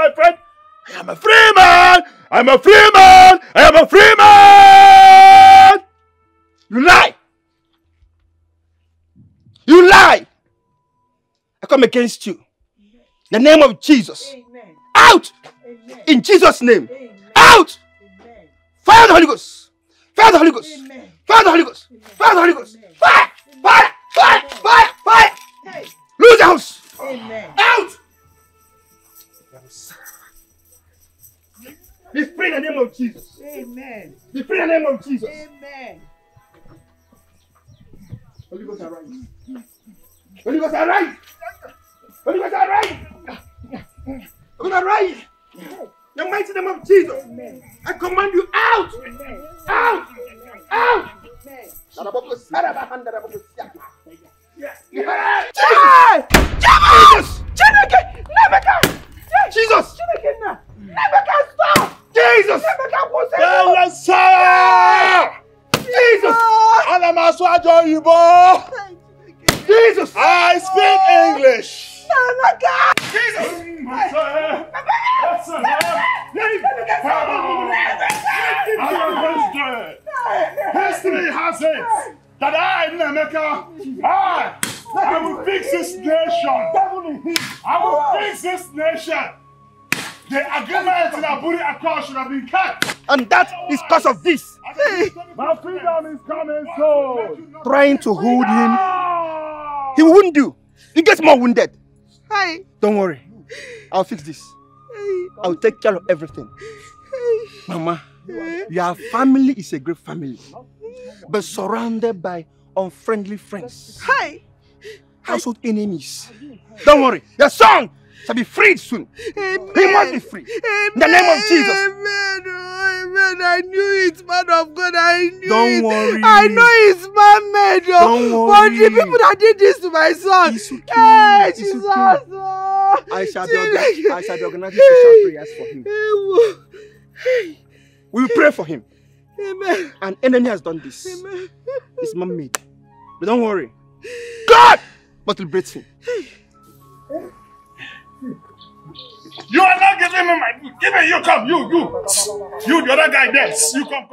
my friend. I am a free man. I am a free man. I am a free man. You lie. You lie. I come against you. In the name of Jesus. Amen. Out. Amen. In Jesus' name. Amen. Out. Amen. Fire the Holy Ghost. Fire the Holy Ghost. Amen. Fire the Holy Ghost. Amen. Fire the Holy Ghost. Amen. Fire. Fire. Fire. Fire. Fire. Hey. Lose the house. Amen. Out. Be free in the name of Jesus. Amen. Be free in the name of Jesus. Amen. Holy Ghost arise. Holy Ghost arise. Holy Ghost arise. Holy Ghost arise. The mighty name of Jesus. Amen. I command you out. Amen. Out. Out. Amen. Jesus! Jesus! Never can stop! Jesus! Never can possess! Jesus! Jesus! I speak English. Jesus! History has it that I, Nemeka, I will fix this nation. I will fix this nation. The agreement in Aburi Accord should have been cut. And that is because of this. My freedom is coming soon. Trying to hold him. He will wound you. You get more wounded. Hi. Don't worry. I'll fix this. I'll take care of everything. Mama, your family is a great family. But surrounded by unfriendly friends. Hi. Household enemies. Don't worry. Your son shall be freed soon. Amen. He must be free. Amen. In the name of Jesus. Amen. Oh, amen. I knew it, man of God. I knew Don't it. worry. I know it's man-made. Don't But worry. the people that did this to my son. It's okay. Hey, It's Jesus. okay. Oh, I shall be organizing special prayers for him. Hey. We will pray for him. Amen. An enemy has done this. Amen. It's man-made. But don't worry. God must liberate him. You are not giving me my food. Give me, you come, you, the other guy there. You come.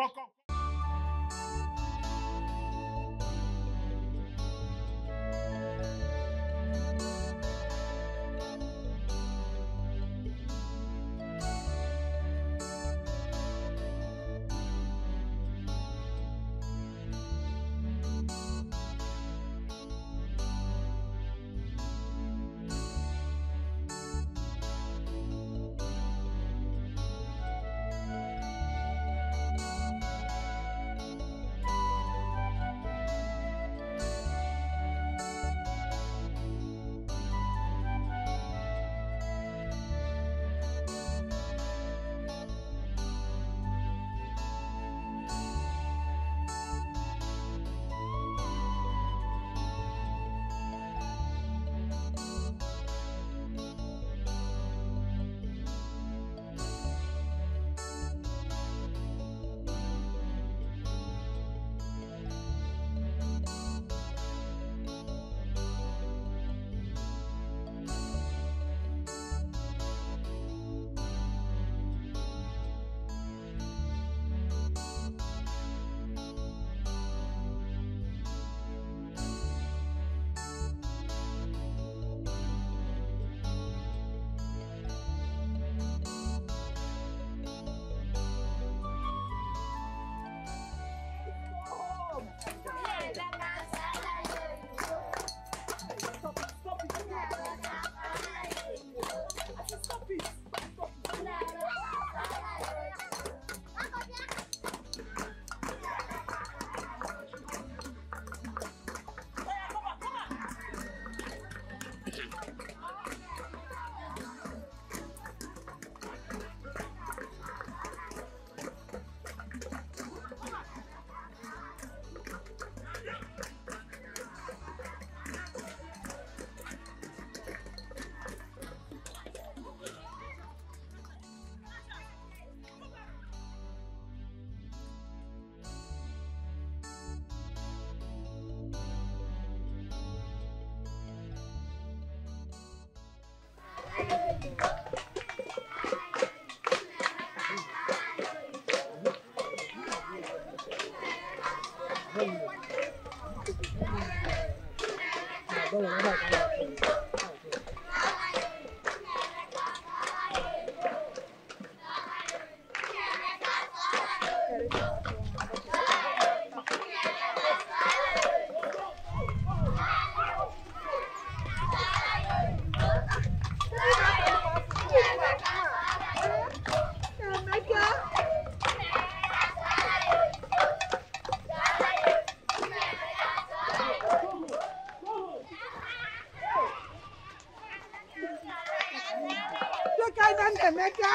Emeka.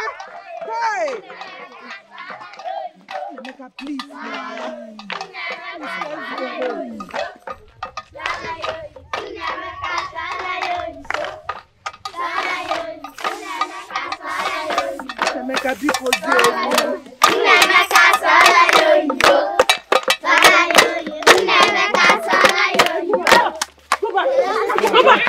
Hey! Emeka, please. Emeka, people do. Emeka, sala yo. Emeka, sala yo. Go back. Go back.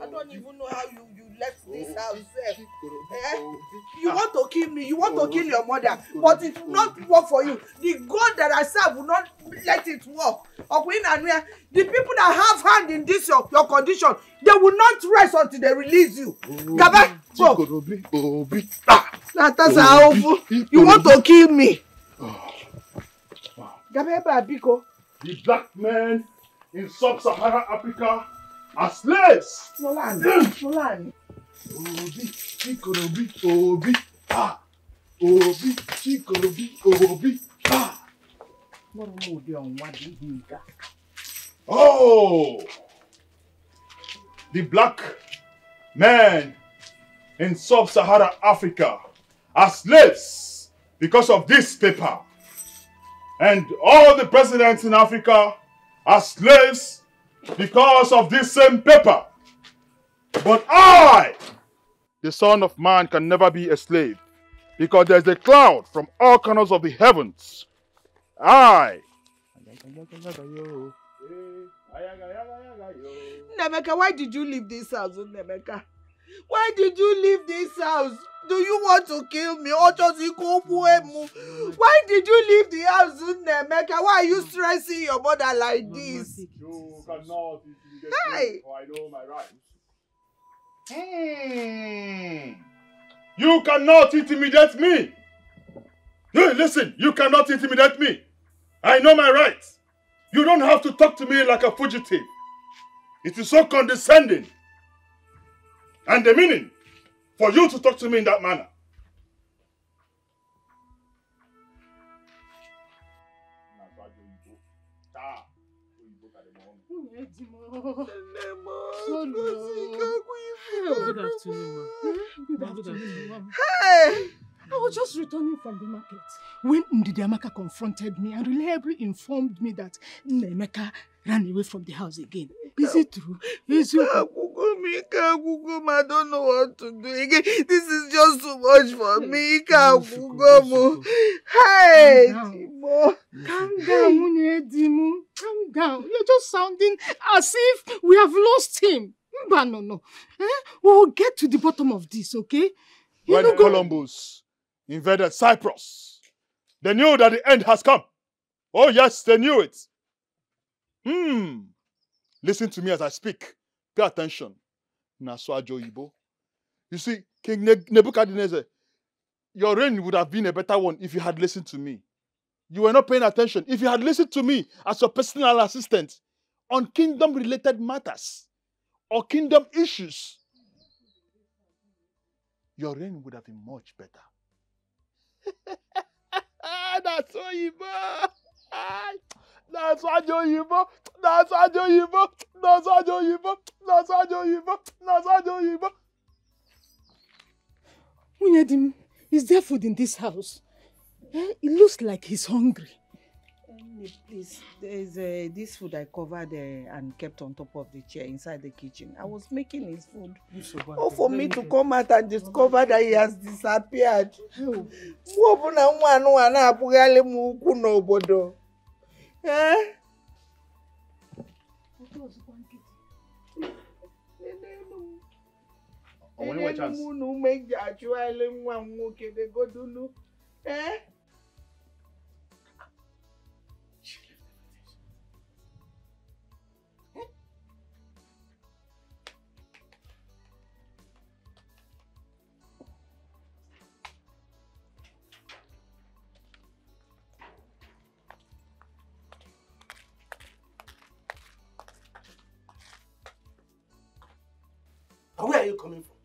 I don't even know how you left this house. You want to kill me, you want to kill your mother, but it will not work for you. The God that I serve will not let it work. The people that have hand in this your condition, they will not rest until they release you. Gaba, go. You want to kill me. Gaba, Biko. The black men in sub-Saharan Africa are slaves. Nolan. Oh, the black men in sub-Saharan Africa are slaves because of this paper. And all the presidents in Africa are slaves because of this same paper. But I, the Son of Man, can never be a slave, because there's a cloud from all corners of the heavens. Nemeka, why did you leave this house, Nemeka? Why did you leave this house? Do you want to kill me or just go? Why did you leave the house, Nemeka? Why are you stressing your mother like this? You cannot intimidate me, for I know my rights. You cannot intimidate me. Hey, listen, you cannot intimidate me. I know my rights. You don't have to talk to me like a fugitive. It is so condescending. And the meaning for you to talk to me in that manner. Good afternoon, ma. Good afternoon. Hey! I was just returning from the market when Ndidiamaka confronted me and reliably informed me that Nemeka ran away from the house again. Is it true? Is it true? I don't know what to do again. This is just too much for me. Hey, Dimo. Calm down, Dimo. Calm down. You're just sounding as if we have lost him. But no. We will get to the bottom of this, okay? When Columbus invaded Cyprus, they knew that the end has come. Oh yes, they knew it. Listen to me as I speak. Pay attention. Naswajo Ibo. You see, King Nebuchadnezzar, your reign would have been a better one if you had listened to me. You were not paying attention. If you had listened to me as your personal assistant on kingdom-related matters or kingdom issues, your reign would have been much better. That's what you want. That's what you want. That's what you want. That's what you want. That's what you want. That's what you want. Munyadim, is there food in this house? It looks like he's hungry. Please, there's this food I covered and kept on top of the chair inside the kitchen. I was making his food. Oh, for me to come out and discover that he has disappeared. Eh? Where are you coming from?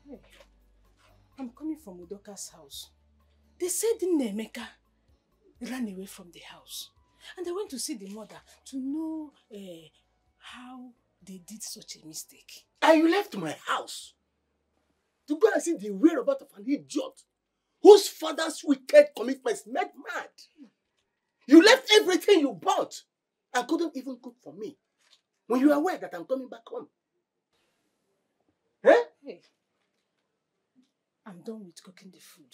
Hey, I'm coming from Udoka's house. They said Nnemeka ran away from the house. And they went to see the mother to know how they did such a mistake. And you left my house to go and see the whereabouts of an idiot whose father's wicked commitments made mad. You left everything you bought and couldn't even cook for me when you are aware that I'm coming back home. Eh? Hey, I'm done with cooking the food.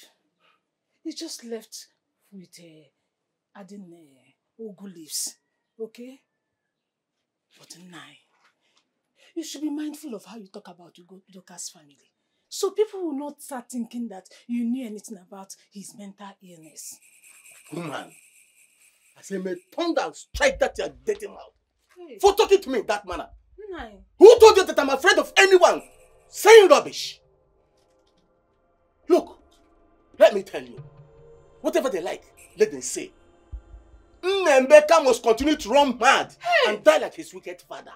It's just left with adding ugu leaves, okay? But Nai, you should be mindful of how you talk about Udoka's family. So people will not start thinking that you knew anything about his mental illness. Woman, I say may thunder strike that your dirty mouth. Hey. For talking to me in that manner. Nai. Who told you that I'm afraid of anyone saying rubbish? Look, let me tell you, whatever they like, let them say. Nnemeka must continue to run mad and die like his wicked father.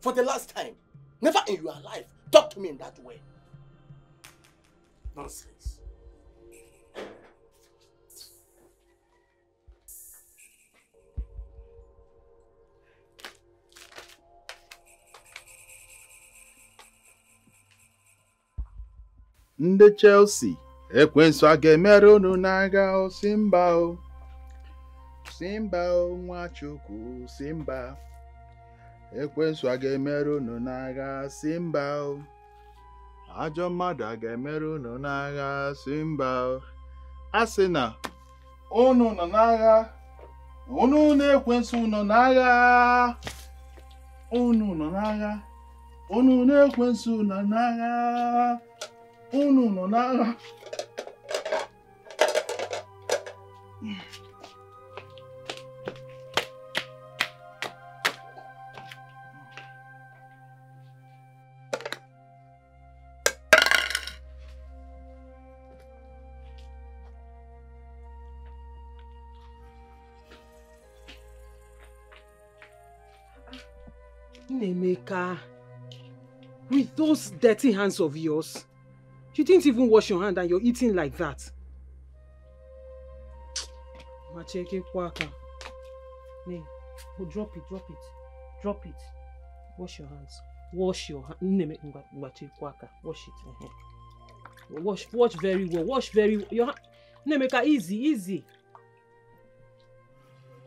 For the last time, never in your life talk to me in that way. Nonsense. Ndị Chelsea ekwensu a ga-emere unu n'agha o Simba o Simba o Nwachukwu Simba ekwensu a ga-emere unu n'agha Simba o ajọ mmadụ a ga-emere unu n'agha Simba o a sị na unu nọ n'agha unu na-ekwensu nọ n'agha unu nọ n'agha unu na-ekwensu nọ n'agha unu nọ n'agha. Nnemeka, with those dirty hands of yours, you didn't even wash your hand and you're eating like that. Macheke kwaka. Nee, oh, drop it. Drop it. Wash your hands. Wash your hands. Macheke kwaka. Wash it. Wash very well. Wash very well. Your hand. Nnemeka, easy.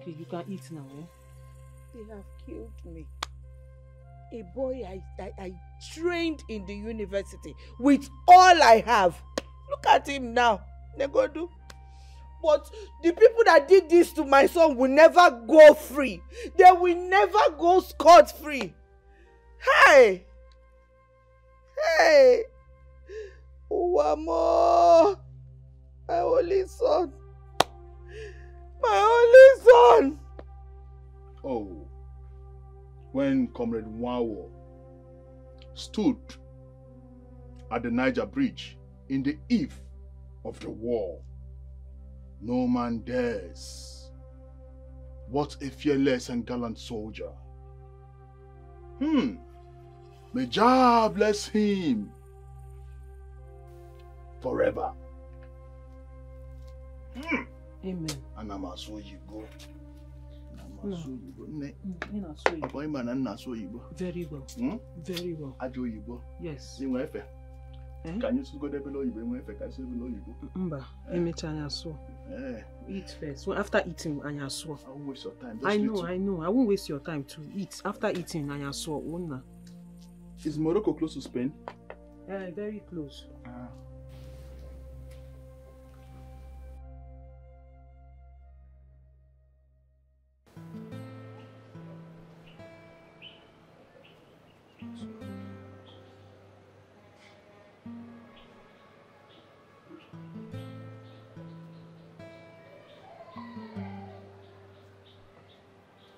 Okay, you can eat now, eh? They have killed me. A boy I trained in the university with all I have. Look at him now. Negodu. But the people that did this to my son will never go free. They will never go scot-free. Hey! Uwamo! My only son. Oh, when Comrade Nwawo stood at the Naija bridge in the eve of the war, no man dares. What a fearless and gallant soldier. May Jah bless him forever. Amen. And I'm so you go. Very well. Very well. Ajo Yibo. Yes. Can you go there below you? When I say below you go. Mba, emechanya so. Eat first. So after eating, anya so. I won't waste your time. I know. I won't waste your time to eat. After eating, anya so. Una. Is Morocco close to Spain? Very close.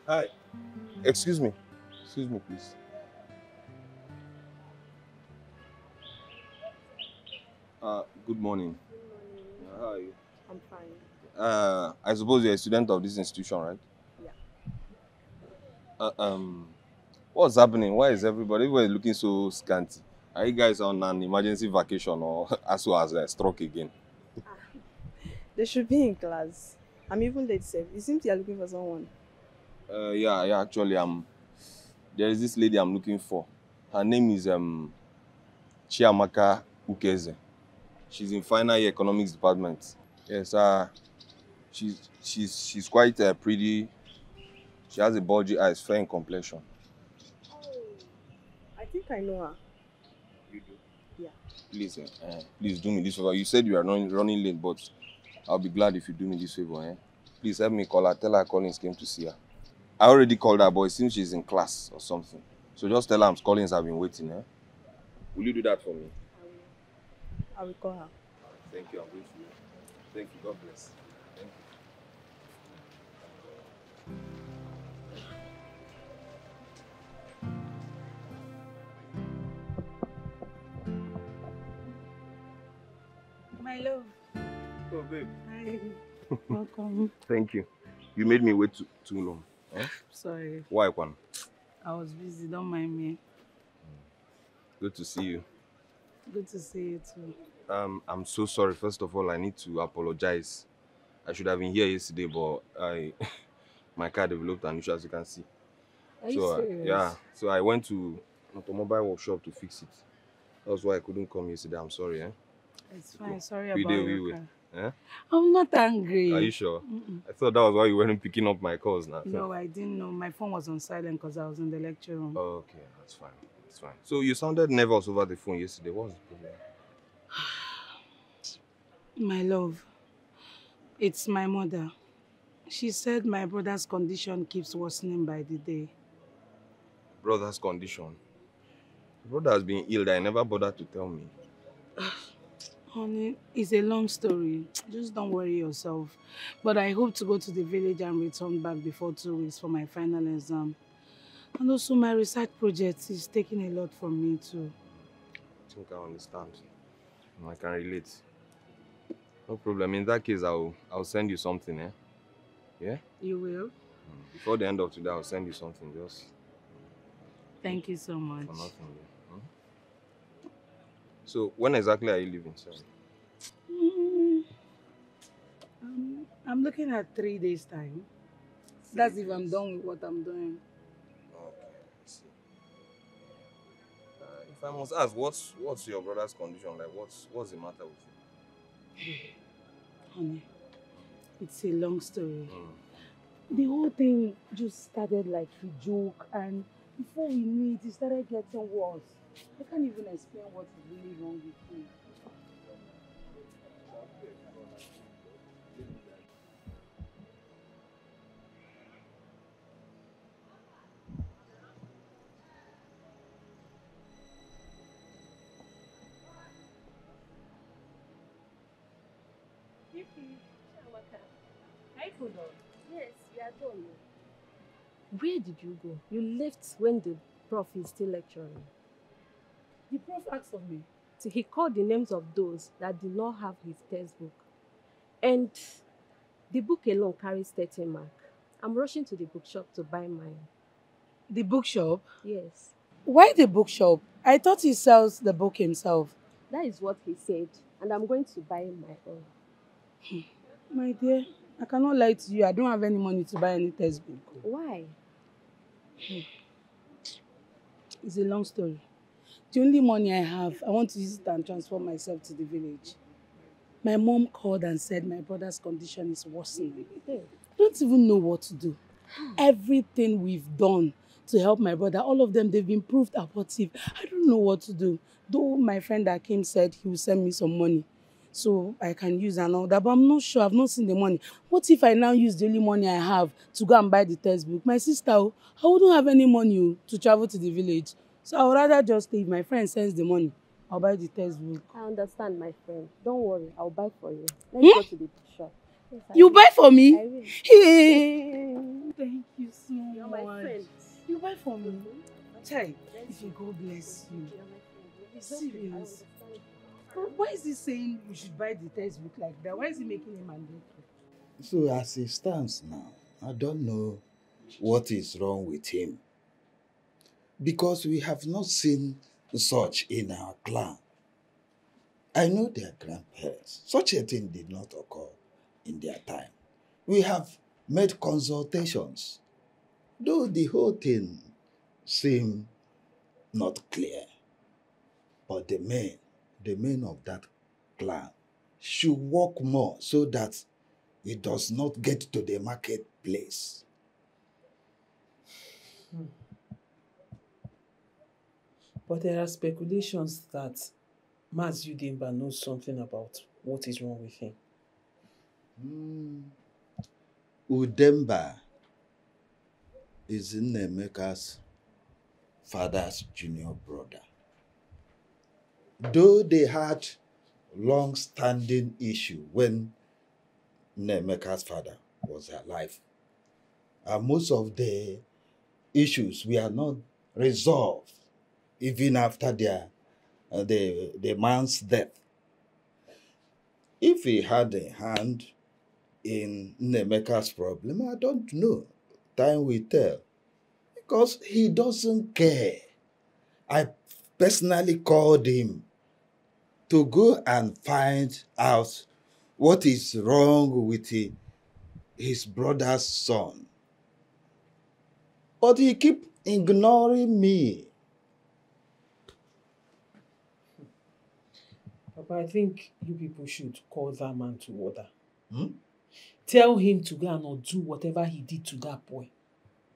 Hi. Excuse me, please. Good morning. How are you? I'm fine. I suppose you're a student of this institution, right? Yeah. What's happening? Why is everybody looking so scanty? Are you guys on an emergency vacation or as well as struck again? They should be in class. I'm even late, sir. It seems you're looking for someone. Yeah, actually, there is this lady I'm looking for. Her name is Chiamaka Ukeze. She's in final year economics department. Yes, she's quite pretty. She has a bulgy eyes, fair in complexion. Oh, I think I know her. You do? Yeah. Please do me this favor. You said you are running late, but I'll be glad if you do me this favor. Please help me call her. Tell her Collins came to see her. I already called her, but it seems she's in class or something. So just tell her Collins have been waiting. Will you do that for me? I will call her. Thank you. I'm grateful. Thank you. God bless. Thank My love. you. Oh, babe. Hi. Welcome. Thank you. You made me wait too long. Sorry. Why, Kwan? I was busy. Don't mind me. Good to see you. Good to see you too. I'm so sorry. First of all, I need to apologize. I should have been here yesterday, but my car developed an issue, as you can see. Are you serious? Yeah. So I went to an automobile workshop to fix it. That's why I couldn't come yesterday. I'm sorry. It's fine. Sorry We about did, your we car. will. I'm not angry. Are you sure? I thought that was why you weren't picking up my calls now. No, I didn't know. My phone was on silent because I was in the lecture room. Oh, okay, that's fine. That's fine. So you sounded nervous over the phone yesterday. What was the problem? My love, it's my mother. She said my brother's condition keeps worsening by the day. Brother's condition? Brother has been ill that he never bothered to tell me. Honey, it's a long story. Just don't worry yourself. But I hope to go to the village and return back before 2 weeks for my final exam. And also my research project is taking a lot from me too. I think I understand. I can relate. No problem. In that case, I'll send you something, Yeah? You will? Before the end of today, I'll send you something. Just Thank you so much. for nothing. So when exactly are you leaving, sir? I'm looking at 3 days' time. That's if I'm done with what I'm doing. Okay, I see. If I must ask, what's your brother's condition like? What's the matter with him? Honey, it's a long story. The whole thing just started like a joke, and before we knew it started getting worse. I can't even explain what is really wrong with me. Yes, we are done. Where did you go? You left when the prof is still lecturing. The prof asked of me. So he called the names of those that did not have his textbook. And the book alone carries 30 marks. I'm rushing to the bookshop to buy mine. The bookshop? Yes. Why the bookshop? I thought he sells the book himself. That is what he said. And I'm going to buy my own. My dear, I cannot lie to you. I don't have any money to buy any textbook. Why? It's a long story. The only money I have, I want to use it and transfer myself to the village. My mom called and said my brother's condition is worsening. I don't even know what to do. Everything we've done to help my brother, all of them, they've been proved abortive. I don't know what to do. Though my friend that came said he will send me some money so I can use and all that, but I'm not sure. I've not seen the money. What if I now use the only money I have to go and buy the textbook? My sister, I wouldn't have any money to travel to the village. So I would rather just stay. If my friend sends the money, I'll buy the textbook. I understand, my friend. Don't worry, I'll buy for you. Let's go to the bookshop. Yes, You buy for me? I will. Hey, thank you so much. You're my friend. You buy for me? Chai, if you God bless you. Serious. Why is he saying you should buy the textbook like that? Why is he making it mandatory? So as it stands now, I don't know what is wrong with him. Because we have not seen such in our clan. I know their grandparents. Such a thing did not occur in their time. We have made consultations, though the whole thing seemed not clear. But the men of that clan should work more so that it does not get to the marketplace. But there are speculations that Maz Udemba knows something about what is wrong with him. Udemba is Nnemeka's father's junior brother. Though they had long-standing issue when Nnemeka's father was alive, and most of the issues were not resolved even after the man's death. If he had a hand in Nnemeka's problem, I don't know. Time will tell. Because he doesn't care. I personally called him to go and find out what is wrong with his brother's son. But he keep ignoring me. Papa, I think you people should call that man to order. Tell him to go and undo whatever he did to that boy.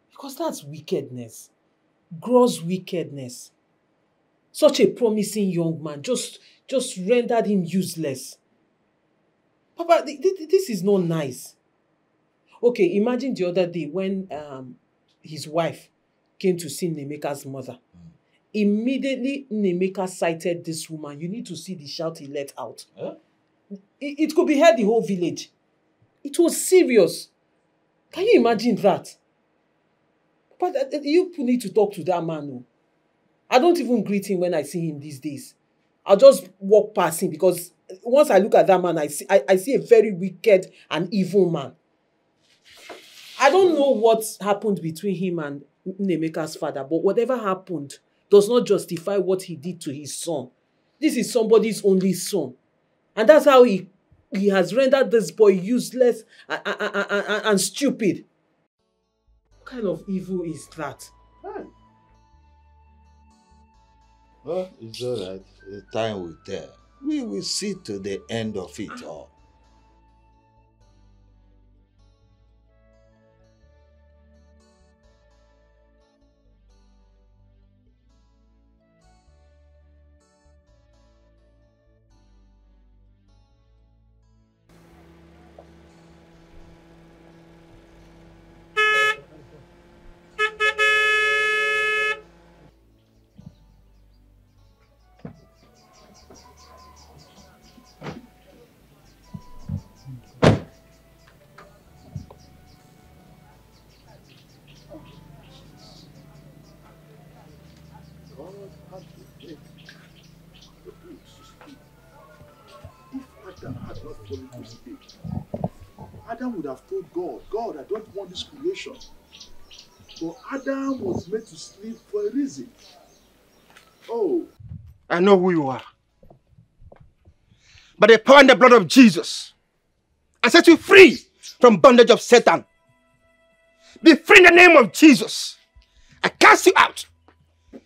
Because that's wickedness. Gross wickedness. Such a promising young man just rendered him useless. Papa, this is not nice. Okay, imagine the other day when his wife came to see Nnemeka's mother. Immediately, Nnemeka cited this woman. You need to see the shout he let out. Huh? It could be heard the whole village. It was serious. Can you imagine that? But you need to talk to that man. No? I don't even greet him when I see him these days. I'll just walk past him because once I look at that man, I see a very wicked and evil man. I don't know what happened between him and Nnemeka's father, but whatever happened does not justify what he did to his son. This is somebody's only son. And that's how he has rendered this boy useless and stupid. What kind of evil is that? Well, it's all right. The time will tell. We will see to the end of it all. Adam would have told God, I don't want this creation. But Adam was made to sleep for a reason. Oh. I know who you are. By the power and the blood of Jesus, I set you free from bondage of Satan. Be free in the name of Jesus. I cast you out.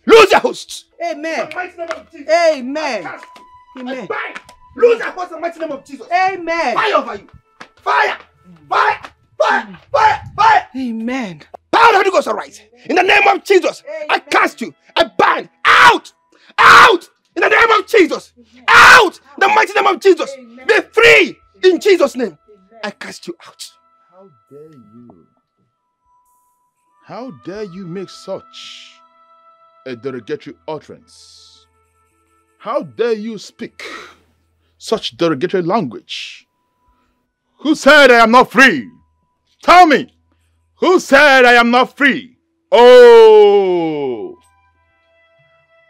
Lose your host. Amen. In the mighty name of Jesus. Amen. I cast you. Amen. I bind. Lose that force in the mighty name of Jesus. Amen. Fire over you. Fire. Fire. Fire. Fire. Fire. Amen. Power of the Holy Ghost, arise. In the name of Jesus, I cast you. I bind. Out. Out. In the name of Jesus. Out. In the mighty name of Jesus. Be free. In Jesus' name. I cast you out. How dare you? How dare you make such a derogatory utterance? How dare you speak such derogatory language? Who said I am not free? Tell me, who said I am not free? Oh,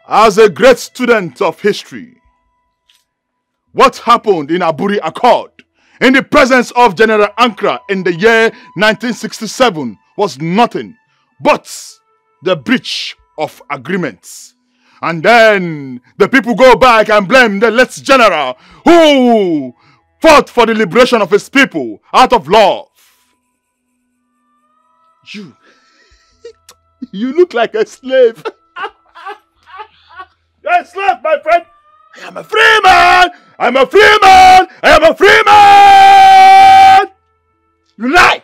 as a great student of history, what happened in Aburi Accord in the presence of General Ankara in the year 1967 was nothing but the breach of agreements. And then the people go back and blame the late general who fought for the liberation of his people out of love. You look like a slave. You're a slave, my friend. I am a free man. I'm a free man. I am a free man. You lie.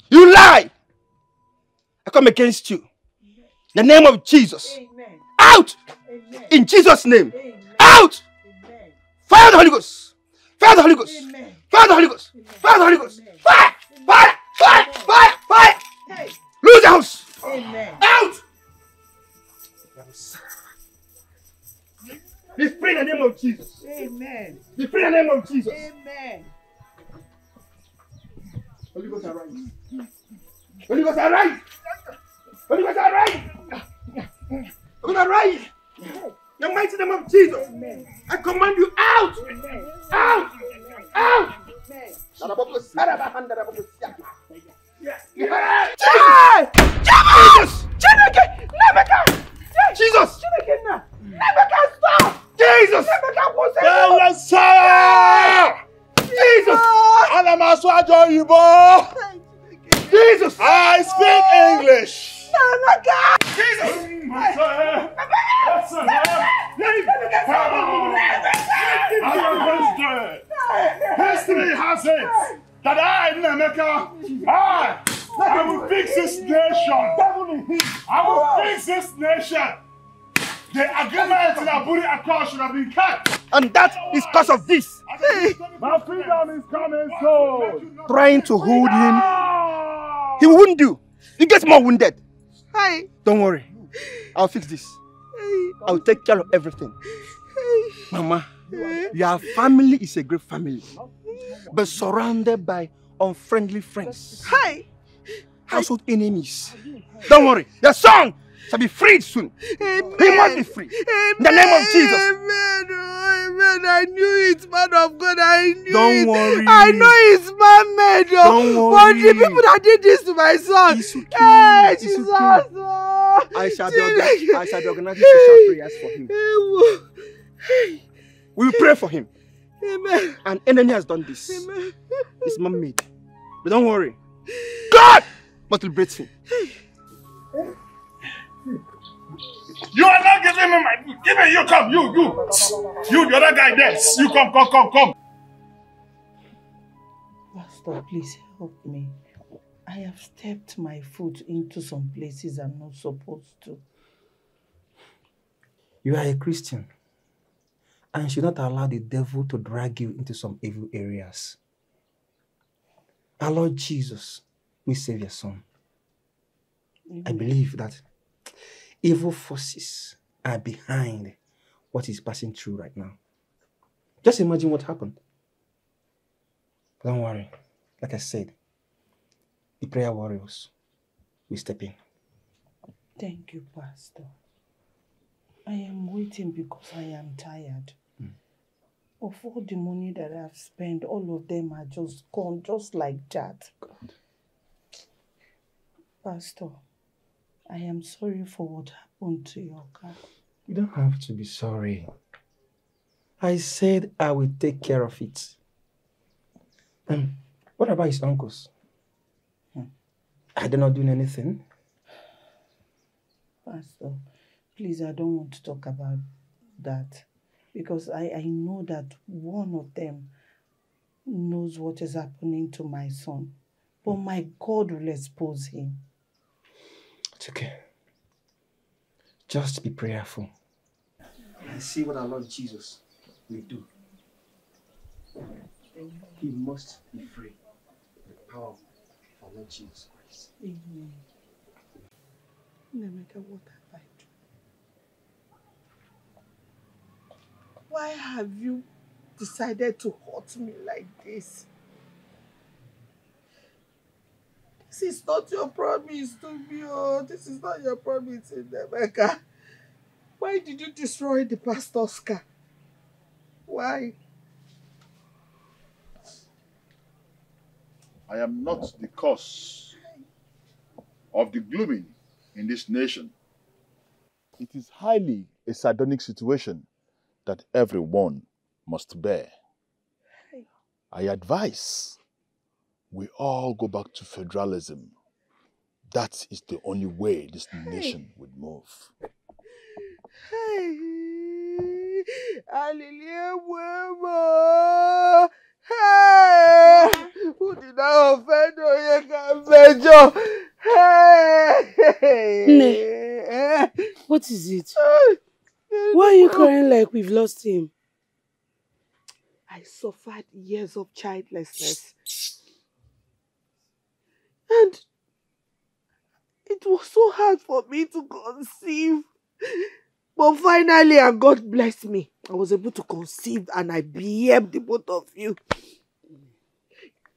You lie. I come against you. In the name of Jesus. Amen. Out. Amen. In Jesus' name. Amen. Out. Amen. Fire the Holy Ghost. Fire the Holy Ghost. Amen. Fire the Holy Ghost. Fire the Holy Ghost. Amen. Fire. Fire. Fire. Fire. Fire. Hey. Lose the house. Amen. Out. Be free in the name of Jesus. Amen. Be free in the name of Jesus. Amen. Holy Ghost arise. Holy Ghost arise. Holy Ghost arise. Holy Ghost arise. In the mighty name of Jesus. Amen. I command you out. Amen. Out. Out. Amen. Jesus! Never stop! Jesus! Jesus! Jesus! I speak English. History has it that I, Nemeka, I will fix this nation. I will fix this nation. The agreement in Aburi Accord should have been cut. And that is because of this. My freedom is coming soon. Trying to hold him. He will wound you. You get more wounded. Hi. Don't worry. I'll fix this. I'll take care of everything. Mama, your family is a great family. But surrounded by unfriendly friends. Hi. Household enemies. Don't worry. Your son shall be freed soon. Amen. He must be free. Amen. In the name of Jesus. Amen. Oh, amen. I knew it, man of God. I knew Don't it. worry. I know it's man-made. Don't But worry. the people that did this to my son. It's okay. Hey, It's Jesus. okay. Oh, I shall be organizing special prayers for him. We will pray for him. Amen. An enemy has done this. Amen. It's man-made. But don't worry. God must liberate him. You are not giving me my food. Give me, you come, you, the other guy there. You come. Pastor, please help me. I have stepped my foot into some places I'm not supposed to. You are a Christian and should not allow the devil to drag you into some evil areas. Our Lord Jesus will save your son. I believe that evil forces are behind what he's passing through right now. Just imagine what happened. But don't worry. Like I said, the prayer warriors will step in. Thank you, Pastor. I am waiting because I am tired. Of all the money that I've spent, all of them are just gone, just like that. God. Pastor, I am sorry for what happened to your car. You don't have to be sorry. I said I will take care of it. What about his uncles? Are they not doing anything? Pastor, please, I don't want to talk about that because I know that one of them knows what is happening to my son. But my God will expose him. It's okay. Just be prayerful. And see what our Lord Jesus will do. He must be free. The power of our Lord Jesus Christ. Amen. Nemeka, what have I done? Why have you decided to hurt me like this? This is not your promise to me, oh. This is not your promise, Nemeka. Why did you destroy the pastor's car? Why? I am not the cause of the glooming in this nation. It is highly a sardonic situation that everyone must bear. I advise we all go back to federalism. That is the only way this nation would move. Hey, hey, who did I offend? Oh, you can Hey, what is it? Why are you crying like we've lost him? I suffered years of childlessness. And it was so hard for me to conceive. But finally, and God blessed me, I was able to conceive and I behaved the both of you.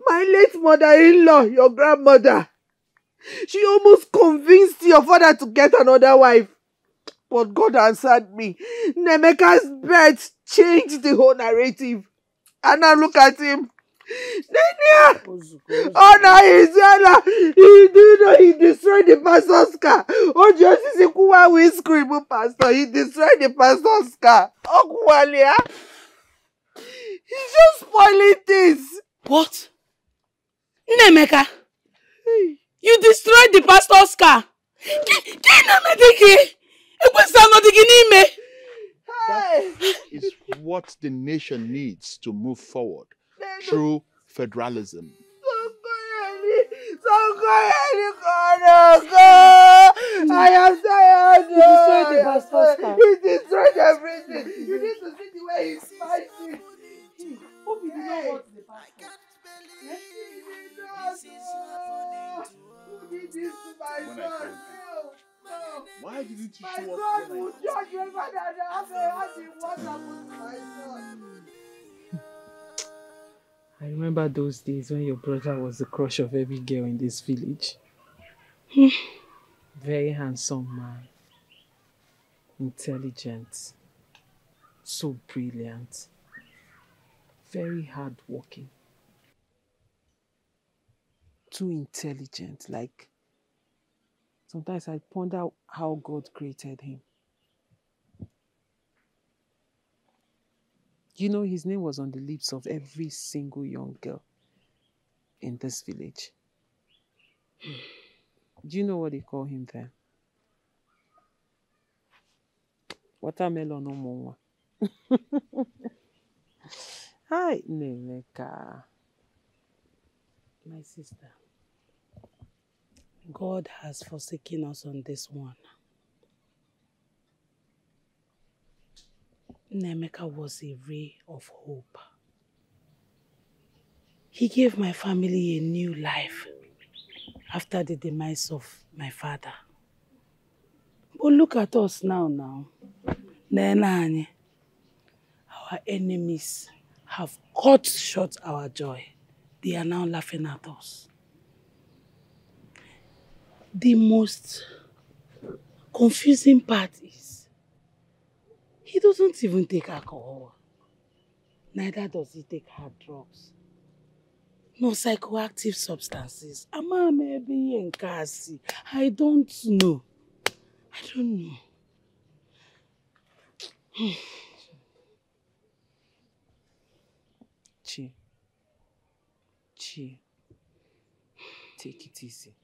My late mother-in-law, your grandmother, she almost convinced your father to get another wife. But God answered me. Nemeka's birth changed the whole narrative. And now look at him. Nenia! Oh no, he destroyed the pastor's car. Oh, just see Kuwa we scream, pastor. He destroyed the pastor's car. Oh, Kuwalia. He's just spoiling things. What? Nemeka, you destroyed the pastor's car. That is what the nation needs to move forward through federalism. I am tired. He destroyed the pastor's car. He destroyed everything. You need to see the way he's fighting. Hope he did not hurt the pastor. Who did this to my son? No. Why didn't you My show God up will judge me for that. What happened to my son? I remember those days when your brother was the crush of every girl in this village. Very handsome man. Intelligent. So brilliant. Very hardworking. Too intelligent. Like, sometimes I ponder how God created him. You know, his name was on the lips of every single young girl in this village. Do you know what they call him then? Watermelon no more. Hi, Nemeka. My sister, God has forsaken us on this one. Nemeka was a ray of hope. He gave my family a new life after the demise of my father. But look at us now. Our enemies have cut short our joy. They are now laughing at us. The most confusing part is he doesn't even take alcohol. Neither does he take hard drugs. No psychoactive substances. Ama maybe Nkasi. I don't know. Chi, take it easy.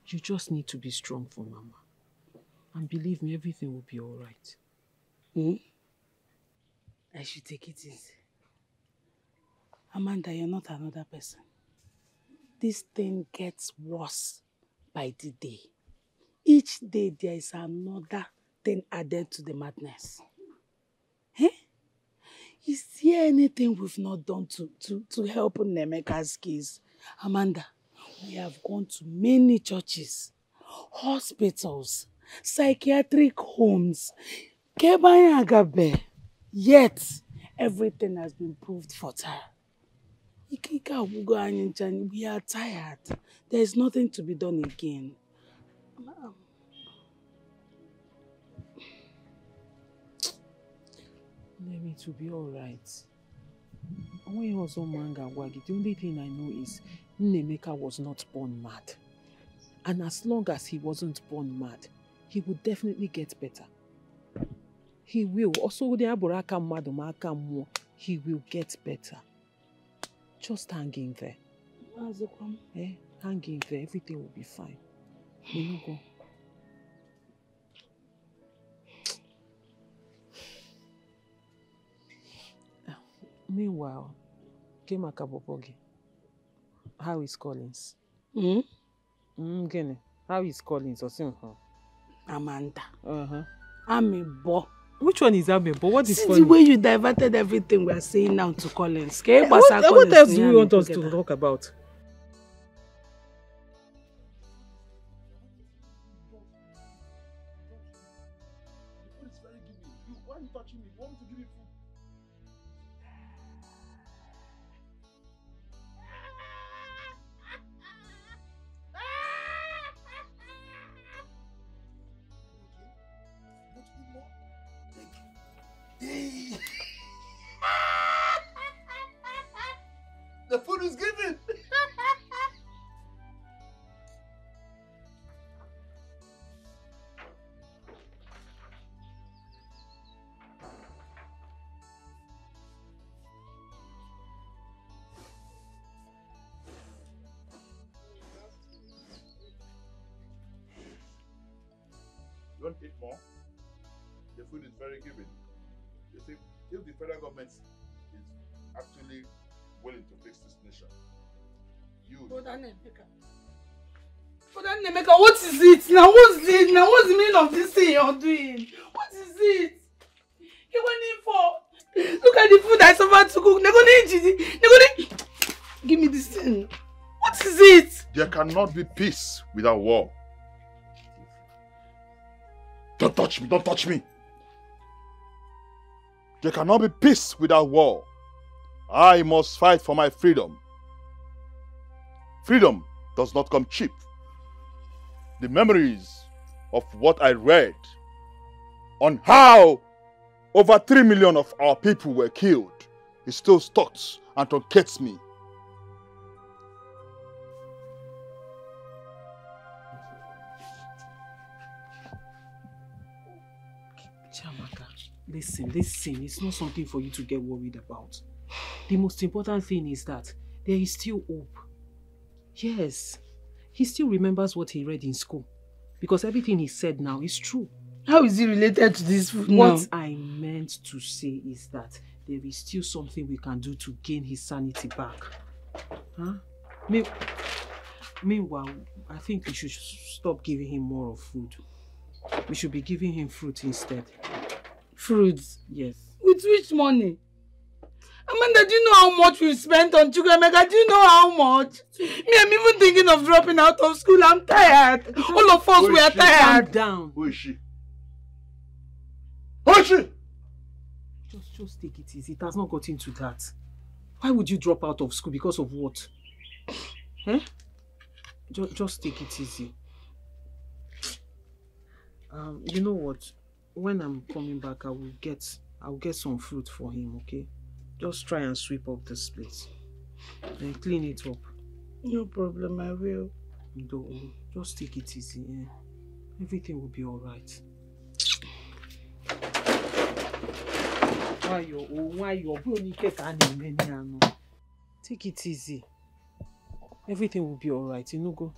You just need to be strong for Mama. And believe me, everything will be all right. I should take it easy. Amanda, you're not another person. This thing gets worse by the day. Each day there is another thing added to the madness. Is there anything we've not done to help Nemeka's case? Amanda, we have gone to many churches, hospitals, psychiatric homes, Kebayagabe. Yet, everything has been proved fertile. We are tired. There is nothing to be done again. Let me to be all right. When he was on Manga Wagi, the only thing I know is Nemeka was not born mad. And as long as he wasn't born mad, he would definitely get better. He will. Also, he will get better. Just hang in there. Hang in there. Everything will be fine. You go. Meanwhile, Kemaka Bobogi, how is Collins? How is Collins? Amanda. Amebo. Which one is Amebo? What is the way you diverted everything we are saying now to Collins. What else do you want us to talk about? The food is given. You want to eat more? The food is very giving. You see, if the federal government is actually willing to fix this nation, Nemeka, what is it? Now what's it? Now what's the meaning of this thing you're doing? What is it? You went in for? Look at the food I suffered to cook. Give me this thing. What is it? there cannot be peace without war. Don't touch me, don't touch me. There cannot be peace without war. I must fight for my freedom. Freedom does not come cheap. The memories of what I read on how over 3 million of our people were killed is still stuck and truncates me. Chamaka, listen, it's not something for you to get worried about. The most important thing is that there is still hope. Yes, he still remembers what he read in school. Because everything he said now is true. How is he related to this food now? What I meant to say is that there is still something we can do to gain his sanity back. Huh? Meanwhile, I think we should stop giving him more of food. We should be giving him fruit instead. Fruits? Yes. With which money? Amanda, do you know how much we spent on Chukwemeka? Do you know how much? Me, I'm even thinking of dropping out of school. I'm tired. All of us, we are tired. Calm down. Who is she? Who is she? Just take it easy. It has not got into that. Why would you drop out of school? Because of what? Eh? Just take it easy. You know what? When I'm coming back, I'll get some fruit for him, okay? Just try and sweep up this place. And clean it up. No problem, I will. Don't. Just take it easy, eh? Everything will be alright. Why you're Take it easy. Everything will be alright, you know, go.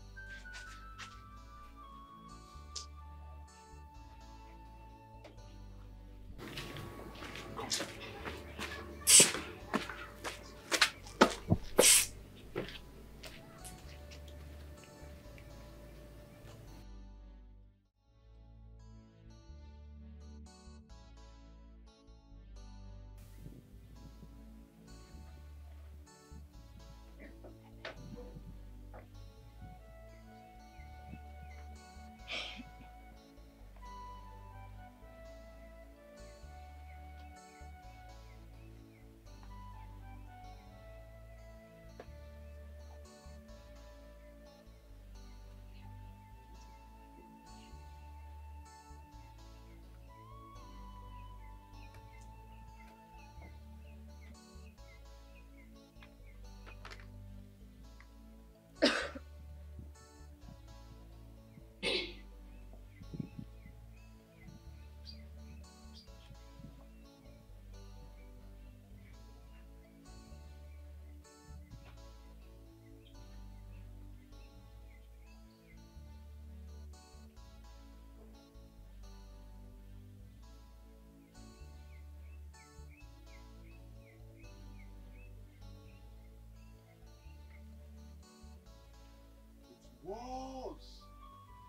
Was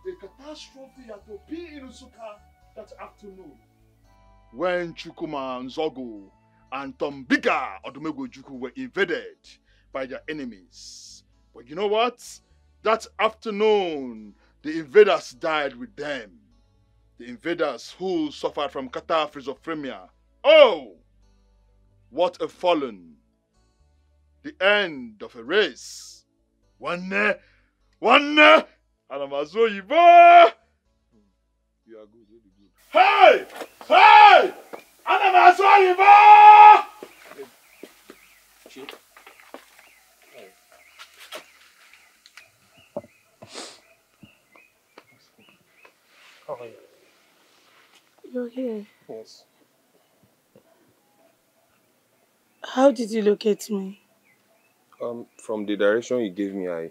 a catastrophe at Opi in Usuka that afternoon when Chukuma Nzogo and Tombiga Odomego Juku were invaded by their enemies. But you know what? That afternoon, the invaders died with them. The invaders who suffered from schizophrenia. Oh! What a fallen. The end of a race. One, Alamazo Yibo! You are good, really good. Hey! Hey! Alamazo Yibo! How are you? You're here. Yes. How did you locate me? From the direction you gave me, I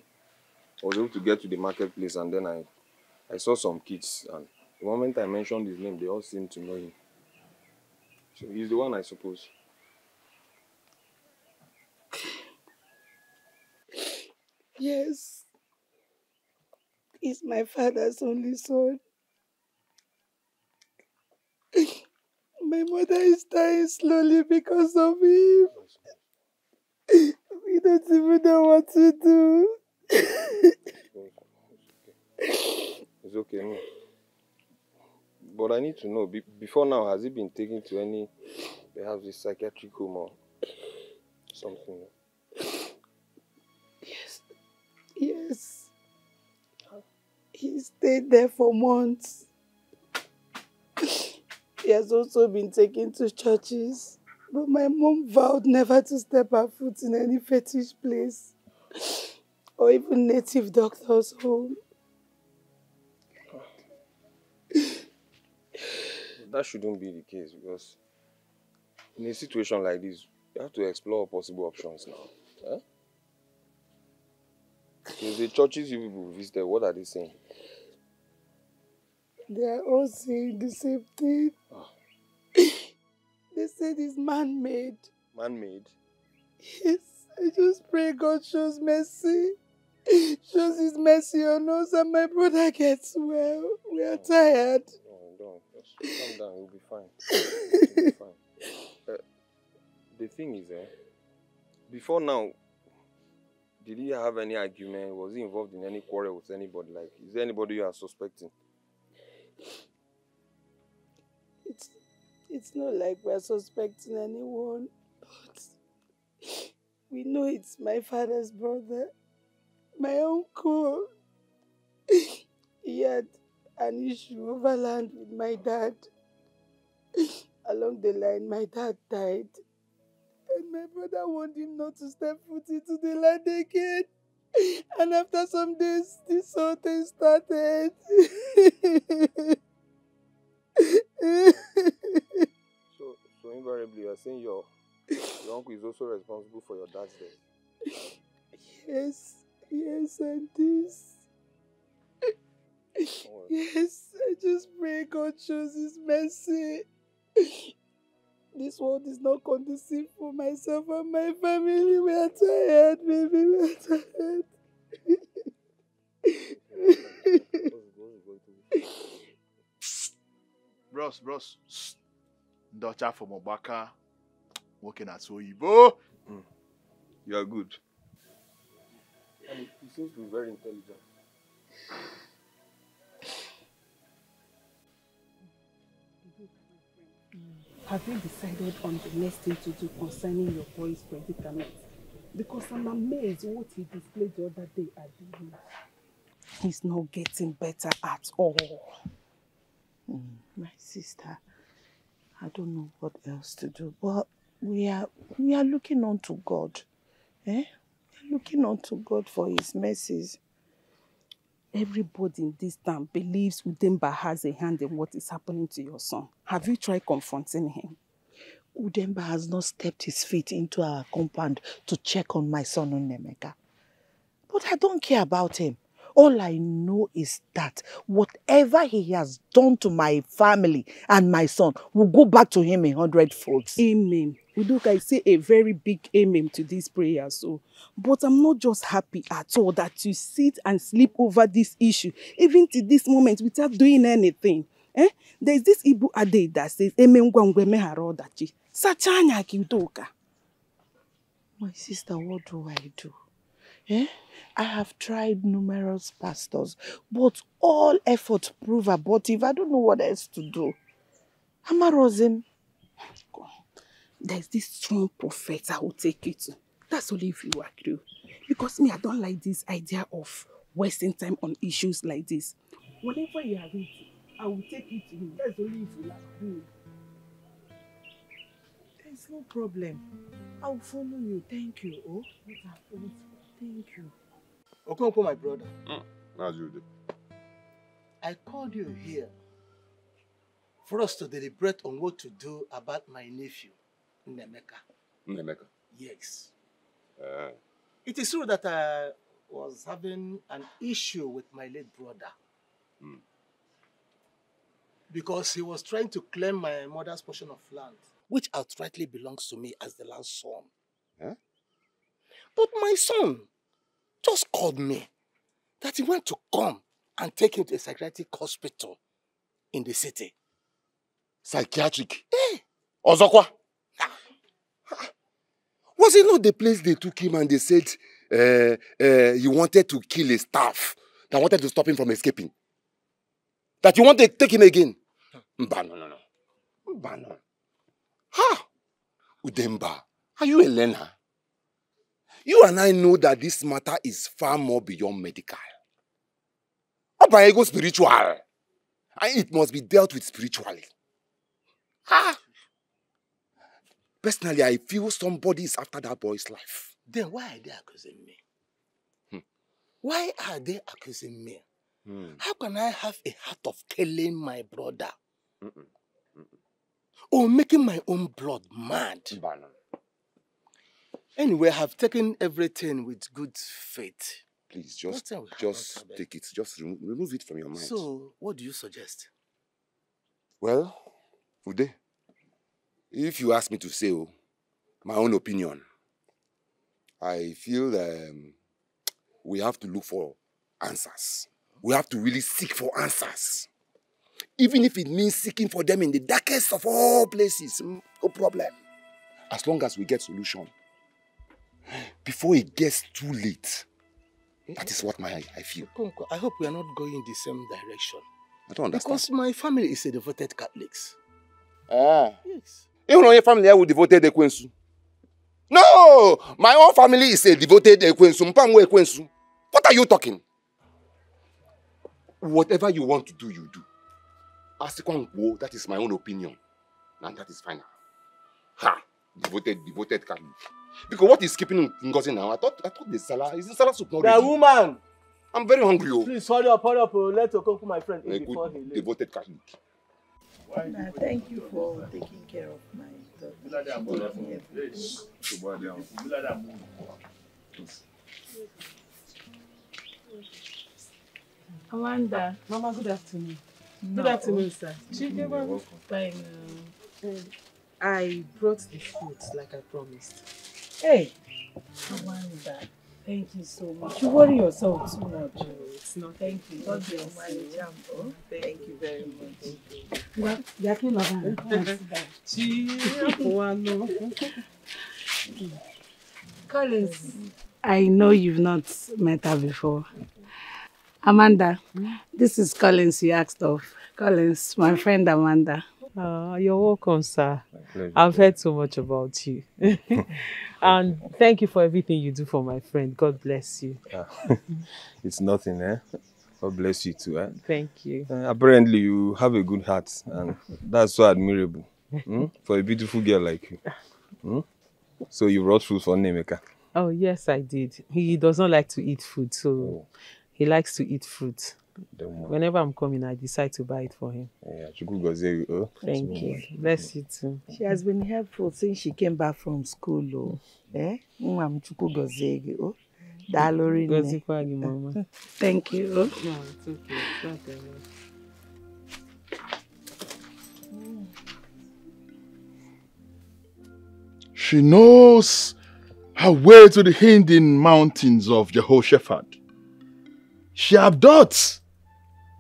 was able to get to the marketplace, and then I saw some kids, and the moment I mentioned his name, they all seemed to know him. So he's the one, I suppose. Yes. He's my father's only son. My mother is dying slowly because of him. We don't even know what to do. It's okay, no. But I need to know, before now, has he been taken to any, perhaps a psychiatric home or something? Yes. He stayed there for months. He has also been taken to churches. But my mom vowed never to step her foot in any fetish place. Or even native doctor's home. That shouldn't be the case, because in a situation like this, you have to explore possible options now. Huh? So the churches you people visited, what are they saying? They are all saying the same thing. They said it's man-made. Man-made? Yes, I just pray God shows mercy. Shows his mercy on us and my brother gets well. We are tired. No, don't. Just calm down, you'll be fine. You'll be fine. The thing is, before now, did he have any argument? Was he involved in any quarrel with anybody? Like, is there anybody you are suspecting? It's not like we're suspecting anyone, but we know it's my father's brother, my uncle. He had an issue over land with my dad. Along the line, my dad died. And my brother warned him not to step foot into the land again. And after some days, this whole thing started. So invariably, you are saying your uncle is also responsible for your dad's death? Yes, and this. Yes, I just pray God shows His mercy. This world is not conducive for myself and my family. We are tired, baby. We are tired. Bros. Daughter from Obaka, working at Soyibo. You are good. And he seems to be very intelligent. Have you decided on the next thing to do concerning your boy's predicament? Because I'm amazed what he displayed the other day at the room. He's not getting better at all. My sister, I don't know what else to do, but we are looking on to God. We are looking on to God for His mercies. Everybody in this town believes Udemba has a hand in what is happening to your son. Have you tried confronting him? Udemba has not stepped his feet into our compound to check on my son Onemeka. But I don't care about him. All I know is that whatever he has done to my family and my son will go back to him 100-fold. Amen. Udoka, I say a very big amen to this prayer. But I'm not just happy at all that you sit and sleep over this issue, even to this moment, without doing anything. There's this Igbo adage that says, Amen gwangwe meharo dachi. Sachanya ki Udoka. My sister, what do I do? I have tried numerous pastors, but all efforts prove abortive. I don't know what else to do. Amarozim. There's this strong prophet I will take you to. That's only if you agree. Because me, I don't like this idea of wasting time on issues like this. Whenever you are ready, I will take you to him. That's only if you agree. There's no problem. I'll follow you. Thank you. Oh, thank you. Okonkwo, my brother. As you do. I called you here for us to deliberate on what to do about my nephew, Nemeka. Yes. It is true that I was having an issue with my late brother. Because he was trying to claim my mother's portion of land, which outrightly belongs to me as the last son. But my son just called me that he went to come and take him to a psychiatric hospital in the city. Psychiatric? Ozokwa? Was it not the place they took him and they said he wanted to kill his staff that wanted to stop him from escaping? That you want to take him again? No. Ha! Udemba, are you a learner? You and I know that this matter is far more beyond medical. Ego spiritual. And it must be dealt with spiritually. Ha! Personally, I feel somebody is after that boy's life. Then why are they accusing me? Why are they accusing me? How can I have a heart of killing my brother? Or making my own blood mad? Anyway, I have taken everything with good faith. Please, just take it. Just remove it from your mind. So, what do you suggest? Well, Ude, if you ask me to say my own opinion, I feel we have to look for answers. We have to really seek for answers. Even if it means seeking for them in the darkest of all places, no problem. As long as we get solution. Before it gets too late. That is what I feel. I hope we are not going in the same direction. I don't understand. Because my family is a devoted Catholics. Yes. Even your family I will devoted Ekwensu. No! My own family is a devoted Ekwensu. What are you talking? Whatever you want to do, you do. That is my own opinion. And that is final. Ha! Devoted Catholic. Because what is keeping Ngozi now? I thought the Salah is in Salah soup not ready. The woman! I'm very hungry. Please hurry up. Let Okonkwo, my friend, eat before he leaves. Devoted Catholic. Thank you for taking care of my daughter. Amanda. Mama, good afternoon. No. Good afternoon, sir. You're welcome. Fine. I brought the food like I promised. Hey, Amanda, thank you so much. You worry yourself too much. No, it's not. Thank you. God bless you. Thank you very much. Collins, I know you've not met her before. Amanda, this is Collins you asked of. Collins, my friend Amanda. You're welcome, sir. I've heard so much about you. And thank you for everything you do for my friend. God bless you. It's nothing, eh? God bless you too, eh? Thank you. Apparently, you have a good heart, and that's so admirable for a beautiful girl like you. So you brought food for Nemeka? Oh, yes, I did. He does not like to eat food, so he likes to eat fruit. Whenever I'm coming, I decide to buy it for him. Yeah, thank you. Bless you too. She has been helpful since she came back from school. Oh. Eh? Mama. Thank you. No, it's okay. It's not that much. She knows her way to the hidden mountains of Jehoshaphat. She abducts,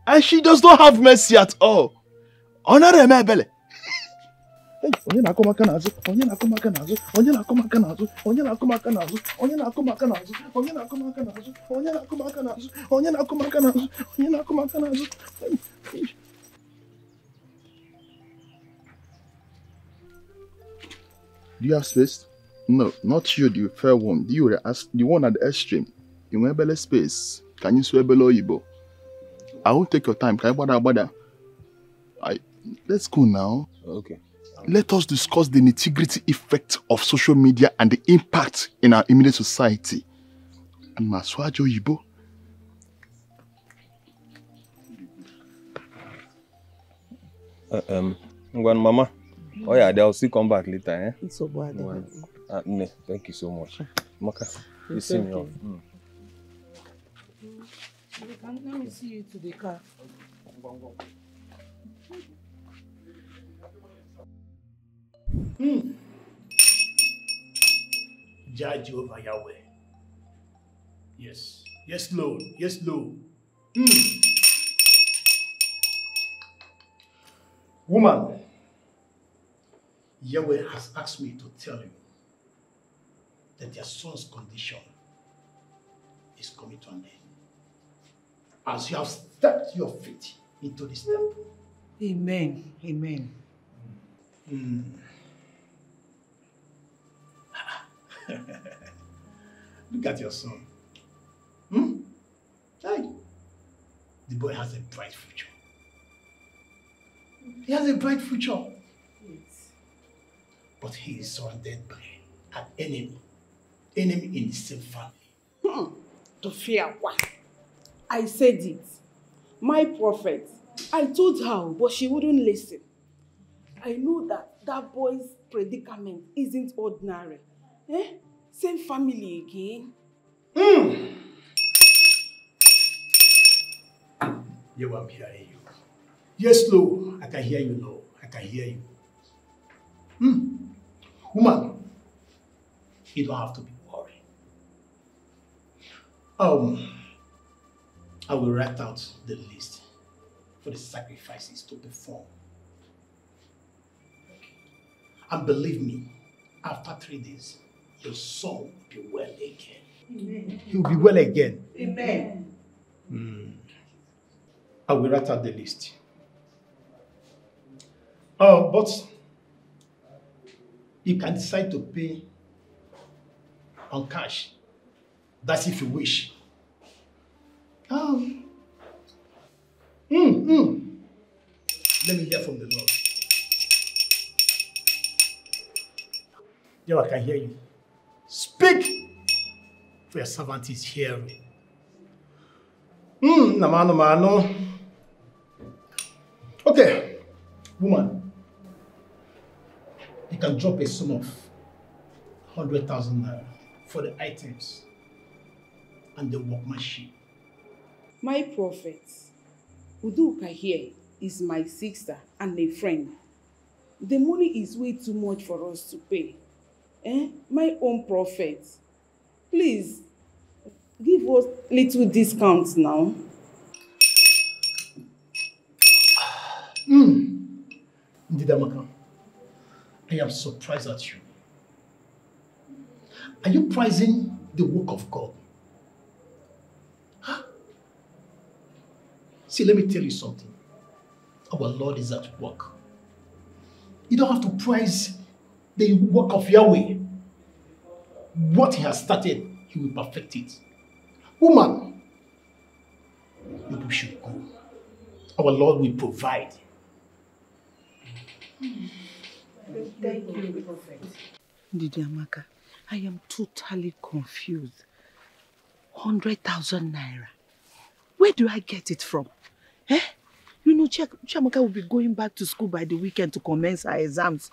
and she does not have mercy at all. Honor Mebele. Onye na-akụ maka n'azụ, onye na-akụ maka n'azụ, onye na-akụ maka n'azụ, onye na-akụ maka n'azụ, onye na-akụ maka n'azụ, onye na-akụ maka n'azụ, onye na-akụ maka n'azụ, onye na-akụ maka n'azụ, onye na-akụ maka n'azụ. Do you have space? No, not you, the fair one. You, the one at the extreme. In Webele space. Can you swear below Igbo? I won't take your time. Can you bother? Let's go now. Okay. Let us discuss the nitty-gritty effect of social media and the impact in our immediate society. And Maswajo Igbo. Mama. Oh yeah, they'll still come back later, eh? It's so bad. No, thank you so much. Maka, you see me off. Let me see you to the car. Judge over Yahweh. Yes. Yes, Lord. Yes, Lord. Woman, Yahweh has asked me to tell you that your son's condition is coming to an end. As you have stepped your feet into this temple. Amen. Amen. Look at your son. Hey. The boy has a bright future. He has a bright future. Yes. But he is surrounded by an enemy. Enemy in the same family. To fear what? I said it. My prophet. I told her, but she wouldn't listen. I know that boy's predicament isn't ordinary. Eh? Same family again. Yo, I'm hearing you. Yes, Lord. I can hear you, Lord. I can hear you. Woman, you don't have to be worried. I will write out the list for the sacrifices to perform. And believe me, after 3 days, your son will be well again. Amen. He will be well again. Amen. I will write out the list. But you can decide to pay on cash. That's if you wish. Let me hear from the Lord. Yeah, I can hear you. Speak, for your servant is hearing. Namano. Okay, woman, you can drop a sum of 100,000 naira for the items and the workmanship. My prophet, Uduka here is my sister and a friend. The money is way too much for us to pay. My own prophet, please give us little discounts now. Ndidamaka, I am surprised at you. Are you prizing the work of God? Huh? See, let me tell you something. Our Lord is at work. You don't have to prize the work of Yahweh. What he has started, he will perfect it. Woman, you should go. Our Lord will provide. Thank you, Prophet. Ndidiamaka, I am totally confused. 100,000 naira. Where do I get it from? You know, Chiamaka will be going back to school by the weekend to commence her exams.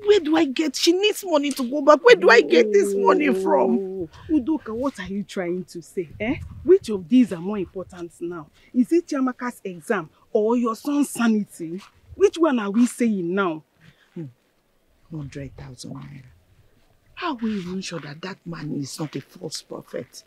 Where do I get? She needs money to go back. Where do I get this money from? Udoka, what are you trying to say? Which of these are more important now? Is it Chiamaka's exam or your son's sanity? Which one are we saying now? 100,000 naira. How are we even sure that that man is not a false prophet?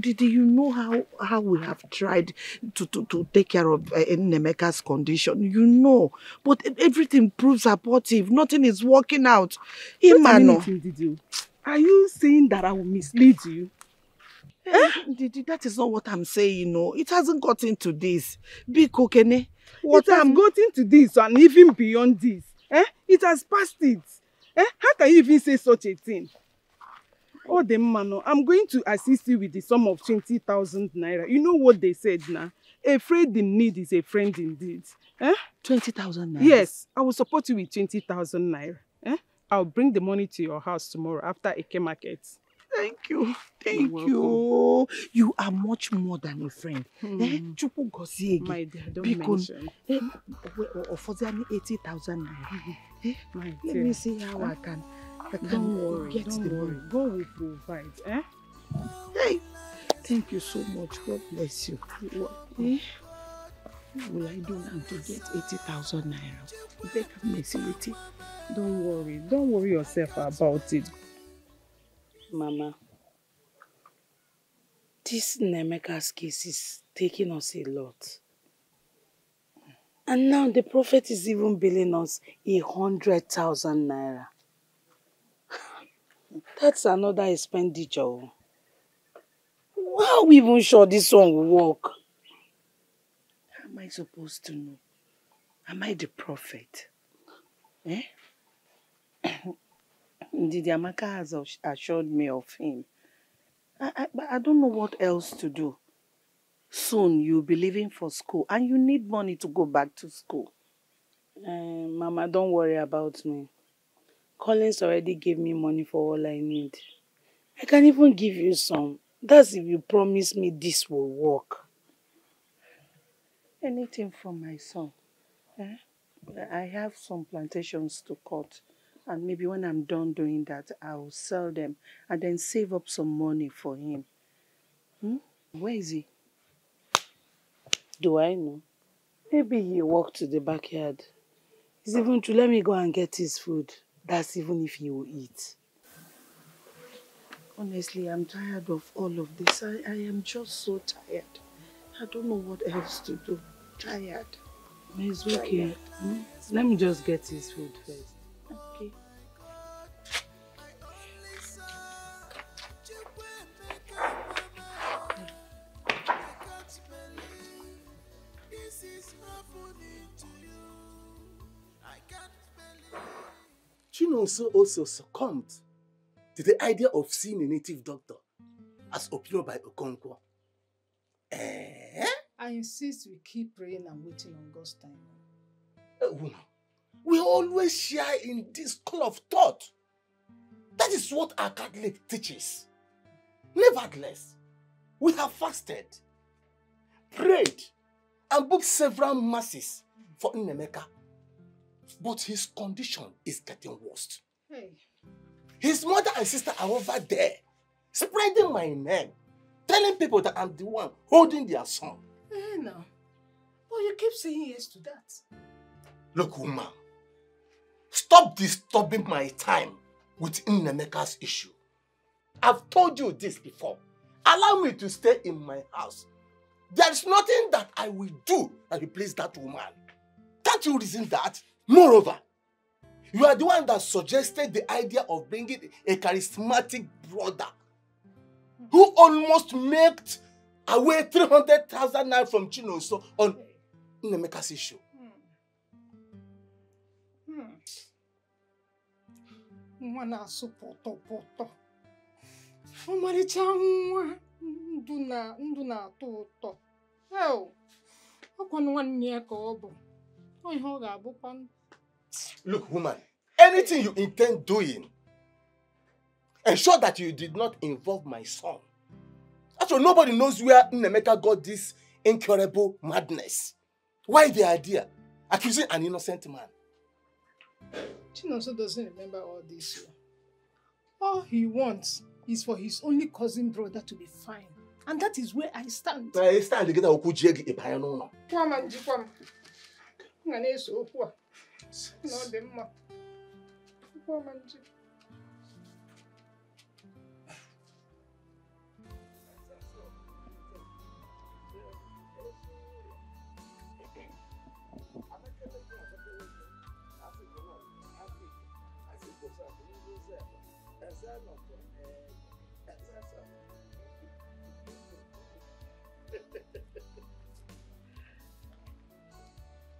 Did you know how we have tried to take care of Nemeka's condition? You know, but everything proves abortive. Nothing is working out. Are you saying that I will mislead you? That is not what I'm saying. No, it hasn't gotten to this. Big Okene. It has gotten to this and even beyond this. It has passed it. How can you even say such a thing? Oh, the man, I'm going to assist you with the sum of 20,000 naira. You know what they said now? A friend in need is a friend indeed. 20,000 naira? Yes, I will support you with 20,000 naira. I'll bring the money to your house tomorrow after Eke market. Thank you. Thank you. You are much more than a friend. My dear, don't mention. For 80,000 naira. Let me see how I can don't worry, get don't the worry. money. God will provide. Hey, thank you so much. God bless you. What will I do now to get 80,000 naira? Don't worry yourself about it. Mama, this Nemeka's case is taking us a lot. And now the prophet is even billing us 100,000 naira. That's another expenditure. How are we even sure this one will work? How am I supposed to know? Am I the prophet? Ndidiamaka has assured me of him. But I don't know what else to do. Soon you'll be leaving for school and you need money to go back to school. Mama, don't worry about me. Collins already gave me money for all I need. I can even give you some. That's if you promise me this will work. Anything from my son. I have some plantations to cut. And maybe when I'm done doing that, I'll sell them and then save up some money for him. Where is he? Do I know? Maybe he walked to the backyard. It's even true. Let me go and get his food. That's even if he will eat. Honestly, I'm tired of all of this. I am just so tired. I don't know what else to do. Tired. It's okay. Let me just get his food first. Okay. Chinonso also succumbed to the idea of seeing a native doctor, as opined by Okonkwo. I insist we keep praying and waiting on God's time. Woman, we always share in this school of thought. That is what our Catholic teaches. Nevertheless, we have fasted, prayed, and booked several masses for Nnemeka. But his condition is getting worse. Hey. His mother and sister are over there, spreading my name, telling people that I'm the one holding their son. No. But you keep saying yes to that. Look, woman, stop disturbing my time with Nnemeka's issue. I've told you this before. Allow me to stay in my house. There's nothing that I will do that will please that woman. Can't you reason that? Moreover, you are the one that suggested the idea of bringing a charismatic brother who almost made away 300,000 naira from Chinoso on Nnemeka's issue. Nwa na-asụ pọtọpọtọ. Ọmarịcha nwa ndụ na-atọ ụtọ. Ọkwa nwanne ya ka ọ bụ. Ọ ihe ọ ga-abụkwa. Look, woman, anything you intend doing, ensure that you did not involve my son. Actually, nobody knows where Nnemeka got this incurable madness. Why the idea? Accusing an innocent man. Chinoso doesn't remember all this. All he wants is for his only cousin brother to be fine. And that is where I stand. I stand together with Kujegi Epayano. Kwam. Ngane so kwa. No demma. Kwamanji.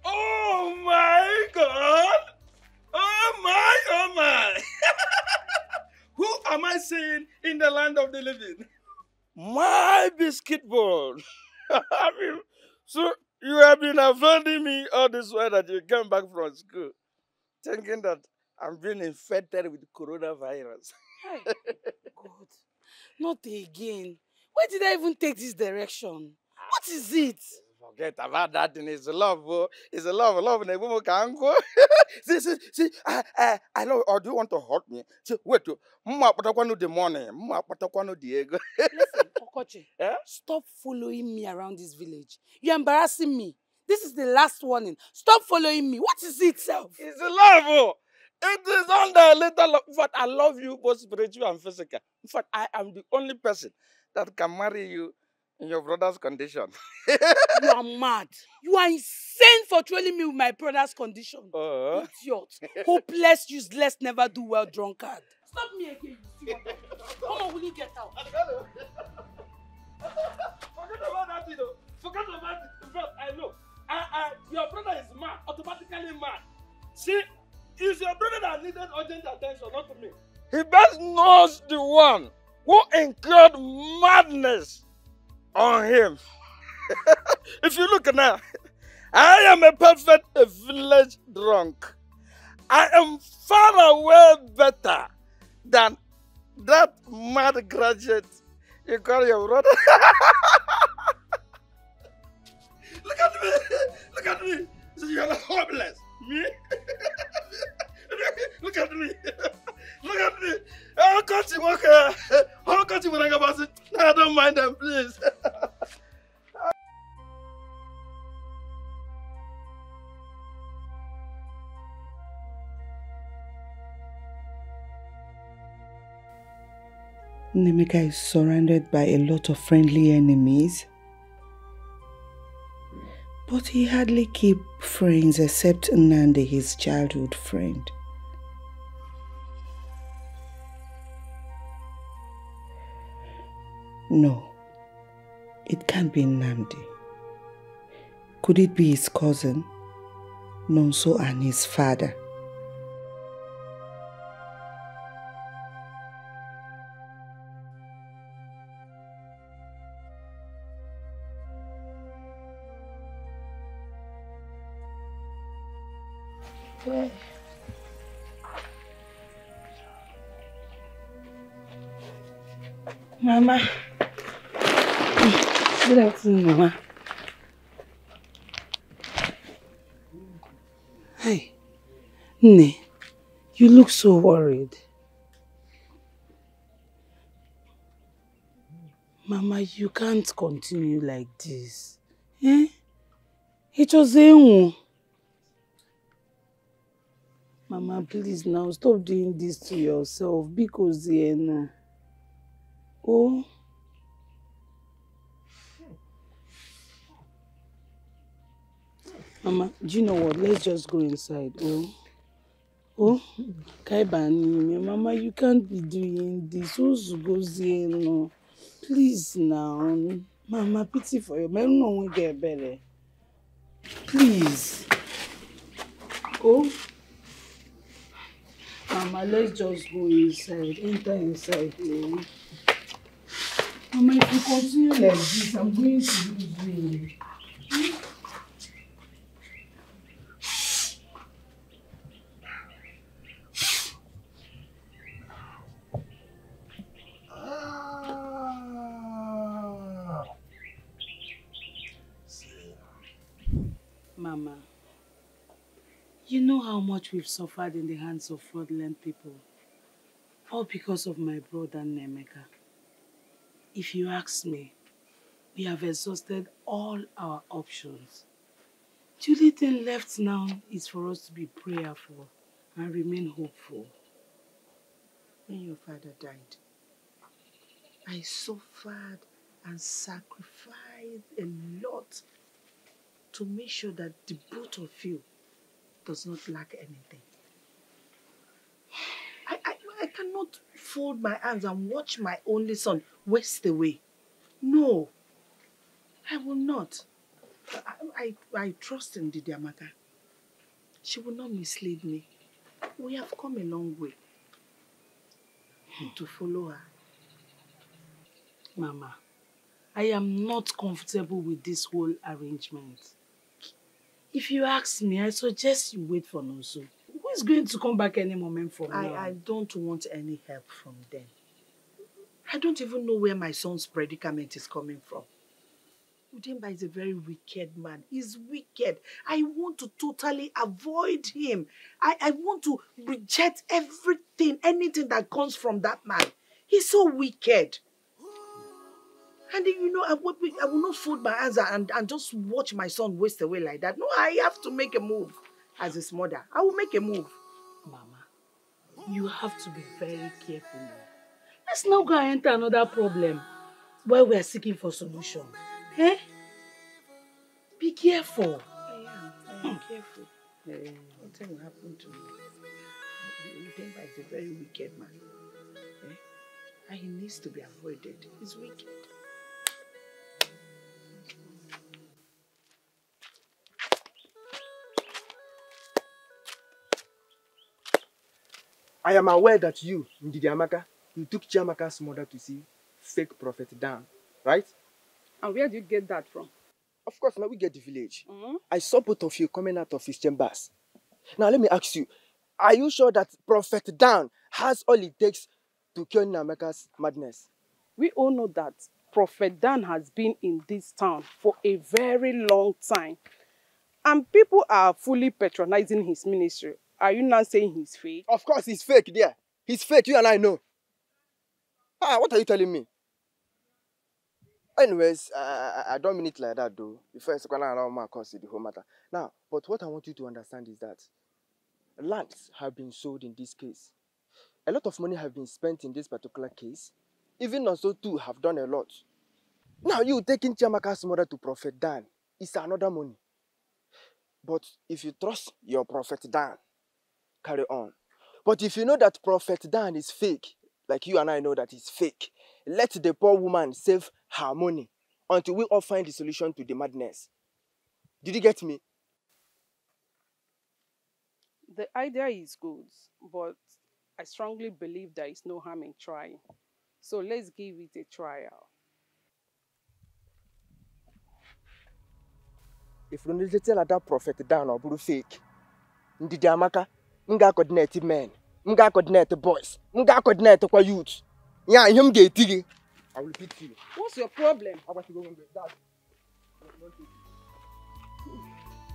Oh my God! Oh my! Who am I seeing in the land of the living? My biscuit ball. So you have been avoiding me all this while that you came back from school, thinking that I'm being infected with coronavirus. God, not again. Why did I even take this direction? What is it? Forget about that thing. It's a love, oh. It's a love. Love and a woman can go. See, I love. Or do you want to hurt me? See, wait, Mama Patakwano the morning. Mama Patakwano Diego. Listen, Okoche, stop following me around this village. You're embarrassing me. This is the last warning. Stop following me. What is it, self? It's a love, oh. It is undiluted love. In fact, I love you both spiritual and physical. In fact, I am the only person that can marry you in your brother's condition. You are mad. You are insane for trolling me with my brother's condition. Idiot. Hopeless, useless, never do well drunkard. Stop me again, you see what? Come on, will you get out? Forget about that, you know. Forget about it. In fact, I know. Your brother is mad, automatically mad. See, it's your brother that needed urgent attention, not me. He best knows the one who incurred madness on him. If you look now, I am a perfect village drunk. I am far away better than that mad graduate you call your brother. Look at me! Look at me! You're not hopeless. Me? Look at me! Look at me! How can't you walk here? How can't you walk about it? I don't mind them, please. Nnemeka is surrounded by a lot of friendly enemies. But he hardly keeps friends except Nnamdi, his childhood friend. No, it can't be Nnamdi. Could it be his cousin, Nonso, and his father? Mama. Good afternoon, Mama. Hi. Nne, you look so worried. Mama, you can't continue like this. Eh? It was a Mama, please now stop doing this to yourself because no. Oh. Mama, do you know what? Let's just go inside. Oh, Kaibani, Mama, you can't be doing this. No. Please now. Mama, pity for you. I no one get better. Please. Oh. Mama, let's just go inside. Enter inside. Oh. Mama, if you continue like this, I'm going to lose you. Mama, you know how much we've suffered in the hands of fraudulent people, all because of my brother Nemeka. If you ask me, we have exhausted all our options. The only thing left now is for us to be prayerful and remain hopeful. When your father died, I suffered and sacrificed a lot to make sure that the both of you does not lack anything. I cannot fold my hands and watch my only son waste away. No, I will not. I trust in Didi Amaka. She will not mislead me. We have come a long way to follow her. Mama, I am not comfortable with this whole arrangement. If you ask me, I suggest you wait for Noso. Who is going to come back any moment from now? I don't want any help from them. I don't even know where my son's predicament is coming from. Udemba is a very wicked man. He's wicked. I want to totally avoid him. I want to reject everything, anything that comes from that man. He's so wicked. And you know, I will not fold my hands and just watch my son waste away like that. No, I have to make a move as his mother. I will make a move. Mama, you have to be very careful now. Let's not go and enter another problem while we are seeking for solution. Eh? Be careful. I am careful. Nothing will happen to me. Udemba is a very wicked man. Eh? And he needs to be avoided. He's wicked. I am aware that you, Ndidi Amaka, you took Chiamaka's mother to see fake Prophet Dan, right? And where did you get that from? Of course, now we get the village. I saw both of you coming out of his chambers. Now let me ask you, are you sure that Prophet Dan has all it takes to cure Nameka's madness? We all know that Prophet Dan has been in this town for a very long time. And people are fully patronizing his ministry. Are you not saying he's fake? Of course he's fake, dear. He's fake, you and I know. What are you telling me? Anyways, I don't mean it like that though. Before I allow my consider the whole matter. Now, but what I want you to understand is that lands have been sold in this case. A lot of money have been spent in this particular case. Even also too have done a lot. Now you taking Chiamaka's mother to Prophet Dan is another money. But if you trust your Prophet Dan, carry on. But if you know that Prophet Dan is fake, like you and I know that he's fake, let the poor woman save her money until we all find the solution to the madness. Did you get me? The idea is good, but I strongly believe there is no harm in trying. So let's give it a trial. If you need to tell that Prophet Dan or Buru fake, Ndidi Amaka, mga coordinate men, mga coordinate boys, mga coordinate kwa youth. Yeah, him get tigi. I will repeat to you. What's your problem? How about you go home with that?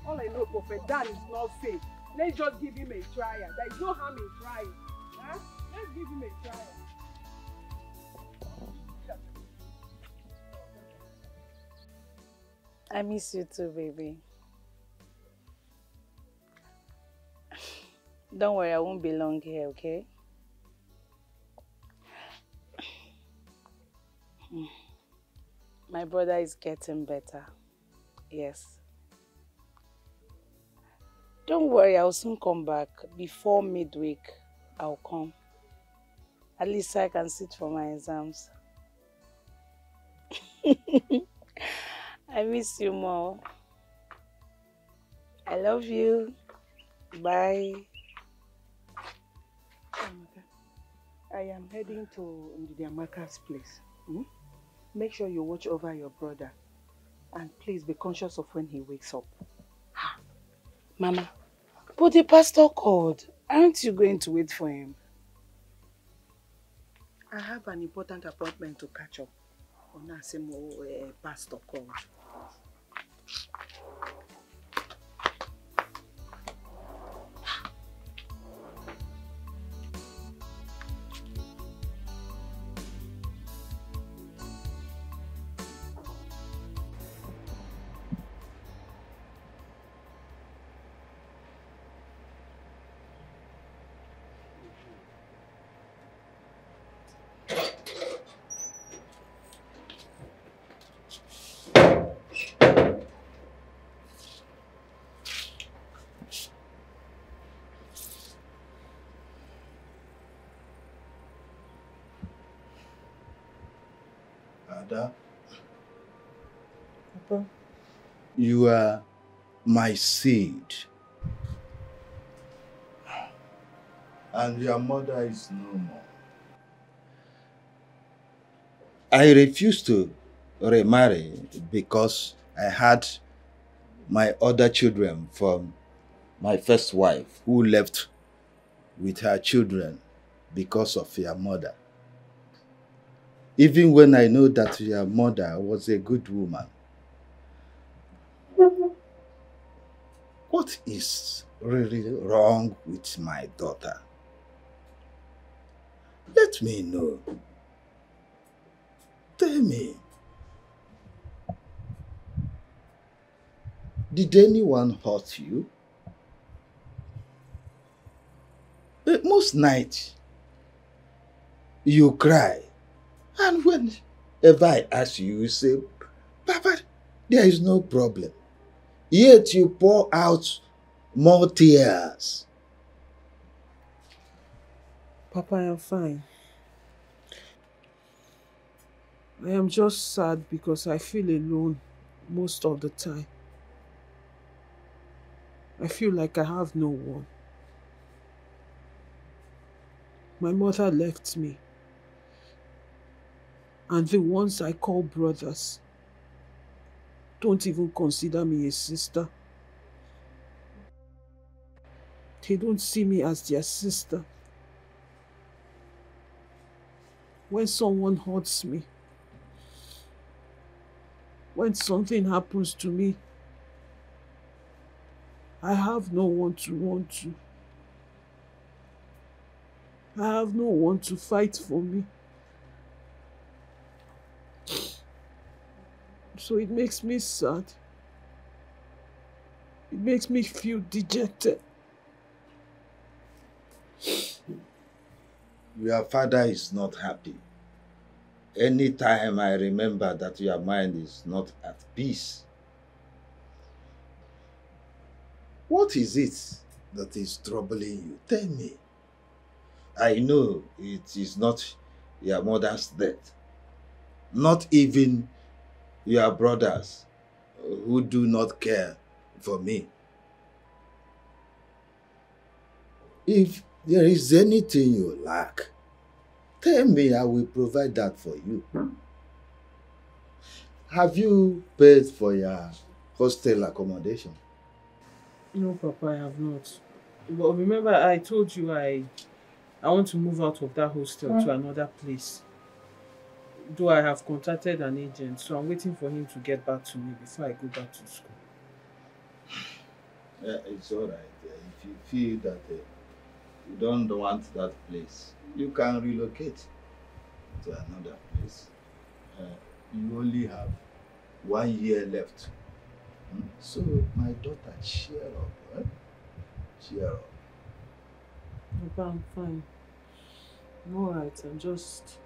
All I know, Prophet Dan is not fake. Let's just give him a trial. There is no harm in trying. Huh? Let's give him a trial. I miss you too, baby. Don't worry, I won't be long here, okay? My brother is getting better. Yes. Don't worry, I'll soon come back. Before midweek, I'll come. At least I can sit for my exams. I miss you more. I love you. Bye. I am heading to Ndidiamaka's place. Make sure you watch over your brother. And please be conscious of when he wakes up. Mama, but the pastor called. Aren't you going to wait for him? I have an important appointment to catch up. Onasimo pastor called. Ada, Papa. you are my seed. And your mother is no more. I refused to remarry because I had my other children from my first wife who left with her children because of your mother. Even when I know that your mother was a good woman. What is really wrong with my daughter? Let me know. Tell me. Did anyone hurt you? Most nights, you cry. And whenever I ask you, you say, Papa, there is no problem. Yet you pour out more tears. Papa, I am fine. I am just sad because I feel alone most of the time. I feel like I have no one. My mother left me. And the ones I call brothers don't even consider me a sister. They don't see me as their sister. When someone hurts me, when something happens to me, I have no one to run to. I have no one to fight for me. So it makes me sad. It makes me feel dejected. Your father is not happy. Anytime I remember that your mind is not at peace. What is it that is troubling you? Tell me. I know it is not your mother's death. Not even your brothers who do not care for me. If there is anything you lack, tell me, I will provide that for you. Have you paid for your hostel accommodation? No, Papa, I have not. But remember, I told you I want to move out of that hostel to another place. Though I have contacted an agent, so I'm waiting for him to get back to me before I go back to school. Yeah, it's all right. If you feel that you don't want that place, you can relocate to another place. You only have 1 year left So, my daughter, cheer up, cheer up. Papa, I'm fine. I'm alright, I'm just...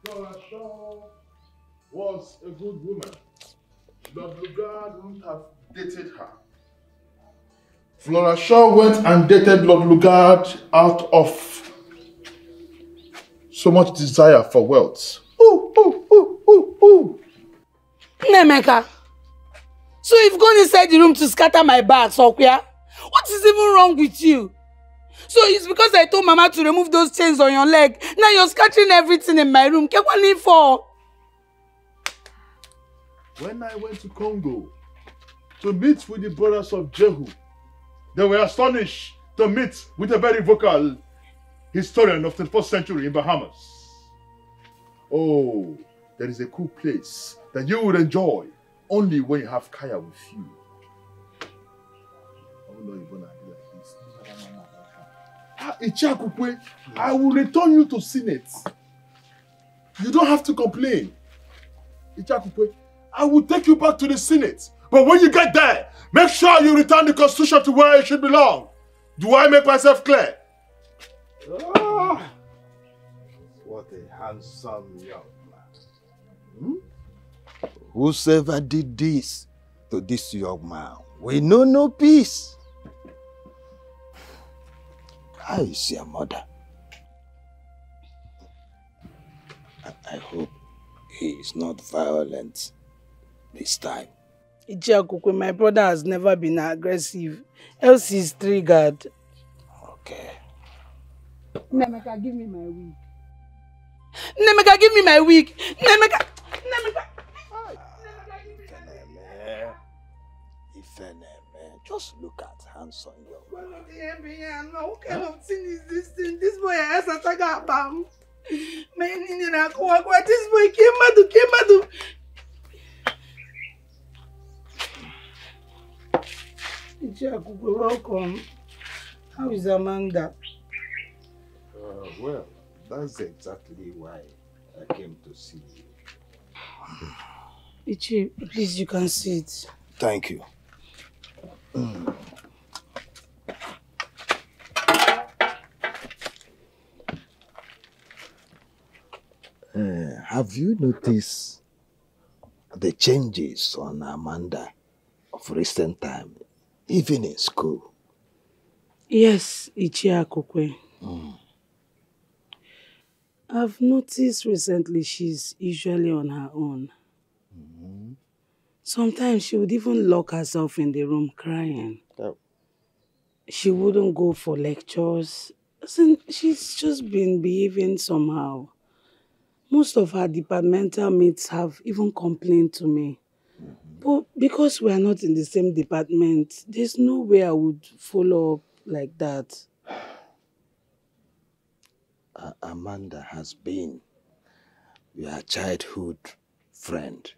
Flora Shaw was a good woman. Lord Lugard wouldn't have dated her. Flora Shaw went and dated Lord Lugard out of so much desire for wealth. Nemeka, so you've gone inside the room to scatter my bags, Okwia? What is even wrong with you? So it's because I told Mama to remove those chains on your leg. Now you're scattering everything in my room. Get one in for. When I went to Congo to meet with the brothers of Jehu, they were astonished to meet with a very vocal historian of the 21st century in Bahamas. Oh, there is a cool place that you would enjoy only when you have Kaya with you. Ichakukwe, I will return you to Senate. You don't have to complain. Ichakukwe, I will take you back to the Senate. But when you get there, make sure you return the Constitution to where it should belong. Do I make myself clear? Oh, what a handsome young man. Whosoever did this to this young man, we know no peace. How is your mother? I hope he is not violent this time. Ichiakukwe, my brother has never been aggressive. Else he's triggered. Okay. Nemeka, give me my wig. Nemeka, give me my wig. Nemeka. Ifeneme, just look at handsome young man. What kind of thing is this thing? This boy has a saga bam. This boy came mad. Ichiakukwe, welcome. How is Amanda? Well, that's exactly why I came to see you. Ichi, please, you can sit. Thank you. Have you noticed the changes on Amanda of recent time, even in school? Yes, Ichiakukwe. I've noticed recently she's usually on her own. Sometimes she would even lock herself in the room crying. Oh. She wouldn't go for lectures. She's just been behaving somehow. Most of her departmental mates have even complained to me. But because we are not in the same department, there's no way I would follow up like that. Amanda has been your childhood friend.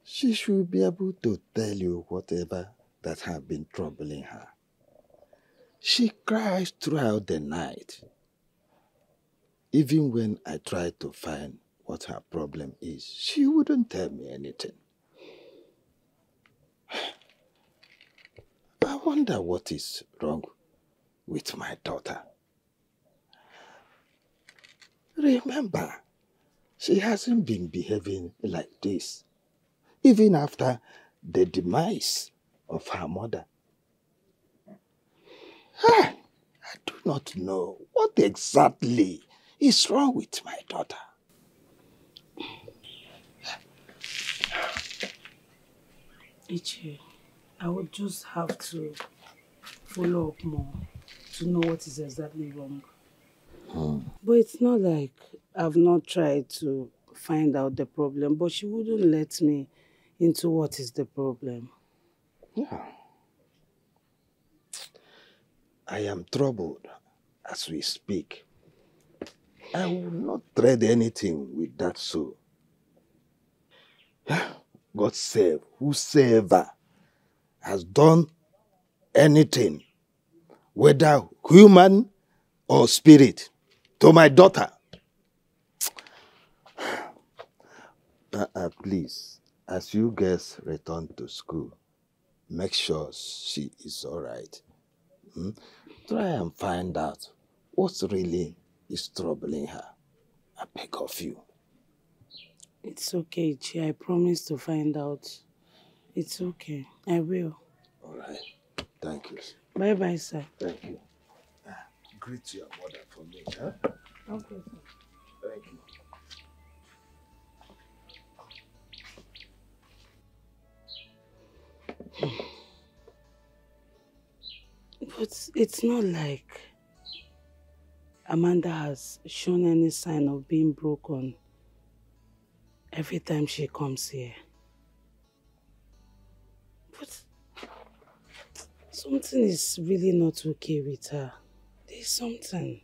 She should be able to tell you whatever that has been troubling her. She cries throughout the night. Even when I try to find what her problem is, she wouldn't tell me anything. I wonder what is wrong with my daughter. Remember, she hasn't been behaving like this, even after the demise of her mother. I do not know what exactly is wrong with my daughter. Ichi, I would just have to follow up more to know what is exactly wrong. But it's not like I've not tried to find out the problem, but she wouldn't let me into what is the problem. Yeah. I am troubled as we speak. I will not trade anything with that soul. God save whosoever has done anything whether human or spirit, to my daughter. Please, as you guys return to school, make sure she is all right. Try and find out what really is troubling her. I beg of you. It's okay, Chi. I promise to find out. It's okay. I will. All right. Thank you. Bye-bye, sir. Thank you. Greet your mother for me, huh? Okay, sir. Thank you. But it's not like Amanda has shown any sign of being broken every time she comes here. But something is really not okay with her. There's something.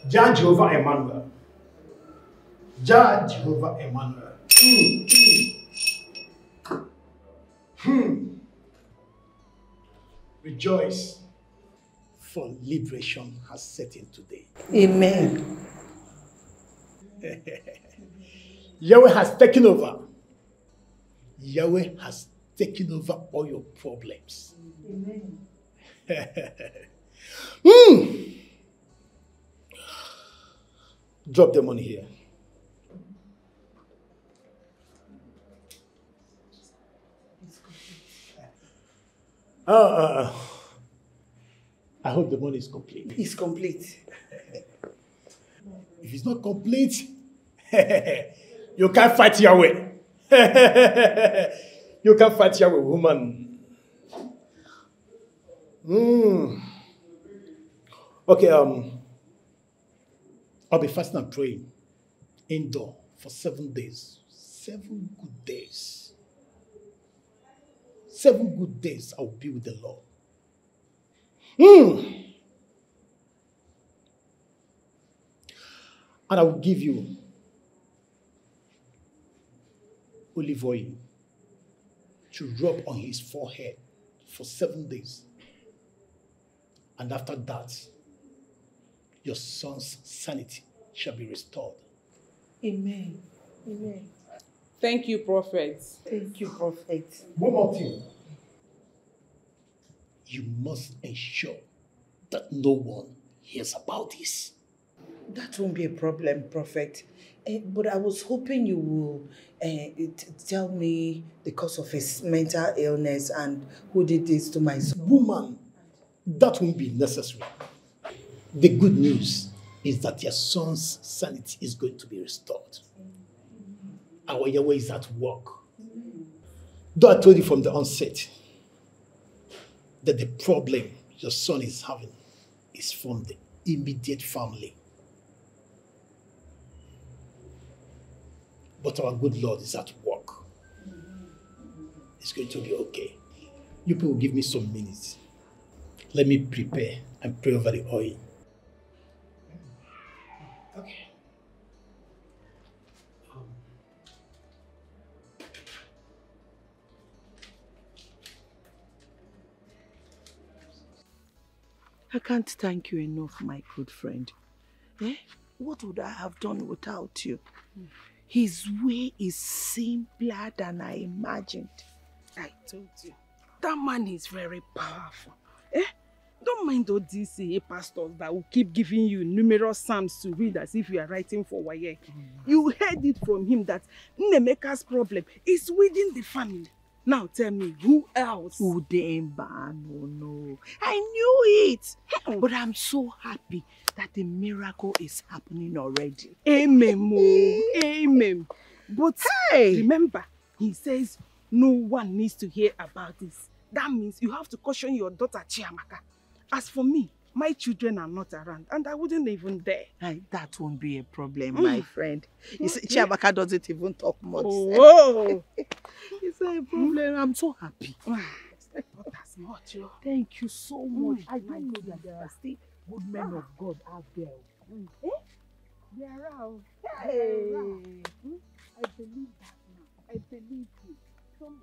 Jah Jehovah Emmanuel. Jah Jehovah Emmanuel. Rejoice, for liberation has set in today. Amen. Yahweh has taken over. Yahweh has taken over all your problems. Amen. Drop the money here. I hope the money is complete. It's complete. If it's not complete, you can't fight Yahweh. You can't fight Yahweh, woman. Okay, I'll be fasting and praying indoor for 7 days. 7 good days. 7 good days I will be with the Lord. And I will give you olive oil to rub on his forehead for 7 days. And after that, your son's sanity shall be restored. Amen. Amen. Thank you, Prophet. Thank you, Prophet. One more thing. You must ensure that no one hears about this. That won't be a problem, Prophet. But I was hoping you will tell me the cause of his mental illness and who did this to my son. Woman, that won't be necessary. The good news is that your son's sanity is going to be restored. Our Yahweh is at work. Though I told you from the onset that the problem your son is having is from the immediate family. But our good Lord is at work. It's going to be okay. You people give me some minutes. Let me prepare and pray over the oil. Okay. I can't thank you enough, my good friend. What would I have done without you? His way is simpler than I imagined. I told you. That man is very powerful. Don't mind all these pastors that will keep giving you numerous psalms to read as if you are writing for Waye. You heard it from him that Nemeka's problem is within the family. Now tell me, who else? Udemba, no. I knew it. But I'm so happy that the miracle is happening already. Amen, Mo. Amen. But remember, he says no one needs to hear about this. That means you have to caution your daughter Chiamaka. As for me, my children are not around and I wouldn't even dare. That won't be a problem, my friend. You see, Chiamaka doesn't even talk much. Oh. It's not a problem. I'm so happy. Not as much. Thank you so much. I don't know that there are still good men of God out there. They are out. Hey. I believe that now. I believe you. Someone.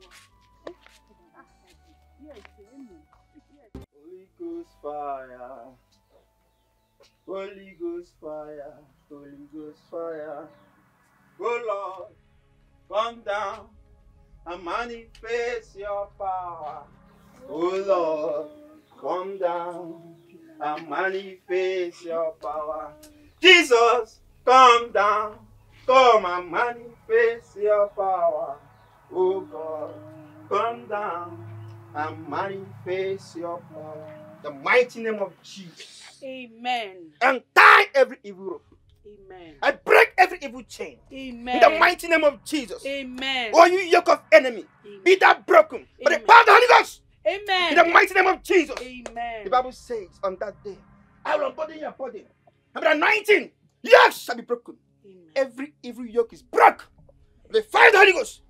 Yes, amen. Yes. Holy Ghost fire. Holy Ghost fire. Holy Ghost fire. Oh Lord, come down and manifest your power. Oh Lord, come down and manifest your power. Jesus, come down, come and manifest your power. Oh God, come down and manifest your power. The mighty name of Jesus. Amen. And tie every evil rope. Amen. I break every evil chain. Amen. In the mighty name of Jesus. Amen. All you yoke of enemy, be that broken. By the power of the Holy Ghost. Amen. In the mighty name of Jesus. Amen. The Bible says on that day, I will unburden your body. And the anointing, yokes shall be broken. Amen. Every evil yoke is broken. The fire of the Holy Ghost.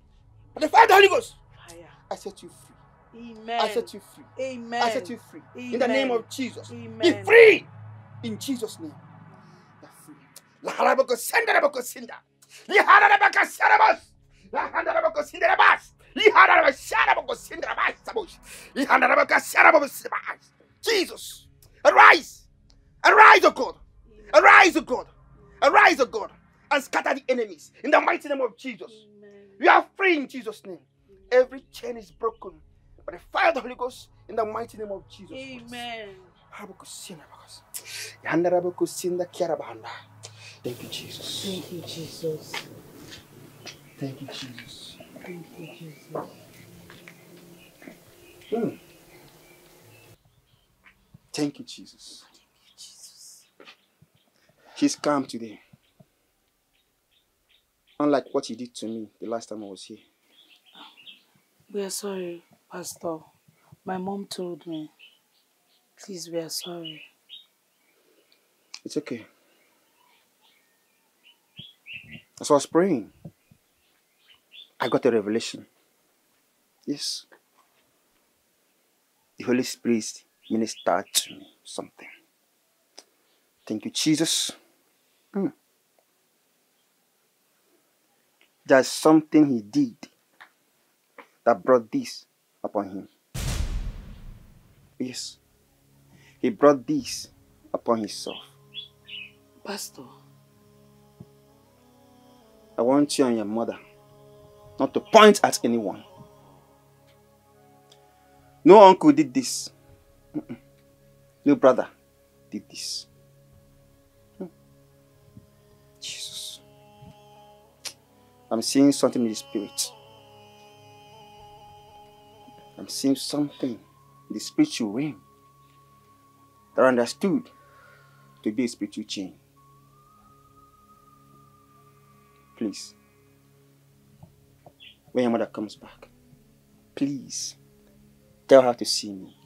The fire of the Holy Ghost. Fire. I set you free. Amen. I set you free. Amen. I set you free. Amen. In the name of Jesus. Amen. Be free. In Jesus' name. You're free. La haraboko senda raboko sinda. Li harabaka sarabas. La haraboko sinda rabas. Li harabaka saraboko sinda rabas sabos. Li harabaka sarabos sabas. Jesus, arise. Arise, O God. Arise, O God. Arise, O God. And scatter the enemies. In the mighty name of Jesus. Amen. You are free in Jesus' name. Amen. Every chain is broken by the fire of the Holy Ghost. In the mighty name of Jesus. Amen. Thank you, Jesus. Thank you, Jesus. Thank you, Jesus. Thank you, Jesus. Thank you, Jesus. He's calm today. Unlike what he did to me the last time I was here. We are sorry, Pastor. My mom told me. Please, we are sorry. It's okay. As I was praying, I got a revelation. Yes. The Holy Spirit ministered to me something. Thank you, Jesus. There's something he did that brought this upon him. Yes. He brought this upon himself. Pastor. I want you and your mother not to point at anyone. No uncle did this. No brother did this. Jesus. I'm seeing something in the spirit. I'm seeing something in the spiritual realm that I understood to be a spiritual chain. Please, when your mother comes back, please tell her to see me.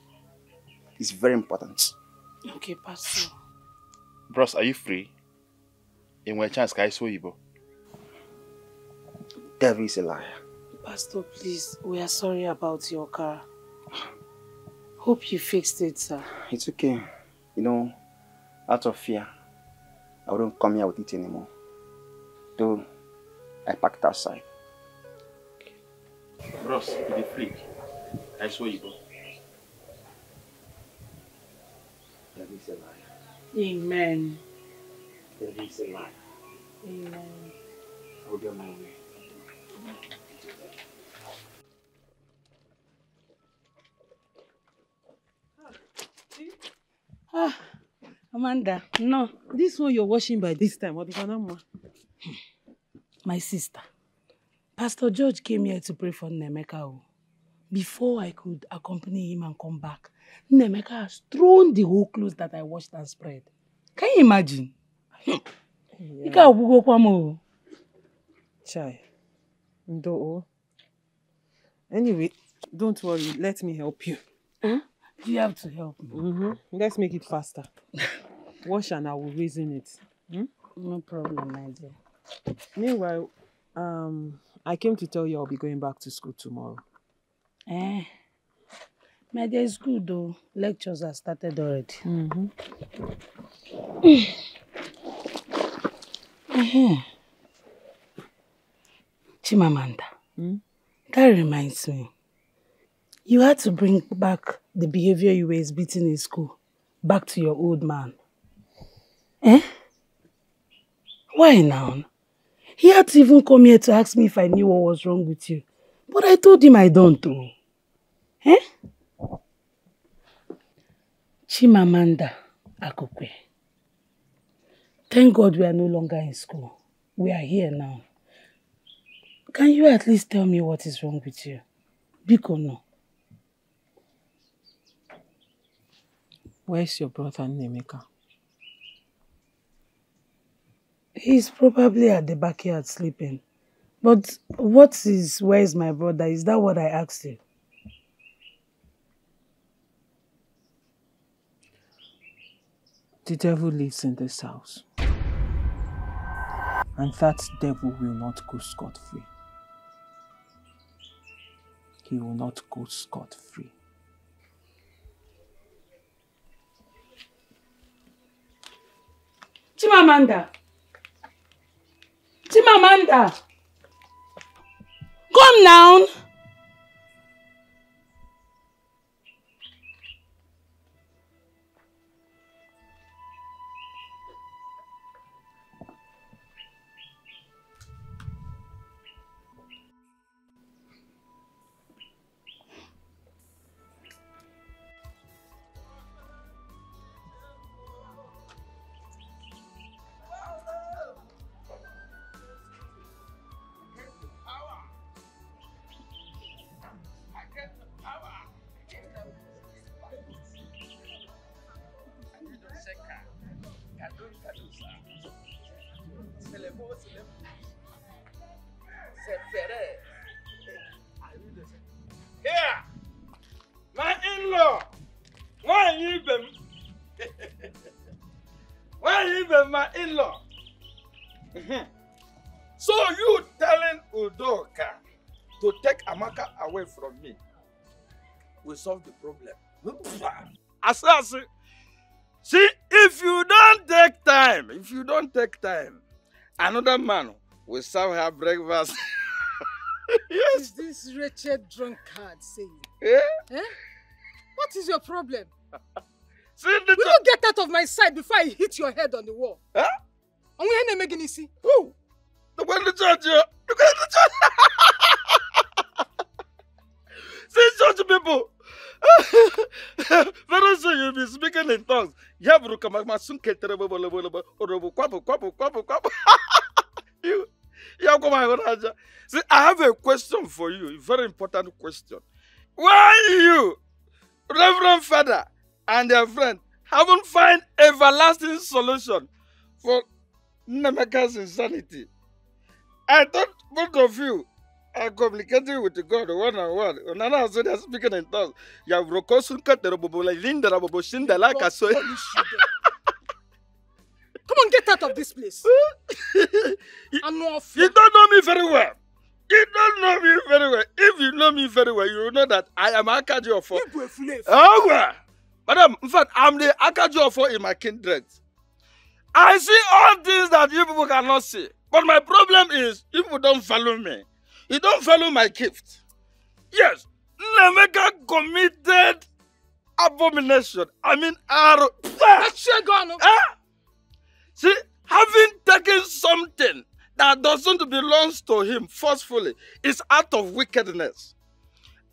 It's very important. Okay, Pastor. Bros, are you free? In one chance, can I show you? Devil is a liar. Pastor, please, we are sorry about your car. Hope you fixed it, sir. It's okay. You know, out of fear, I wouldn't come here with it anymore. Though, I packed outside. Bros, you be free. I saw you, bro. Devil is a liar. Amen. Devil is a liar. Amen. I will be on my way. Amanda, no, this one you're washing by this time. What My sister, Pastor George came here to pray for Nemeka. Before I could accompany him and come back, Nemeka has thrown the whole clothes that I washed and spread. Can you imagine? Yeah. Chai. Anyway, don't worry. Let me help you. Huh? You have to help me. Let's make it faster. Wash and I will reason it. No problem, my dear. Meanwhile, I came to tell you I'll be going back to school tomorrow. My dear, it's good though. Lectures have started already. Chimamanda, that reminds me. You had to bring back the behavior you were exhibiting in school back to your old man. Eh? Why now? He had to even come here to ask me if I knew what was wrong with you. But I told him I don't know. Eh? Chimamanda Akokwe. Thank God we are no longer in school. We are here now. Can you at least tell me what is wrong with you? Biko no. Where's your brother Nemeka? He's probably at the backyard sleeping. But where is my brother? Is that what I asked you? The devil lives in this house. And that devil will not go scot-free. He will not go scot-free. Chimamanda! Chimamanda! Come down! Here, my in-law. Why you been? Why you been my in-law? So you telling Udoka to take Amaka away from me will solve the problem. Assassin. See, if you don't take time, another man will serve her breakfast. Yes. Is this wretched drunkard saying? Eh? Eh? What is your problem? See, will you get out of my sight before I hit your head on the wall? Huh? And we ain't making see. Who? The one in the church, yeah. The one in the church. See, church people. Very soon you'll be speaking in tongues. See, I have a question for you, a very important question. Why you, Reverend Father, and their friend haven't found everlasting solution for Nemeka's insanity? I thought both of you are communicating with God one-on-one. Nana said they're speaking in tongues. You have Come on, get out of this place. You don't know me very well. You don't know me very well. If you know me very well, you will know that I am Akajiofo. Oh, well. Madam, in fact, I'm the Akajiofo in my kindred. I see all things that you people cannot see. But my problem is, you people don't follow me. You don't follow my gift. Yes, Nemeka committed abomination. I mean, See, having taken something that doesn't belong to him forcefully is out of wickedness.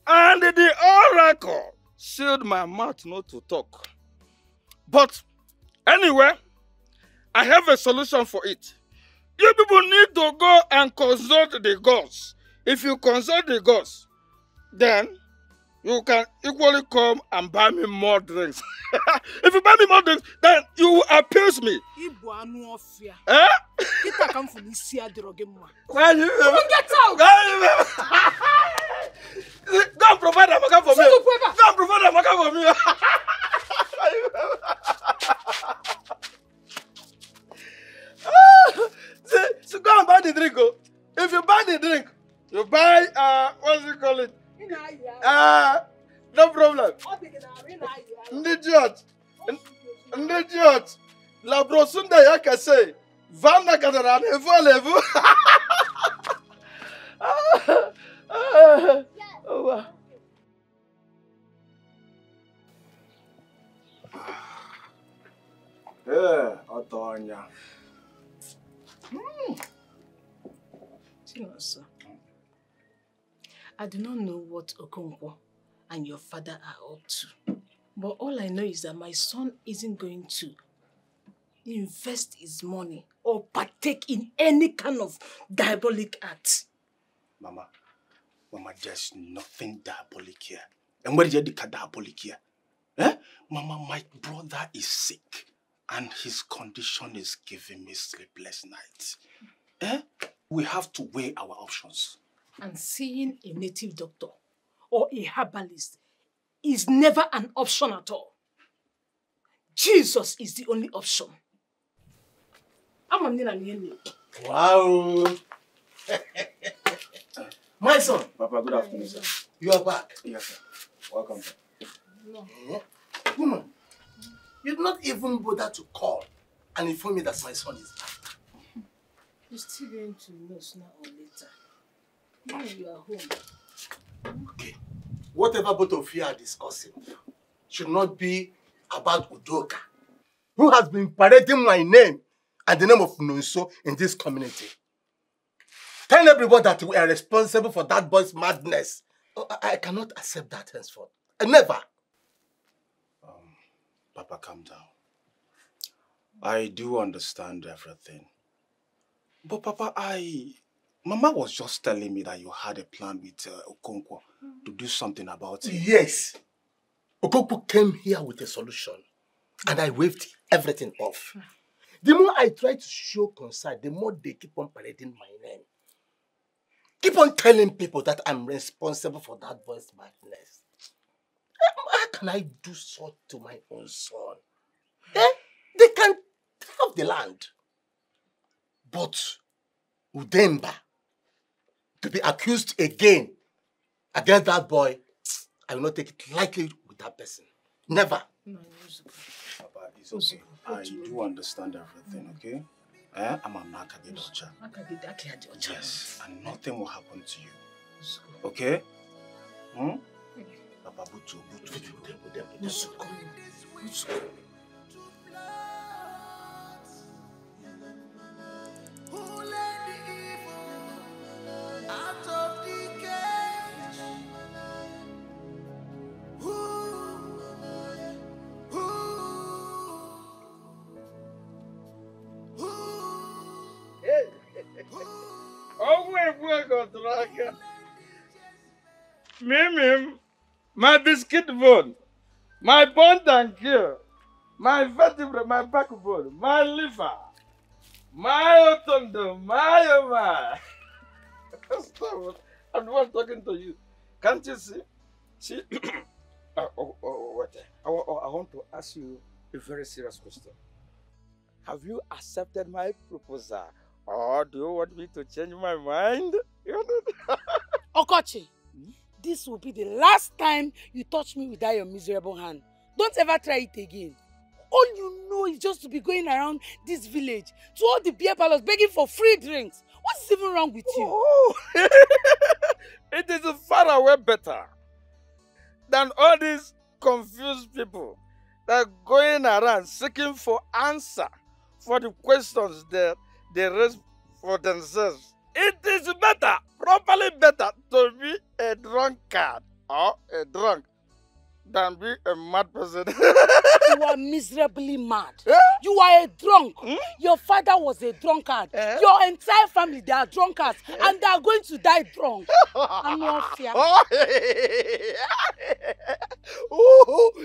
And the oracle sealed my mouth not to talk. But anyway, I have a solution for it. You people need to go and consult the gods. If you consult the gods, then you can equally come and buy me more drinks. If you buy me more drinks, then you will appease me. Eh? Why you? Come on, get out! Go and provide Amaka for me. Go and provide Amaka for me. So go and buy the drink. Oh. If you buy the drink, you buy what's it called? No problem. Ndidiot. La brosunda yaka say, Vana Kataran, level. Otonya. Chinonso, I do not know what Okonkwo and your father are up to. But all I know is that my son isn't going to invest his money or partake in any kind of diabolic act. Mama, there's nothing diabolic here. And where did you get diabolic here? Eh? Mama, my brother is sick and his condition is giving me sleepless nights. Eh? We have to weigh our options. And seeing a native doctor or a herbalist is never an option at all. Jesus is the only option. Wow! My son! Papa, good afternoon, sir. You are back. Yes, sir. Welcome, sir. No. Woman, you did not even bother to call and inform me that my son is back. You're still going to know sooner or later. Now you are home. Okay. Whatever both of you are discussing should not be about Udoka, who has been parading my name and the name of Nonso in this community. Tell everyone that we are responsible for that boy's madness. Oh, I cannot accept that henceforth. Never. Papa, calm down. I do understand everything. But Papa, Mama was just telling me that you had a plan with Okonkwo to do something about it. Yes. Okonkwo came here with a solution and I waved everything off. The more I try to show concern, the more they keep on parading my name. Keep on telling people that I'm responsible for that boy's madness. How can I do so to my own son? They can have the land. But Udemba, to be accused again against that boy, I will not take it lightly with that person. Never. No, Papa, it's okay. I do understand everything, okay? I'm a Nakagedocha. Yes, and nothing will happen to you. Okay? Papa, Butu. Mimim, my biscuit bone, my bone and kill, my vertebrae, my backbone, my liver, my otondo, my Stop. I'm the one talking to you. Can't you see? See? Wait. I want to ask you a very serious question. Have you accepted my proposal? Or do you want me to change my mind? Okochi, this will be the last time you touch me with that your miserable hand. Don't ever try it again. All you know is just to be going around this village to all the beer parlors begging for free drinks. What's even wrong with you? Oh, it is far away better than all these confused people that are going around seeking for answer for the questions that they raise for themselves. It is better, properly better, to be a drunkard or a drunk than be a mad person. You are miserably mad. You are a drunk. Your father was a drunkard. Your entire family, they are drunkards. And they are going to die drunk. I'm not fear.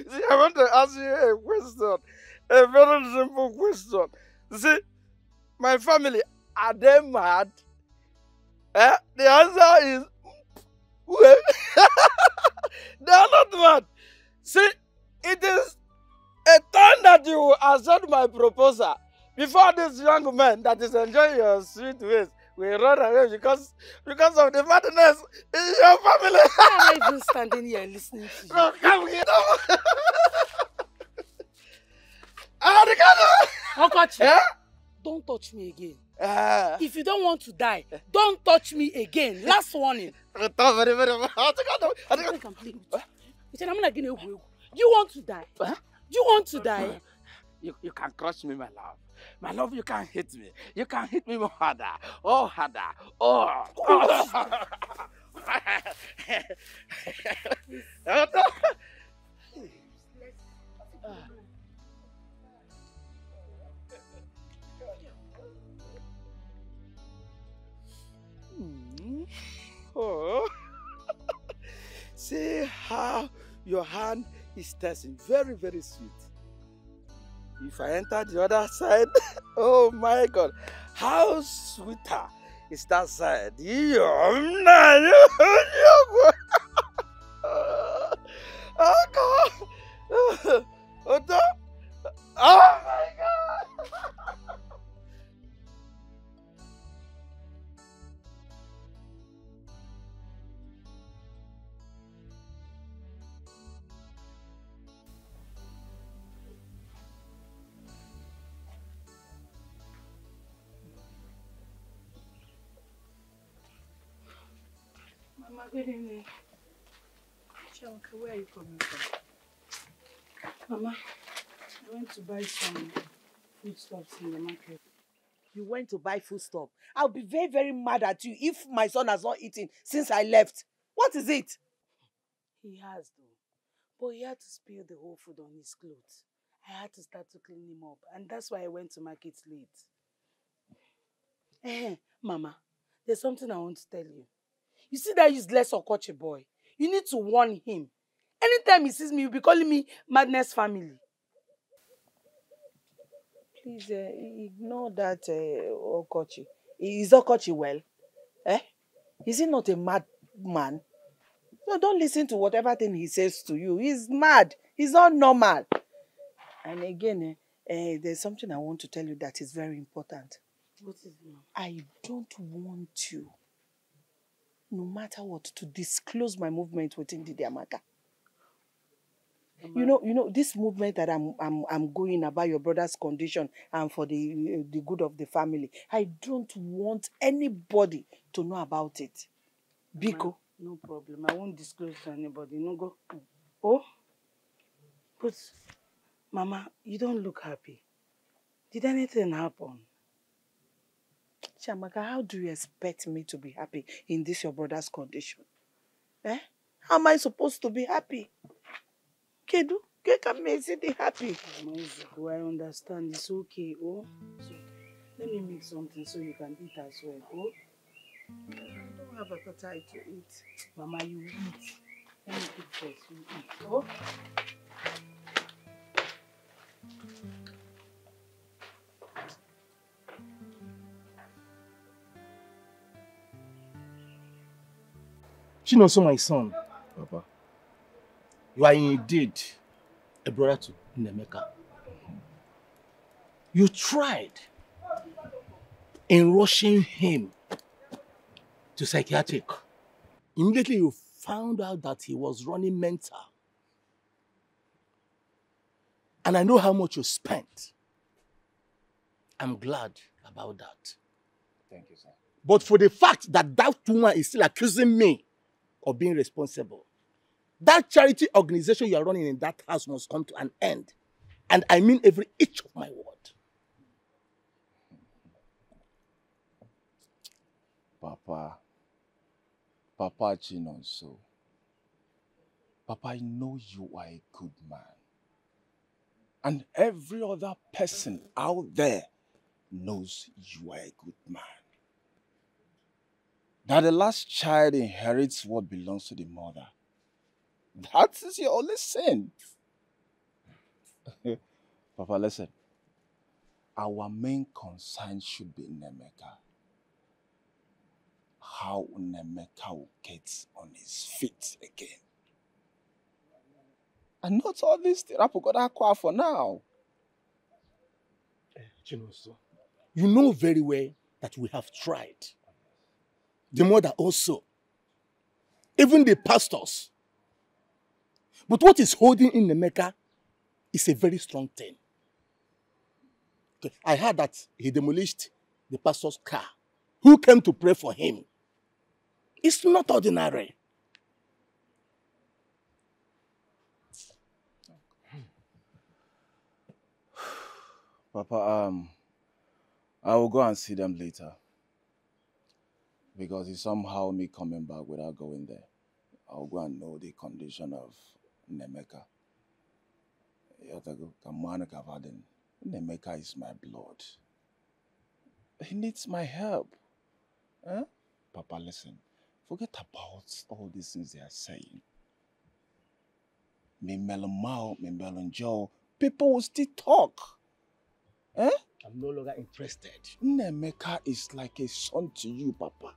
See, I want to ask you a question. A very simple question. See, my family, are they mad? The answer is, well, they are not mad. See, it is a time that you will accept my proposal before this young man that is enjoying your sweet ways will run away because of the madness in your family. Why am I even standing here listening to you? No, come here. Okochi, don't touch me again. If you don't want to die, don't touch me again. Last warning. You want to die? You want to die? You can crush me, my love. My love, you can hit me. You can hit me more harder. Oh, harder. Oh. Oh. See how your hand is tasting. Very, very sweet. If I enter the other side, oh my God, how sweeter is that side? Oh my God! Mama, good evening. Shamaka, where are you coming from? Mama, I went to buy some foodstuffs in the market. You went to buy foodstuff. I'll be very, very mad at you if my son has not eaten since I left. What is it? He has though. But he had to spill the whole food on his clothes. I had to start to clean him up. And that's why I went to market late. Mama, there's something I want to tell you. You see that useless Okoche boy? You need to warn him. Anytime he sees me, he'll be calling me Madness Family. Please ignore that Okoche. Is Okoche well? Is he not a mad man? No, don't listen to whatever thing he says to you. He's mad. He's not normal. And again, there's something I want to tell you that is very important. What is it, Mama? I don't want you, no matter what, to disclose my movement within the Amaka. You know this movement that I'm going about your brother's condition and for the good of the family. I don't want anybody to know about it. Biko. No problem. I won't disclose to anybody. No go. Oh, but Mama, you don't look happy. Did anything happen? Chamaka, how do you expect me to be happy in this your brother's condition? How am I supposed to be happy? Kedu, get me happy. I understand. It's okay. Oh, so let me make something so you can eat as well. Oh, I don't have appetite to eat. Mama, you eat. Let me eat first. You eat. Oh. Chinoso, my son, Papa, you are indeed a brother to Nemeka. You tried in rushing him to psychiatric. Immediately you found out that he was running mental. And I know how much you spent. I'm glad about that. Thank you, sir. But for the fact that that woman is still accusing me of being responsible, that charity organization you are running in that house must come to an end. And I mean every inch of my word. Papa Chinonso, Papa, I know you are a good man. And every other person out there knows you are a good man. That the last child inherits what belongs to the mother. That is your only sin. Papa, listen. Our main concern should be Nemeka. How Nemeka will get on his feet again. And not all this Rapugoda for now. Chinoso, you know very well that we have tried. The mother also. Even the pastors. But what is holding in Nemeka is a very strong thing. Okay. I heard that he demolished the pastor's car. Who came to pray for him? It's not ordinary. Papa, I will go and see them later. Because it's somehow me coming back without going there. I'll go and know the condition of Nemeka. Nemeka is my blood. He needs my help. Huh? Papa, listen. Forget about all these things they are saying. Me Melomao, me Melonjo, people will still talk. Eh? I'm no longer interested. Nemeka is like a son to you, Papa.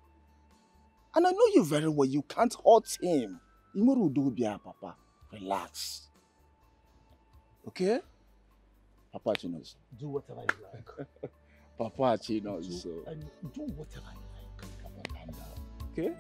And I know you very well. You can't hurt him. Papa. Relax. Okay? Papa Chinos. Do whatever you like. Papa Chinos. Do whatever you like. Papa, calm down. Okay?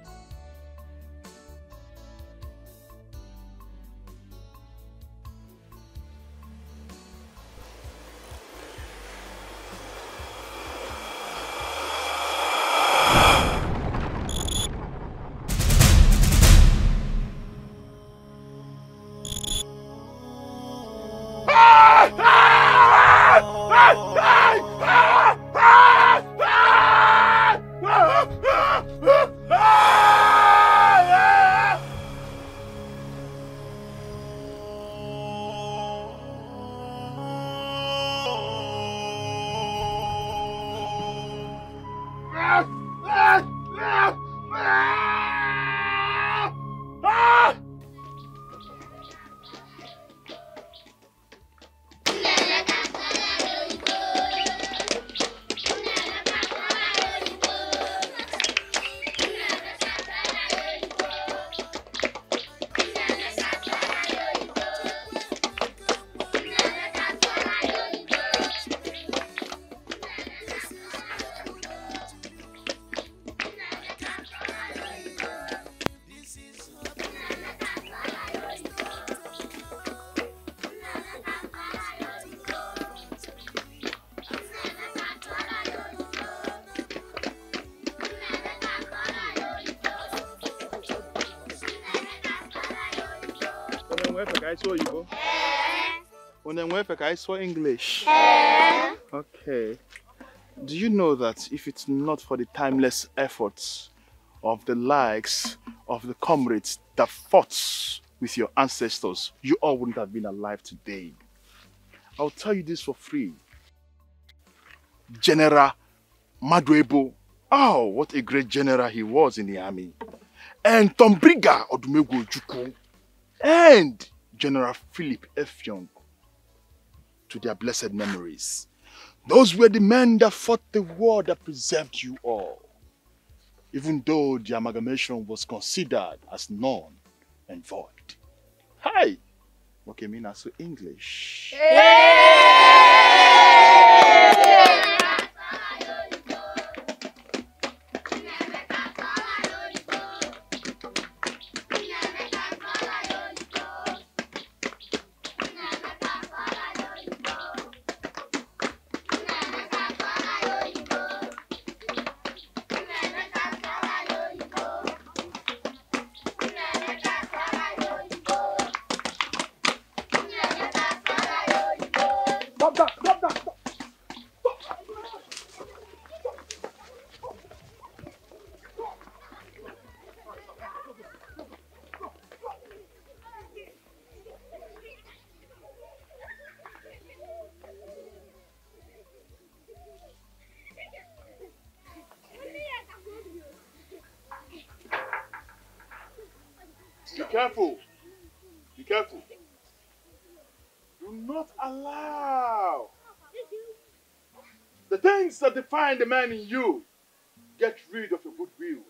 I saw English. Okay. Do you know that if it's not for the timeless efforts of the likes of the comrades that fought with your ancestors, you all wouldn't have been alive today? I'll tell you this for free. General Maduebo. Oh, what a great general he was in the army. And Tombriga Odumegwu Ojukwu. And General Philip F. Young. To their blessed memories. Those were the men that fought the war that preserved you all. Even though the amalgamation was considered as null and void. Hi! Okay, mean I so English. Be careful. Be careful. Do not allow the things that define the man in you get rid of your goodwill.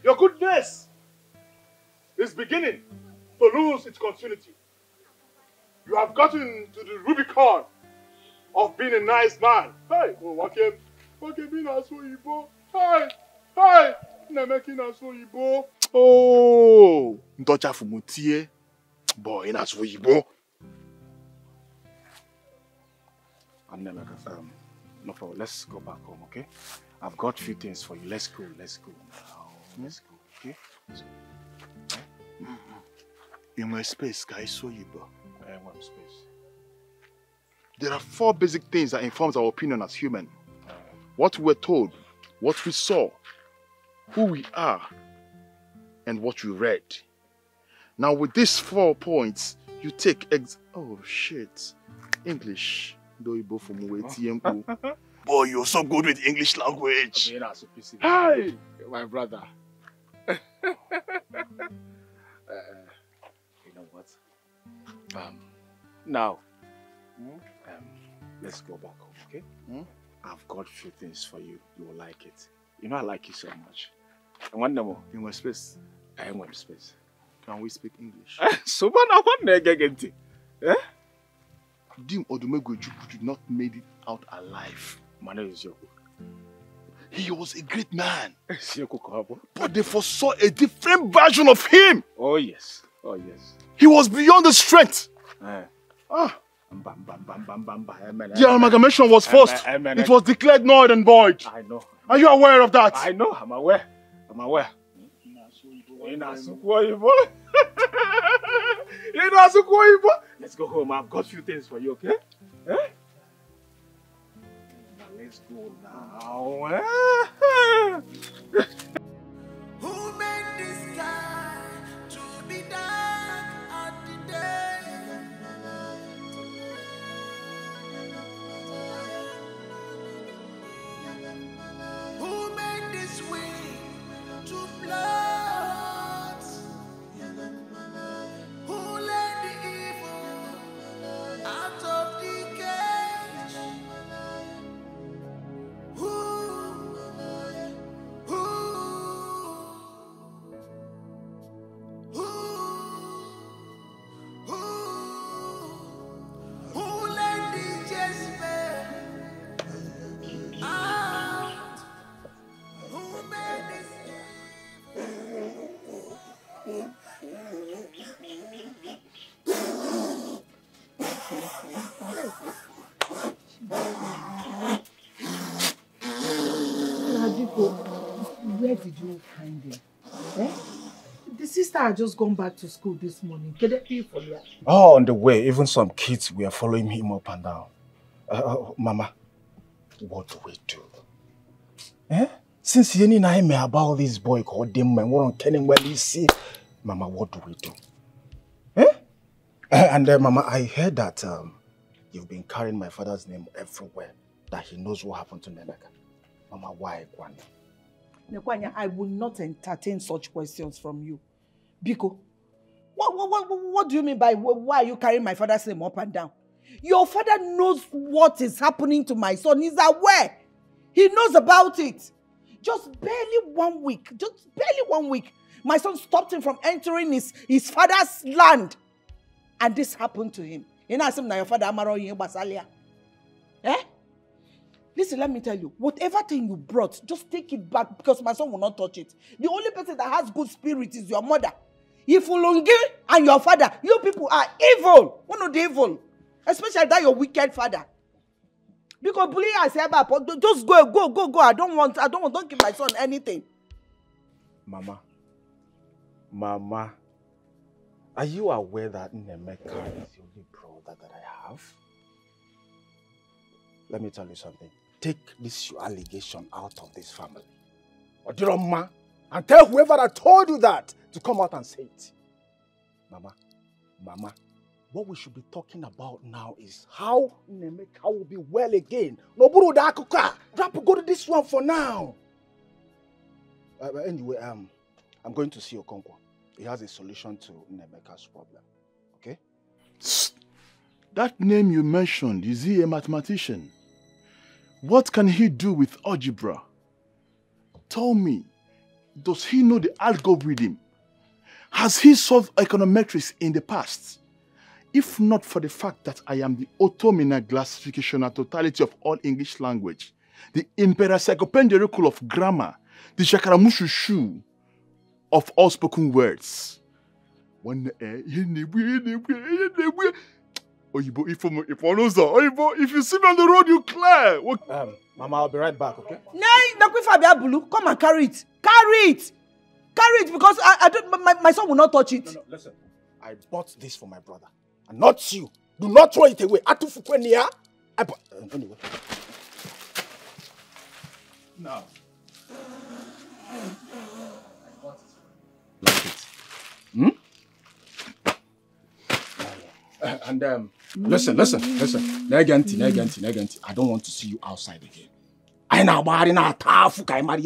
Your goodness is beginning to lose its continuity. You have gotten to the Rubicon of being a nice man. Hey, being a so Hey, hey, making a so Oh, Ndocha Fumutie, boy, in Aswoyibo. No problem. Let's go back home, okay? I've got few things for you. Let's go now. Let's go, okay? Let's go. In my space, guys, so you bro. What space? There are 4 basic things that informs our opinion as human. What we were told, what we saw, who we are, and what we read. Now with these 4 points, you take oh shit. English. Boy, you're so good with English language. Hi, my brother. You know what? Now, let's go back home, okay? I've got few things for you. You will like it. You know I like you so much. And one more. In my space. I am one space. Can we speak English? So what negative? Eh? Dim Odumegwu did not made it out alive. He was a great man. But they foresaw a different version of him. Oh yes. Oh yes. He was beyond the strength. The amalgamation was forced. It was declared null and void. I know. Are you aware of that? I know. I'm aware. Let's go home. I've got few things for you, okay? Eh? Let's go now. Who made this sky to be dark at the day? Who made this wind to blow? Who let the evil out of the cage? Who let the Jezebel out? Who made this Where did you find him? Eh? The sister had just gone back to school this morning. Can I pay for you? Oh, on the way, even some kids were following him up and down. Mama, what do we do? Eh? Since you know about this boy called them and what on Kenny well you see, Mama, what do we do? Eh? And Mama, I heard that you've been carrying my father's name everywhere, that he knows what happened to Neneka. Mama, why, Kwanya? Nekwanya, I will not entertain such questions from you. Biko, what do you mean by why are you carrying my father's name up and down? Your father knows what is happening to my son. He's aware. He knows about it. Just barely 1 week. My son stopped him from entering his father's land. And this happened to him. You know, your father Amaro in Basalia. Eh? Listen, let me tell you, whatever thing you brought, just take it back because my son will not touch it. The only person that has good spirit is your mother. Ifulungi and your father, you people are evil. One of the evil. Especially that your wicked father. Because bully I say about just go. I don't want, don't give my son anything. Mama, are you aware that Nemeka is the only brother that I have? Let me tell you something. Take this your allegation out of this family. Odiroma, and tell whoever that told you that to come out and say it. Mama, what we should be talking about now is how Nemeka will be well again. Noburu da akuka. Drop go to this one for now. Anyway, I'm going to see Okonkwo. He has a solution to Nemeka's problem. Okay? That name you mentioned, is he a mathematician? What can he do with algebra? Tell me, does he know the algorithm? Has he solved econometrics in the past? If not for the fact that I am the automina classification and totality of all English language, the imperasecopenderical of grammar, the shakaramushushu of all spoken words. Oyibo, if you see me on the road, you clear. Mama, I'll be right back, okay? Come and carry it. Carry it. Carry it because I don't. My son will not touch it. No, listen. I bought this for my brother, and not you. Do not throw it away. Anyway. Now. And listen. Neganti. I don't want to see you outside again. I know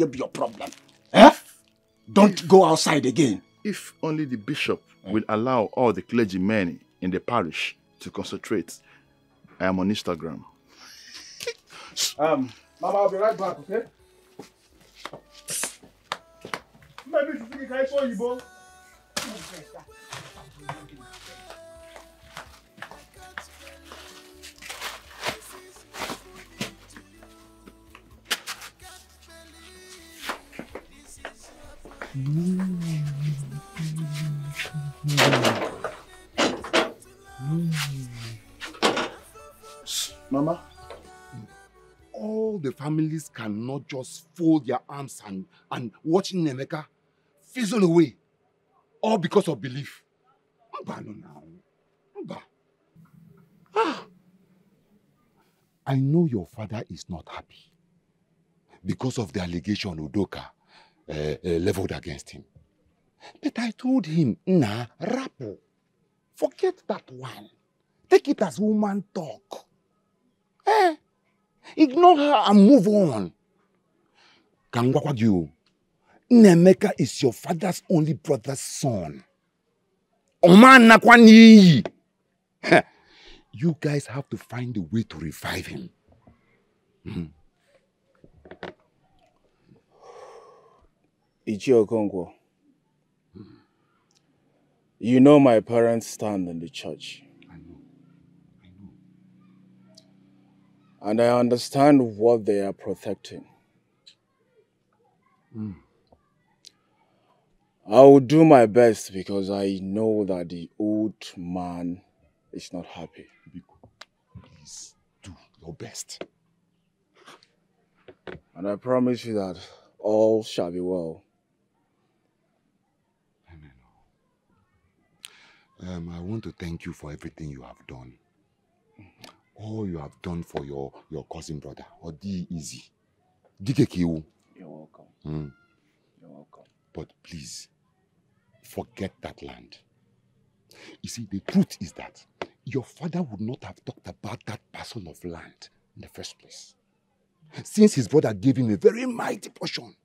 be your problem. Eh? Don't go outside again. If only the bishop will allow all the clergymen in the parish to concentrate. I am on Instagram. Mama, I'll be right back, okay? Maybe you think I saw you, boy. Mama, all the families cannot just fold their arms and watch Nemeka fizzle away, all because of belief. I know your father is not happy because of the allegation Udoka leveled against him. But I told him, nah, Rapo, forget that one. Take it as woman talk. Ignore her and move on. Kangwakwagyu, Nemeka is your father's only brother's son. Oman nakwani. You guys have to find a way to revive him. Ichio Kongwo, you know my parents stand in the church. I know. And I understand what they are protecting. I will do my best because I know that the old man is not happy. Please do your best. And I promise you that all shall be well. I want to thank you for everything you have done. All you have done for your cousin brother. Odi easy. You're welcome. You're welcome. But please, forget that land. You see, the truth is that your father would not have talked about that parcel of land in the first place, since his brother gave him a very mighty portion.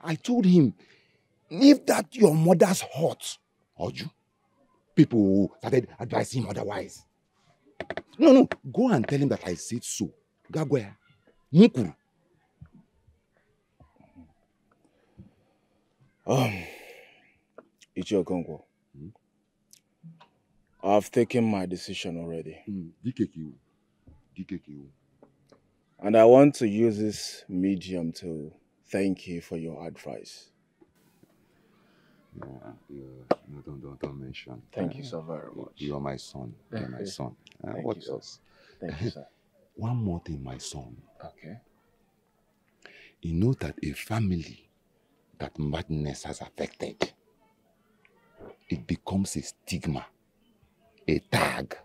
I told him, leave that your mother's hut. Oju. People started advising him otherwise. No, go and tell him that I said so. Gagwea. Mukuru. Ichio Kongwo, I've taken my decision already. And I want to use this medium to thank you for your advice. Don't mention. Thank you so very much. You are my son. You are my son. Thank What you, else? Thank you, sir. One more thing, my son. Okay. You know that a family that madness has affected, it becomes a stigma, a tag.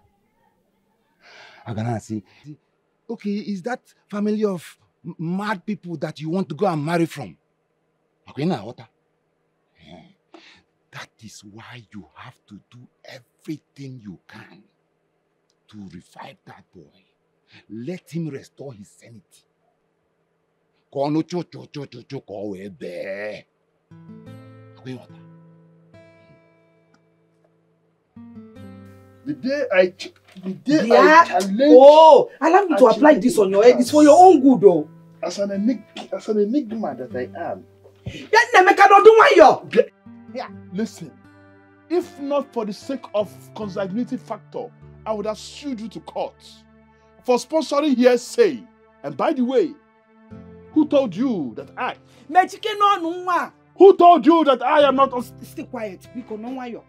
I'm gonna say, okay, is that family of mad people that you want to go and marry from? Okay, now what? That is why you have to do everything you can to revive that boy. Let him restore his sanity. The day I challenge... Oh, allow me to apply this on your head. It's for your own good, though. As an enigma that I am. Yeah. Listen, if not for the sake of consanguinity factor, I would have sued you to court for sponsoring hearsay. And by the way, who told you that I? Who told you that I am not? Stay quiet, because no one.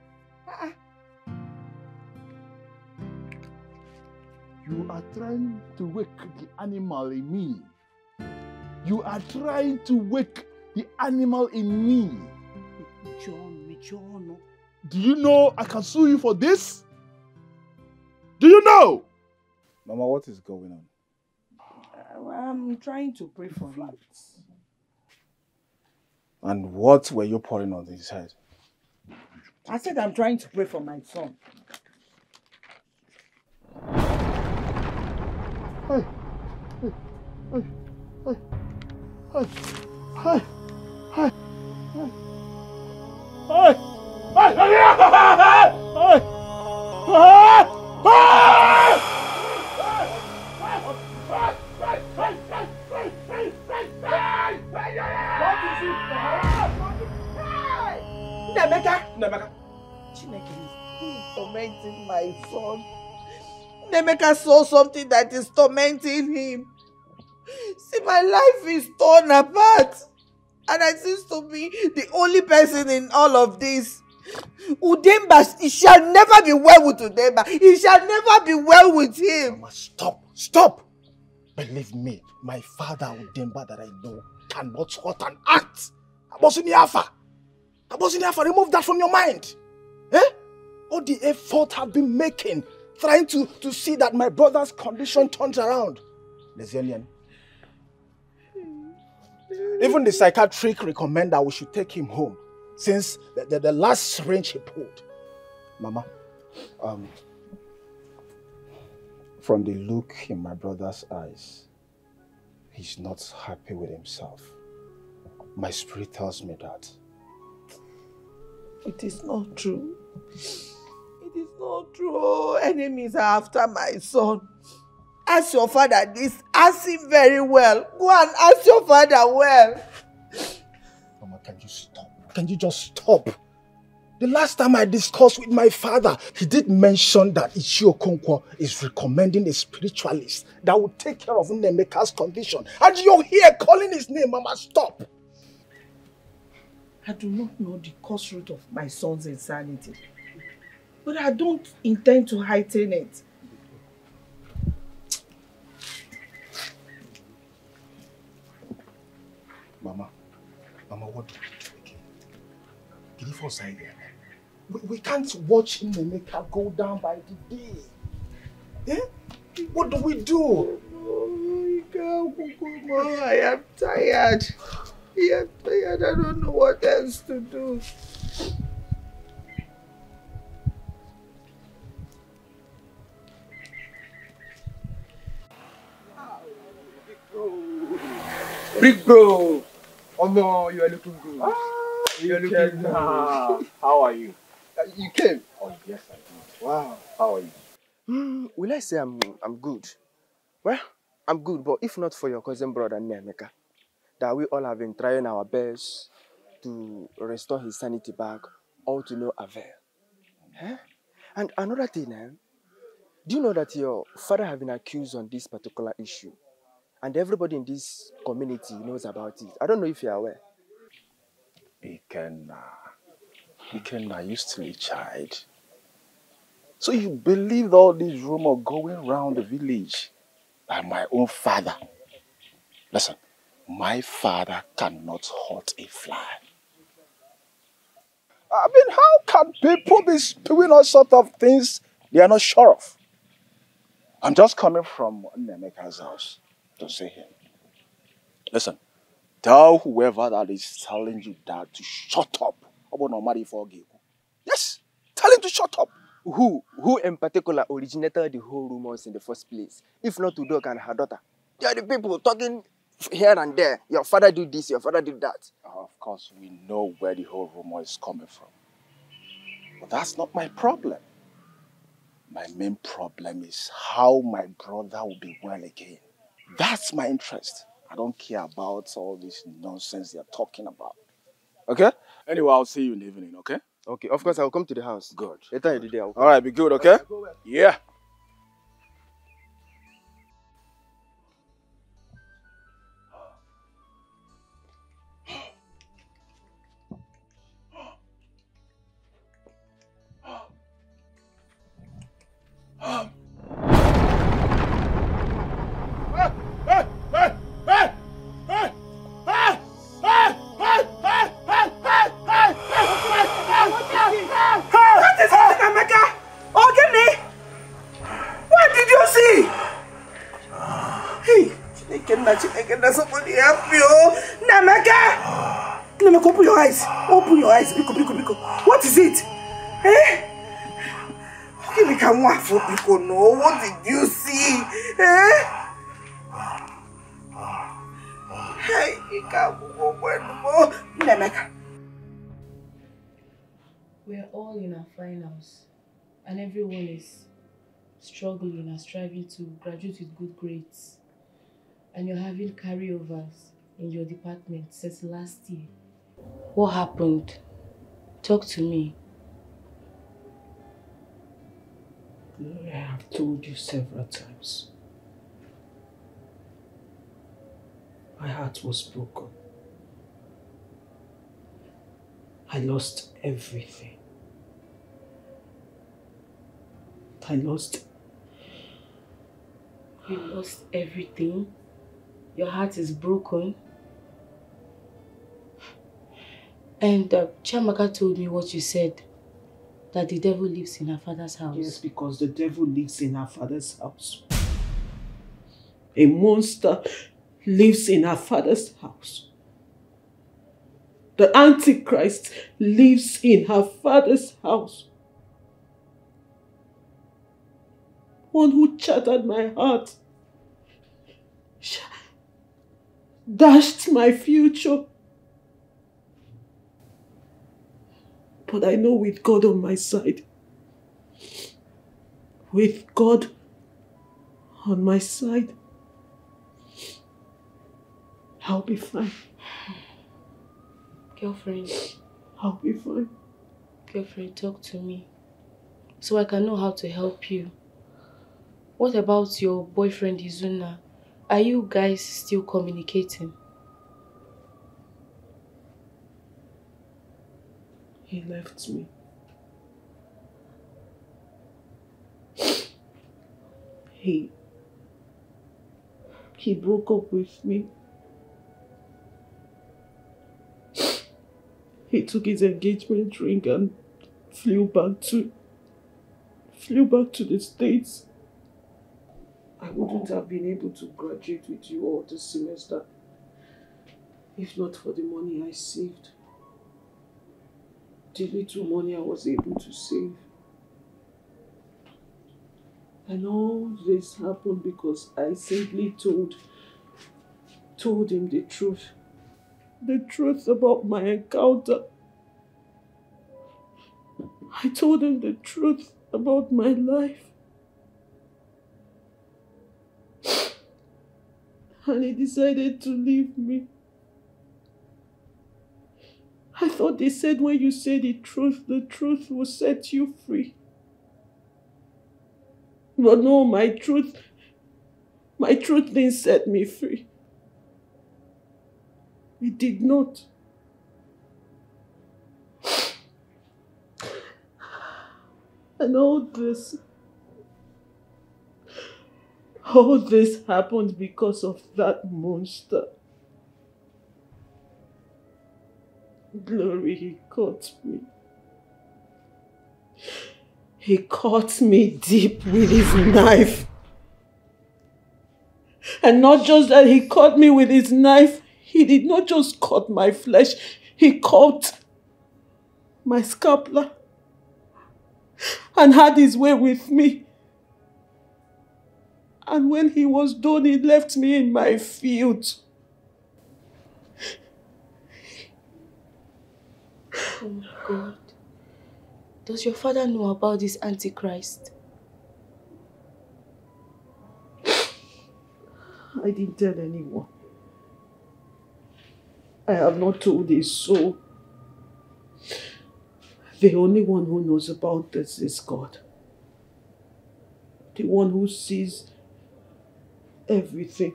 You are trying to wake the animal in me. You are trying to wake the animal in me. John. Do you know I can sue you for this? Do you know? Mama, what is going on? I'm trying to pray for him. And what were you pouring on his head? I said I'm trying to pray for my son. Hey, hey, hey, hey, hey, hey, hey, Nemeka! Chineke is tormenting my son. Nemeka saw something that is tormenting him. See, my life is torn apart. And I seem to be the only person in all of this. Udemba, it shall never be well with Udemba. It shall never be well with him. Mama, stop. Believe me, my father Udemba that I know cannot hurt an ant. Abosuniafa, remove that from your mind. Eh? All the effort I've been making, trying to see that my brother's condition turns around. Nigerian. Even the psychiatric recommend that we should take him home since the last syringe he pulled. Mama, from the look in my brother's eyes, he's not happy with himself. My spirit tells me that. It is not true. It is not true. Enemies are after my son. Ask your father this. Ask him very well. Go and ask your father well. Mama, can you stop? Can you just stop? The last time I discussed with my father, he did mention that Ichio Okonkwo is recommending a spiritualist that will take care of Nemeka's condition. And you're here calling his name, Mama, stop. I do not know the cause root of my son's insanity. But I don't intend to heighten it. Mama, what do we do again? Can you force idea? We can't watch Nemeka go down by the day. Eh? What do we do? I am tired. I don't know what else to do. Big bro! Oh no, you are looking good. You are looking good. How are you? You came? Oh yes, I did. Wow. How are you? Will I say I'm good? Well, I'm good, but if not for your cousin brother Nemeka, that we all have been trying our best to restore his sanity back, all to no avail. Huh? And another thing, do you know that your father has been accused on this particular issue? And everybody in this community knows about it. I don't know if you're aware. Ikenna, you still a child. So you believed all these rumors going around the village by my own father. Listen, my father cannot hurt a fly. I mean, how can people be spewing all sorts of things they are not sure of? I'm just coming from Nemeka's house to see him. Listen, tell whoever that is telling you that to shut up. Yes, tell him to shut up. Who in particular originated the whole rumors in the first place? If not Udok and her daughter. They are the people talking here and there. Your father did this, your father did that. Of course, we know where the whole rumor is coming from. But that's not my problem. My main problem is how my brother will be well again. That's my interest. I don't care about all this nonsense they're talking about. Okay? Anyway, I'll see you in the evening, okay? Okay, of course, I'll come to the house. Good. Later in the day, I'll come. All right, be good, okay? Yeah. Can somebody help me? Oh, Namaka! Namaka, open your eyes. Open your eyes. Biko. What is it? Eh? Okay, we can walk for Biko. No, what did you see? Eh? Hey, you can't move more. Namaka. We are all in our finals, and everyone is struggling and striving to graduate with good grades. And you're having carryovers in your department since last year. What happened? Talk to me. I have told you several times. My heart was broken. I lost everything. You lost everything? Your heart is broken? And Chiamaka told me what you said, that the devil lives in her father's house. Yes, because the devil lives in her father's house. A monster lives in her father's house. The Antichrist lives in her father's house. One who shattered my heart, dashed my future. But I know with God on my side, with God on my side, I'll be fine. Girlfriend. I'll be fine. Girlfriend, talk to me so I can know how to help you. What about your boyfriend Izuna? Are you guys still communicating? He left me. He broke up with me. He took his engagement ring and flew back to the States. I wouldn't have been able to graduate with you all this semester if not for the money I saved. The little money I was able to save. And all this happened because I simply told him the truth. The truth about my encounter. I told him the truth about my life. And he decided to leave me. I thought they said when you say the truth will set you free. But no, my truth didn't set me free. It did not. And all this happened because of that monster. Glory, he caught me. He caught me deep with his knife. And not just that, he caught me with his knife. He did not just cut my flesh, he cut my scapula and had his way with me. And when he was done, he left me in my field. Oh my God. Does your father know about this Antichrist? I didn't tell anyone. I have not told his soul. The only one who knows about this is God. The one who sees everything.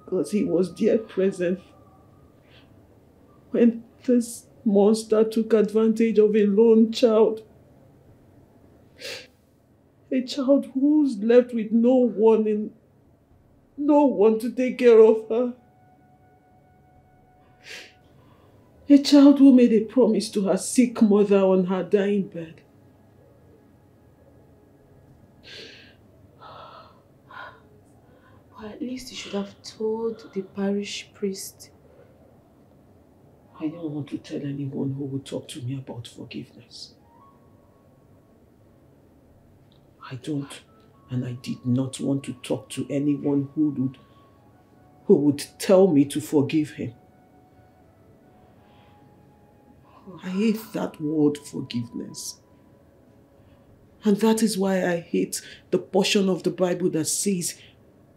Because he was there present when this monster took advantage of a lone child. A child who's left with no one to take care of her. A child who made a promise to her sick mother on her dying bed. Well, at least you should have told the parish priest. I don't want to tell anyone who would talk to me about forgiveness. I don't, and I did not want to talk to anyone who would tell me to forgive him. I hate that word forgiveness. And that is why I hate the portion of the Bible that says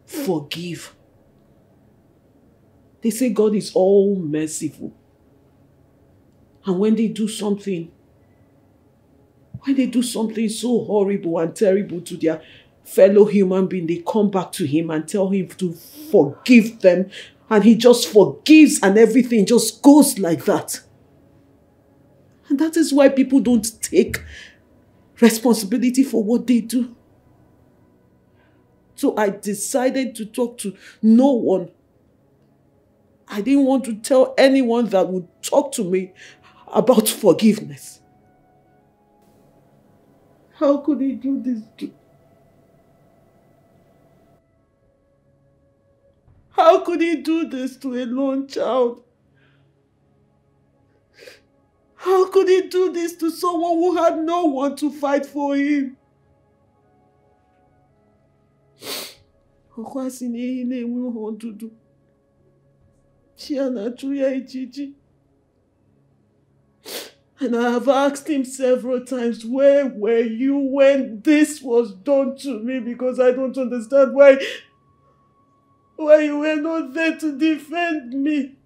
forgive. They say God is all merciful. And when they do something so horrible and terrible to their fellow human being, they come back to him and tell him to forgive them. And he just forgives and everything just goes like that. And that is why people don't take responsibility for what they do. So I decided to talk to no one. I didn't want to tell anyone that would talk to me about forgiveness. How could he do this to? How could he do this to a lone child? How could he do this to someone who had no one to fight for him? And I have asked him several times, where were you when this was done to me? Because I don't understand why you were not there to defend me.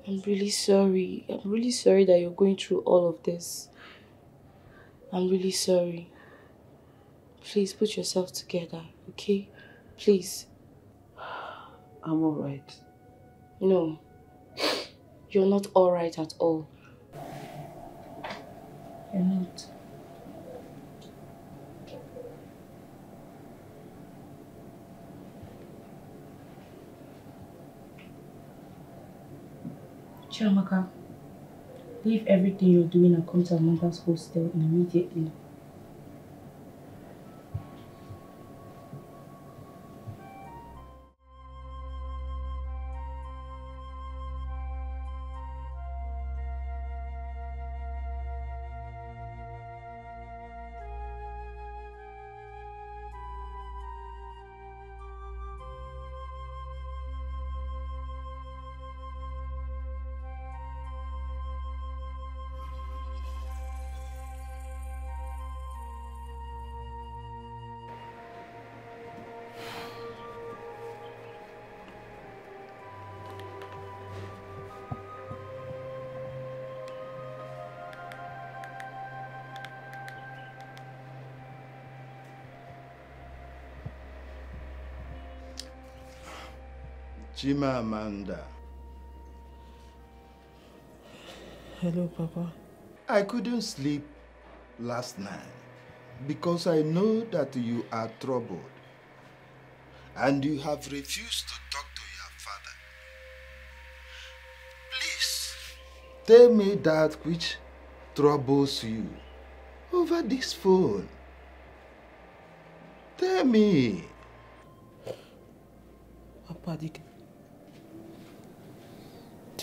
I'm really sorry. I'm really sorry that you're going through all of this. I'm really sorry. Please put yourself together, okay? Please. I'm alright. No. You're not alright at all. You're not. Chiamaka, leave everything you're doing and come to Amanda's hostel immediately. Chimamanda. Hello, Papa. I couldn't sleep last night because I know that you are troubled and you have refused to talk to your father. Please, tell me that which troubles you over this phone. Tell me. Papa, the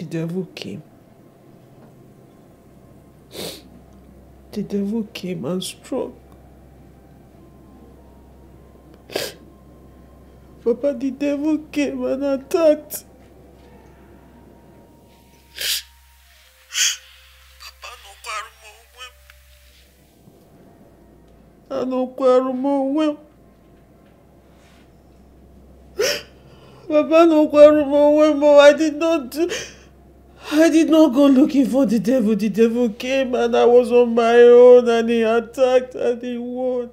devil came. The devil came and struck. Papa, the devil came and attacked. Papa, no quarrel. Papa, no quarrel. I did not go looking for the devil. The devil came and I was on my own and he attacked and he won.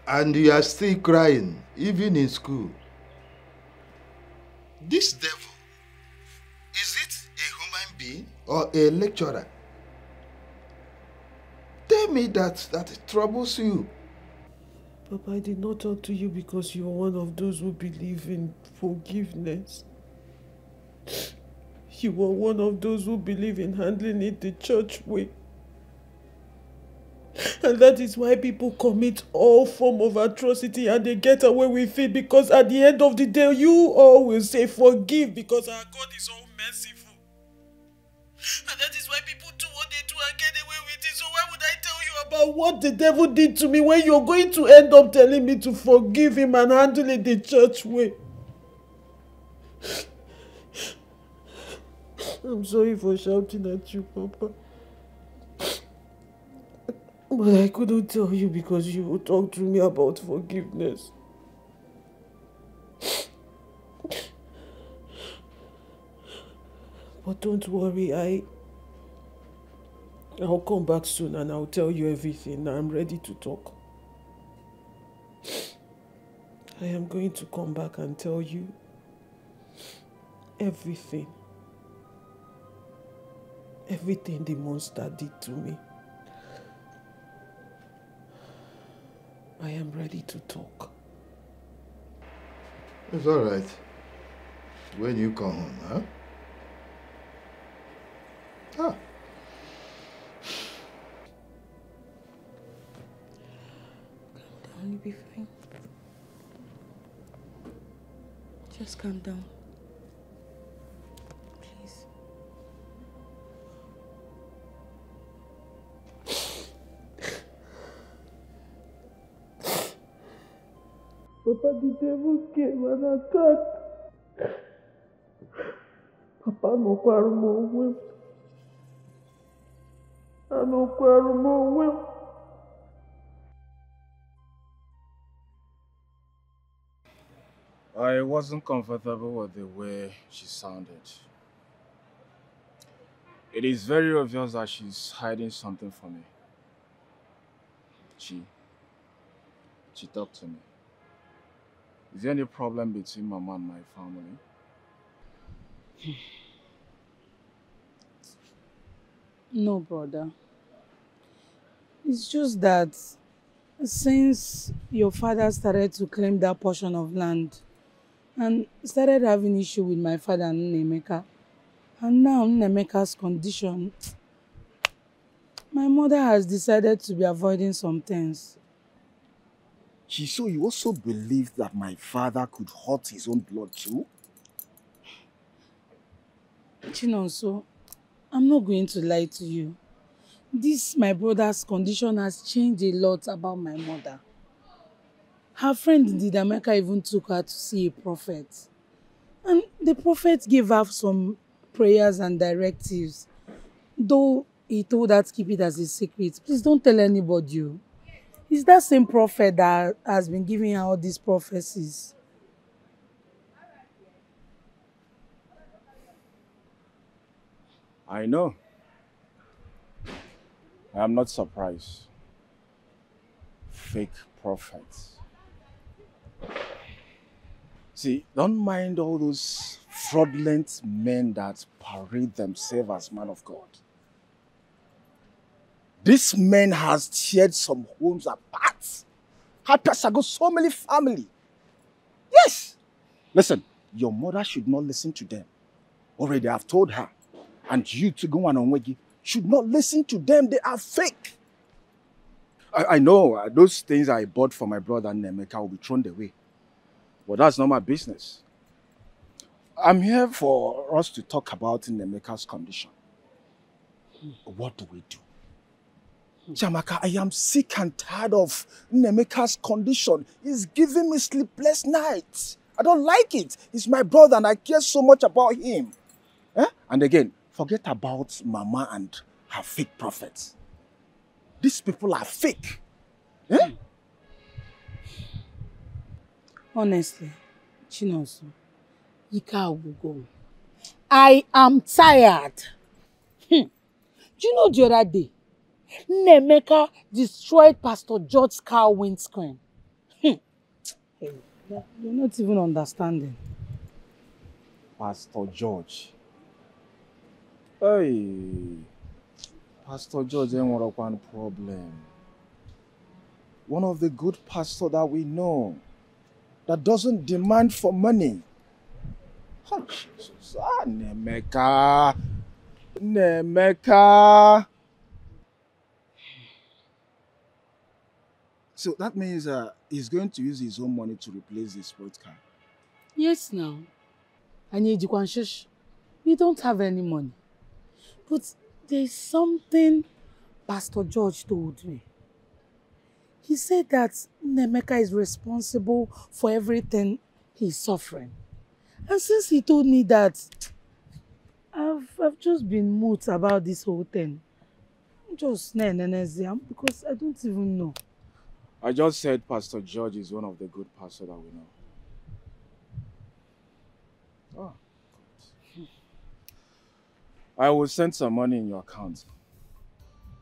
And you are still crying, even in school. This devil, is it a human being or a lecturer? me that it troubles you. Papa, I did not talk to you because you are one of those who believe in forgiveness. You are one of those who believe in handling it the church way. And that is why people commit all form of atrocity and they get away with it, because at the end of the day, you all will say forgive because our God is all merciful. And that is why people do what they do and get away with it. So why would I tell you about what the devil did to me when you're going to end up telling me to forgive him and handle it the church way? I'm sorry for shouting at you, Papa. But I couldn't tell you because you would talk to me about forgiveness. But don't worry, I'll come back soon and I'll tell you everything. I'm ready to talk. I am going to come back and tell you everything. Everything the monster did to me. I am ready to talk. It's all right. When you come home, huh? Ah. Calm down, you'll be fine. Just calm down. Please. Papa, the devil came and attacked. Papa, no quarrel with. I no quarrel with. I wasn't comfortable with the way she sounded. It is very obvious that she's hiding something from me. She talked to me. Is there any problem between Mama and my family? No, brother. It's just that since your father started to claim that portion of land and started having issue with my father and Nnemeka, and now Nnemeka's condition, my mother has decided to be avoiding some things. So you also believe that my father could hurt his own blood too? Chinonso, I'm not going to lie to you. This, my brother's condition has changed a lot about my mother. Her friend Didameka even took her to see a prophet. And the prophet gave her some prayers and directives. Though he told her to keep it as a secret. Please don't tell anybody. It's that same prophet that has been giving her all these prophecies. I know. I am not surprised. Fake prophets. See, don't mind all those fraudulent men that parade themselves as man of God. This man has teared some homes apart. Has got so many family. Yes. Listen, your mother should not listen to them. Already I've told her. And you to go on Onwegi should not listen to them. They are fake. I know those things I bought for my brother Nnemeka will be thrown away. But that's not my business. I'm here for us to talk about Nnemeka's condition. What do we do? Jamaka, I am sick and tired of Nnemeka's condition. He's giving me sleepless nights. I don't like it. He's my brother and I care so much about him. And again, forget about Mama and her fake prophets. These people are fake. Honestly, Chinonso, Ika will go. I am tired. Do you know the other day, Nnemeka destroyed Pastor George's car windscreen? Hey, you're not even understanding. Pastor George. Hey. Pastor George ain't one problem. One of the good pastors that we know that doesn't demand for money. Oh, Jesus. Ah, Nemeka. Nemeka. So that means he's going to use his own money to replace the sports car. Yes, now. We don't have any money. But there's something Pastor George told me. He said that Nemeka is responsible for everything he's suffering. And since he told me that, I've just been mute about this whole thing. Just because I don't even know. I just said Pastor George is one of the good pastors that we know. Oh. I will send some money in your account.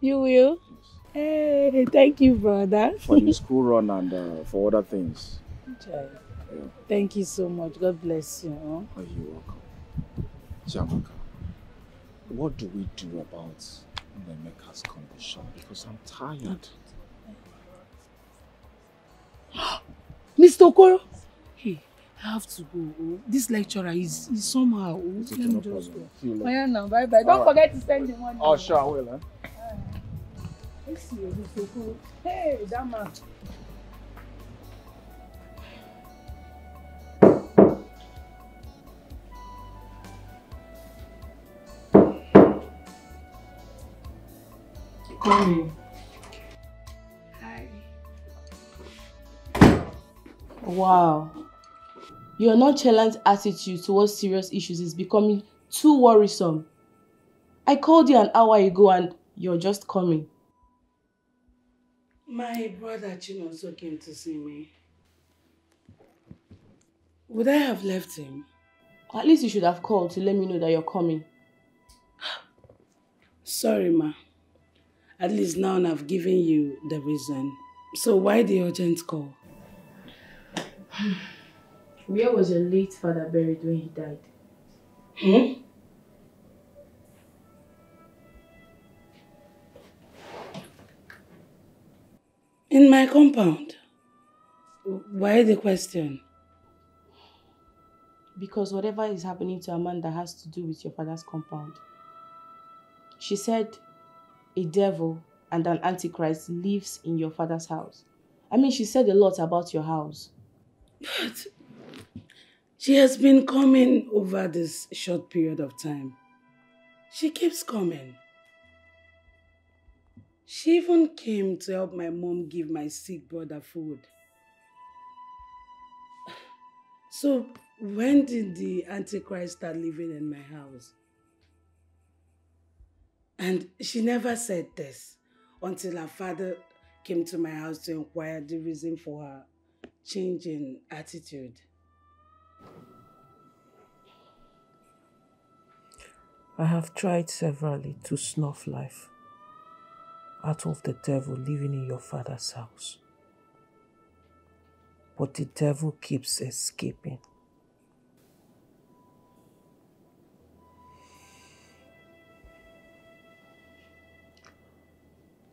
You will? Yes. Hey, thank you, brother. For the school run and for other things. Okay. Yeah. Thank you so much. God bless you. Oh, you're welcome. Jamaka, what do we do about Nemeka's condition? Because I'm tired. Mr. Okoro! Hey, I have to go. This lecturer is somehow. Let me just go. Bye now, bye bye. Don't forget to spend the money. Oh, sure, I will. Let's see you, Mr. Okoro. Hey, that man. Come here. Wow. Your nonchalant attitude towards serious issues is becoming too worrisome. I called you an hour ago and you're just coming. My brother Chinonso came to see me. Would I have left him? At least you should have called to let me know that you're coming. Sorry, ma. At least now I've given you the reason. So why the urgent call? Where was your late father buried when he died? In my compound. Why the question? Because whatever is happening to Amanda has to do with your father's compound. She said a devil and an antichrist lives in your father's house. I mean, she said a lot about your house. But she has been coming over this short period of time. She keeps coming. She even came to help my mom give my sick brother food. So, when did the Antichrist start living in my house? And she never said this until her father came to my house to inquire the reason for her change in attitude. I have tried severally to snuff life out of the devil living in your father's house. But the devil keeps escaping.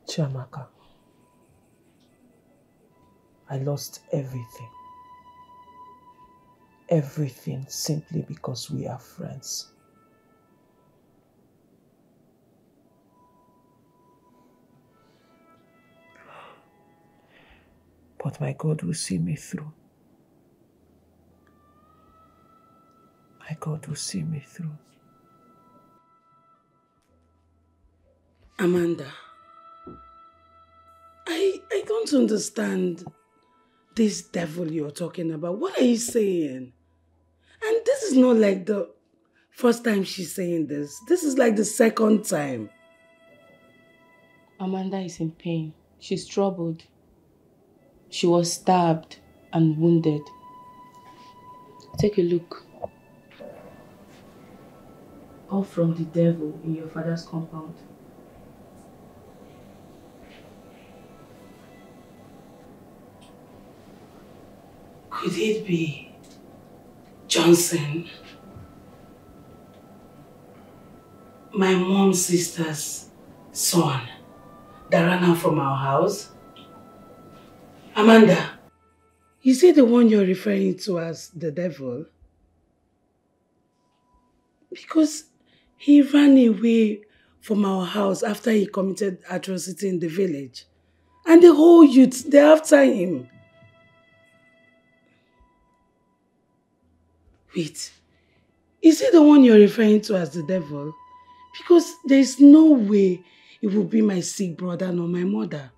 Chiamaka, I lost everything. Everything simply because we are friends. But my God will see me through. My God will see me through. Amanda, I don't understand this devil you're talking about. What are you saying? And this is not like the first time she's saying this. This is like the second time. Amanda is in pain. She's troubled. She was stabbed and wounded. Take a look. All from the devil in your father's compound. Could it be Johnson? My mom's sister's son that ran out from our house? Amanda, is it the one you're referring to as the devil? Because he ran away from our house after he committed atrocity in the village. And the whole youth, they're after him. Wait, is it the one you're referring to as the devil? Because there's no way it will be my sick brother nor my mother.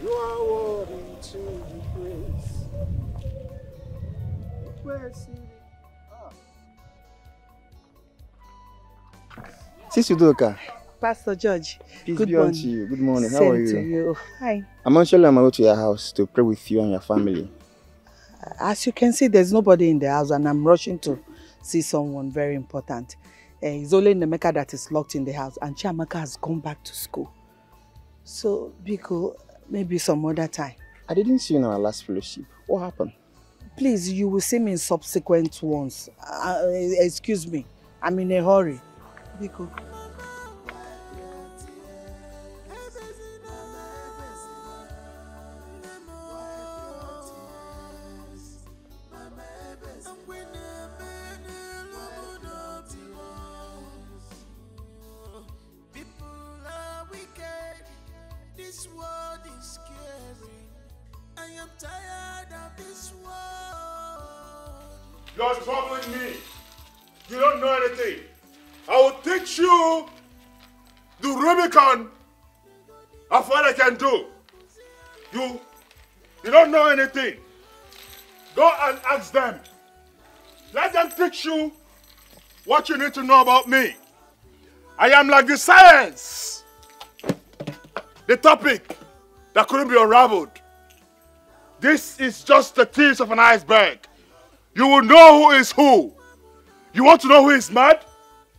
You are worthy to be praised. Sister Udoka. Pastor George, Peace good be unto morning. you. Good morning. How Same are you? to you. Hi. I'm actually on my way to your house to pray with you and your family. As you can see, there's nobody in the house and I'm rushing to see someone very important. It's only Nemeka that is locked in the house and Chiamaka has gone back to school. So, Biko, maybe some other time. I didn't see you in our last fellowship. What happened? Please, you will see me in subsequent ones. Excuse me, I'm in a hurry. Biko. This world is scary. I am tired of this world. You're troubling me. You don't know anything. I will teach you the Rubicon of what I can do. You don't know anything. Go and ask them. Let them teach you what you need to know about me. I am like the science. The topic that couldn't be unraveled. This is just the tip of an iceberg. You will know who is who. You want to know who is mad?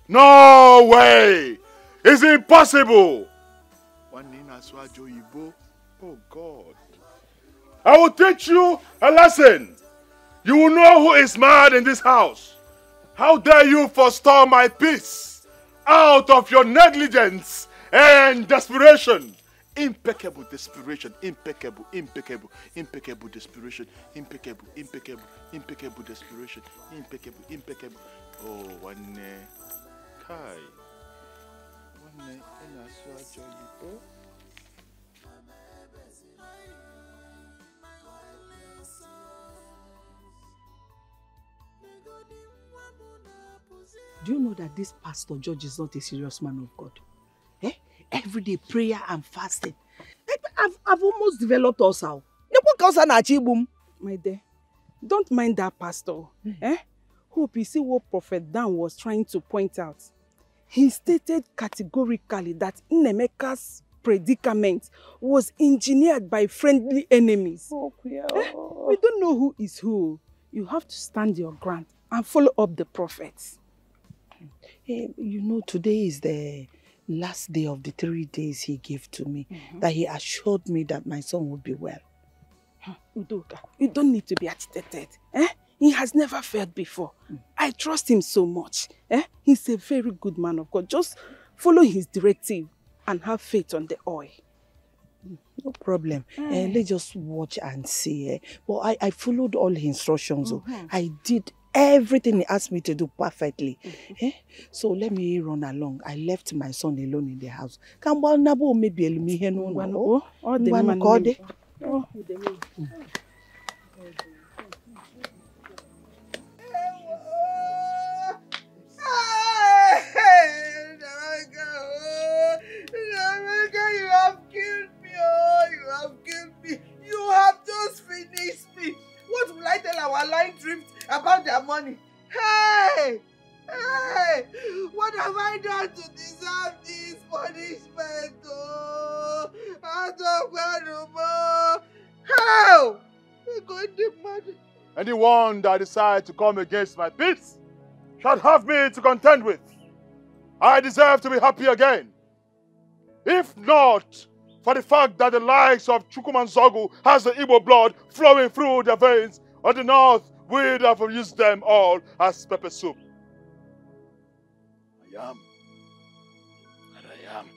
No way! It's impossible! Oh God. I will teach you a lesson. You will know who is mad in this house. How dare you forestall my peace out of your negligence and desperation. Impeccable desperation, impeccable, impeccable, impeccable desperation, impeccable, impeccable, impeccable desperation, impeccable, impeccable. Oh, one Kai. One ena so ajoyibo. Do you know that this Pastor George is not a serious man of God? Everyday prayer and fasting. I've almost developed ulcer. My dear, don't mind that pastor. Hope you see what Prophet Dan was trying to point out. He stated categorically that Nemeka's predicament was engineered by friendly enemies. We don't know who is who. You have to stand your ground and follow up the prophets. You know, today is the last day of the 3 days he gave to me, that he assured me that my son would be well. Udoka, you don't need to be agitated. He has never failed before. I trust him so much. He's a very good man of God. Just follow his directive and have faith on the oil. No problem. Let's just watch and see. But I followed all his instructions. I did everything he asked me to do perfectly. So let me run along. I left my son alone in the house. Naija, you have killed me, oh, you have killed me. You have just finished me. What will I tell our line drift about their money? Hey! Hey! What have I done to deserve this? punishment. Oh, out of where how? We go demand. Anyone that decides to come against my peace shall have me to contend with. I deserve to be happy again. If not for the fact that the likes of Chukwumanzogu has the Igbo blood flowing through their veins, on the north we'd have used them all as pepper soup. I am. And I am.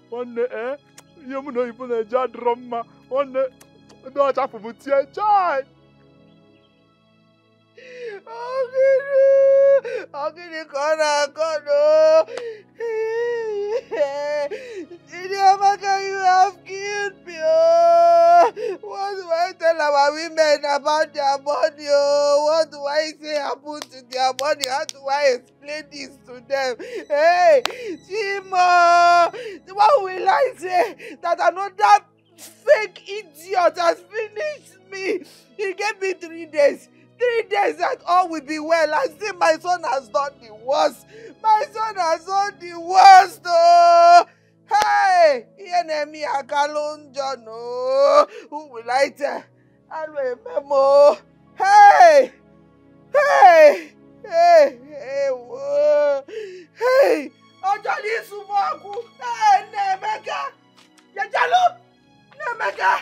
One day, you know even a jadroma. One day, don't have to tear child. Ogini kona kono. Amaka, you have killed me. What do I tell our women about their body? What do I say happened to their body? How do I explain this to them? Hey, Chimo, what will I say? That another fake idiot has finished me. He gave me 3 days. 3 days that all will be well. I see my son has done the worst. My son has done the worst. Oh. Hey, enemy Akalunjo, no. Who will I tell? I remember. Hey, hey, hey, hey, whoa. Hey, Ojali Sumaku. Hey, Nemeka. Yajalu. Nemeka.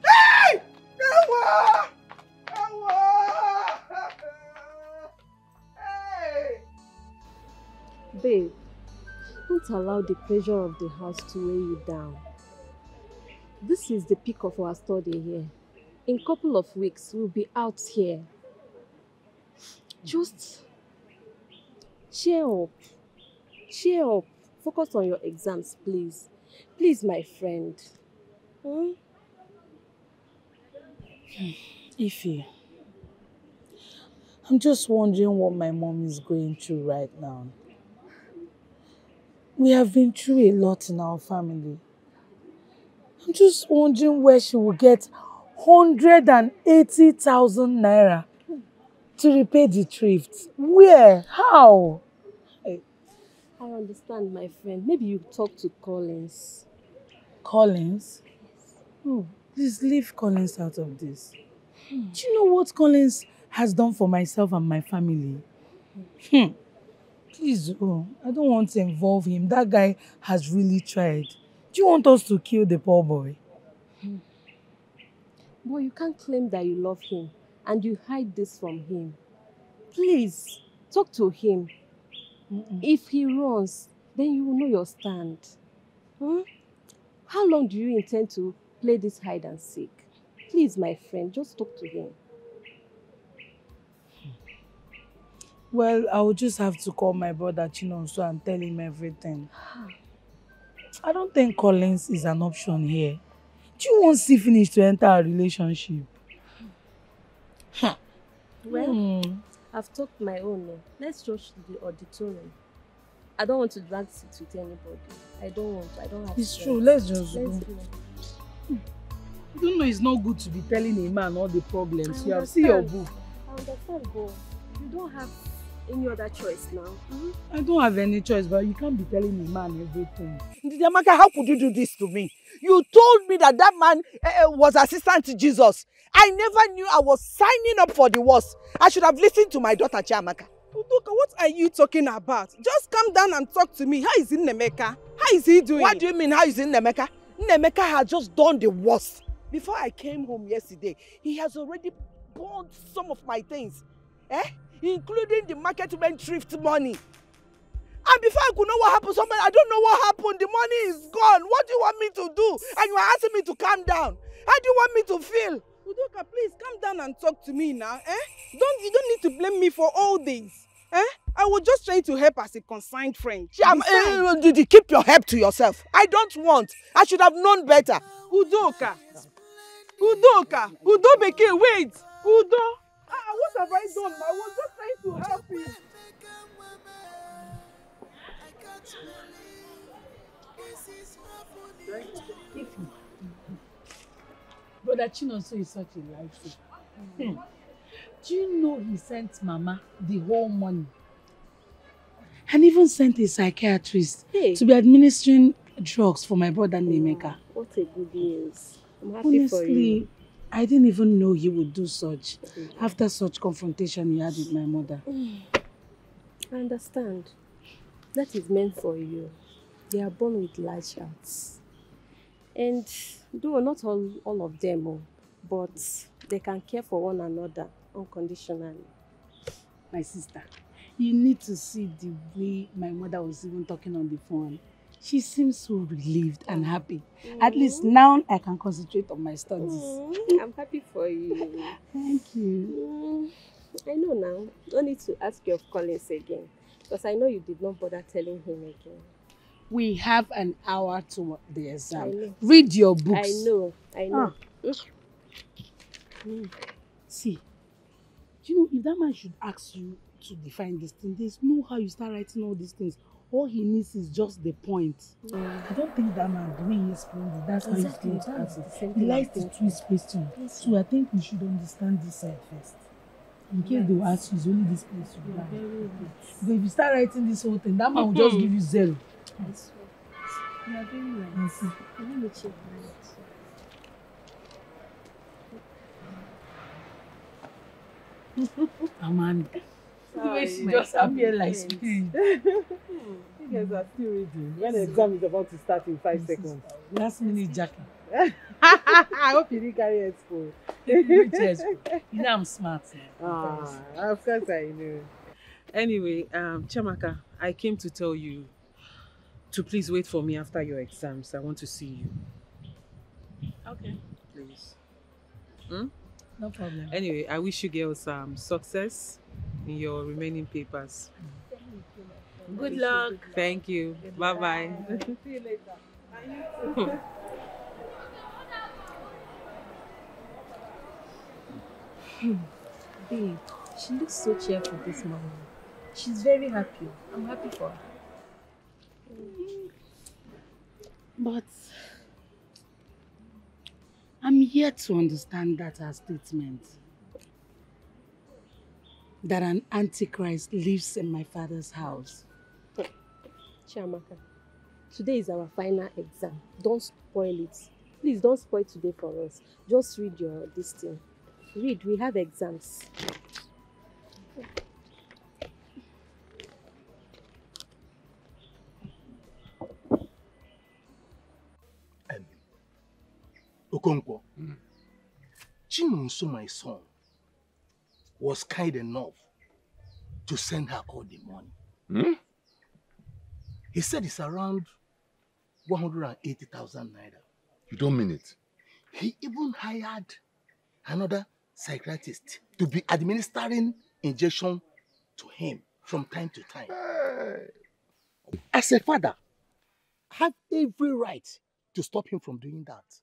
Hey, Ewa. Hey. Babe, don't allow the pressure of the house to weigh you down. This is the peak of our study here. In a couple of weeks, we'll be out here. Just cheer up. Cheer up. Focus on your exams, please. Please, my friend. Ify, I'm just wondering what my mom is going through right now. We have been through a lot in our family. I'm just wondering where she will get 180,000 naira to repay the thrift. Where? How? I understand, my friend. Maybe you talk to Collins. Collins? Oh, please leave Collins out of this. Do you know what Collins has done for myself and my family? Please, I don't want to involve him. That guy has really tried. Do you want us to kill the poor boy? Boy, you can't claim that you love him and you hide this from him. Please, talk to him. If he runs, then you will know your stand. How long do you intend to play this hide and seek? Please, my friend, just talk to him. Well, I will just have to call my brother Chinonso and tell him everything. I don't think Collins is an option here. Do you want Finish to enter a relationship? Well, I've talked my own. Let's rush to the auditorium. I don't want to drag seats with anybody. I don't have It's friends. true, let's just go. go. You don't know it's not good to be telling a man all the problems. You have seen your book. I understand, but you don't have any other choice now. I don't have any choice, but you can't be telling a man everything. Ndidamaka, how could you do this to me? You told me that man was assistant to Jesus. I never knew I was signing up for the worst. I should have listened to my daughter Chiamaka. Udoka, what are you talking about? Just calm down and talk to me. How is Nemeka? How is he doing? What do you mean, how is Nemeka? Nemeka has just done the worst. Before I came home yesterday, he has already bought some of my things. Including the market-went thrift money. And before I could know what happened, I don't know what happened. The money is gone. What do you want me to do? And you are asking me to calm down. How do you want me to feel? Udoka, please calm down and talk to me now. You don't need to blame me for all this. I was just trying to help as a concerned friend. Keep your help to yourself. I don't want. I should have known better. Udoka, Udobeke, wait. Udo. What have I done? I was just trying to help you. Brother Chinonso is such a life. Do you know he sent Mama the whole money? and even sent a psychiatrist to be administering drugs for my brother Nemeka. What a good news. I'm happy for you. Honestly, I didn't even know he would do such after such confrontation he had with my mother. I understand. That is meant for you. They are born with large hearts. And though not all of them, but they can care for one another unconditionally. My sister, you need to see the way my mother was even talking on the phone. She seems so relieved and happy. At least now I can concentrate on my studies. I'm happy for you. Thank you. I know now. Don't need to ask you of Collins again. Because I know you did not bother telling him again. We have an hour to the I exam. know. Read your books. I know. See, you know, if that man should ask you to define this thing, there's no how you start writing all these things. All he needs is just the point. I don't think that man, the way he explains it, that's how he's going to answer. He likes to twist questions. So I think we should understand this side first. In case they will ask you, it's only this place you like. Because if you start writing this whole thing, that man will just give you 0. You are very right. Let me check Amanda. The way she just appeared like spirit. You guys are still reading. When the exam is about to start in 5 seconds. Last minute jacket. I hope you didn't carry expo. You know I'm smart. Of course I know. Anyway, Chamaka, I came to tell you to please wait for me after your exams. I want to see you. Okay. Please. No problem. Anyway, I wish you girls success in your remaining papers. Good luck. Thank you. Bye-bye. See you later. Babe, she looks so cheerful this morning. She's very happy. I'm happy for her. But I'm yet to understand that her statement. That an antichrist lives in my father's house. Chiamaka, today is our final exam. Don't spoil it. Please don't spoil today for us. Just read this thing. Read, we have exams. Okonkwo, Chinonso, my son, was kind enough to send her all the money. He said it's around 180,000 naira. You don't mean it? He even hired another psychiatrist to be administering injection to him from time to time. As a father, I have every right to stop him from doing that.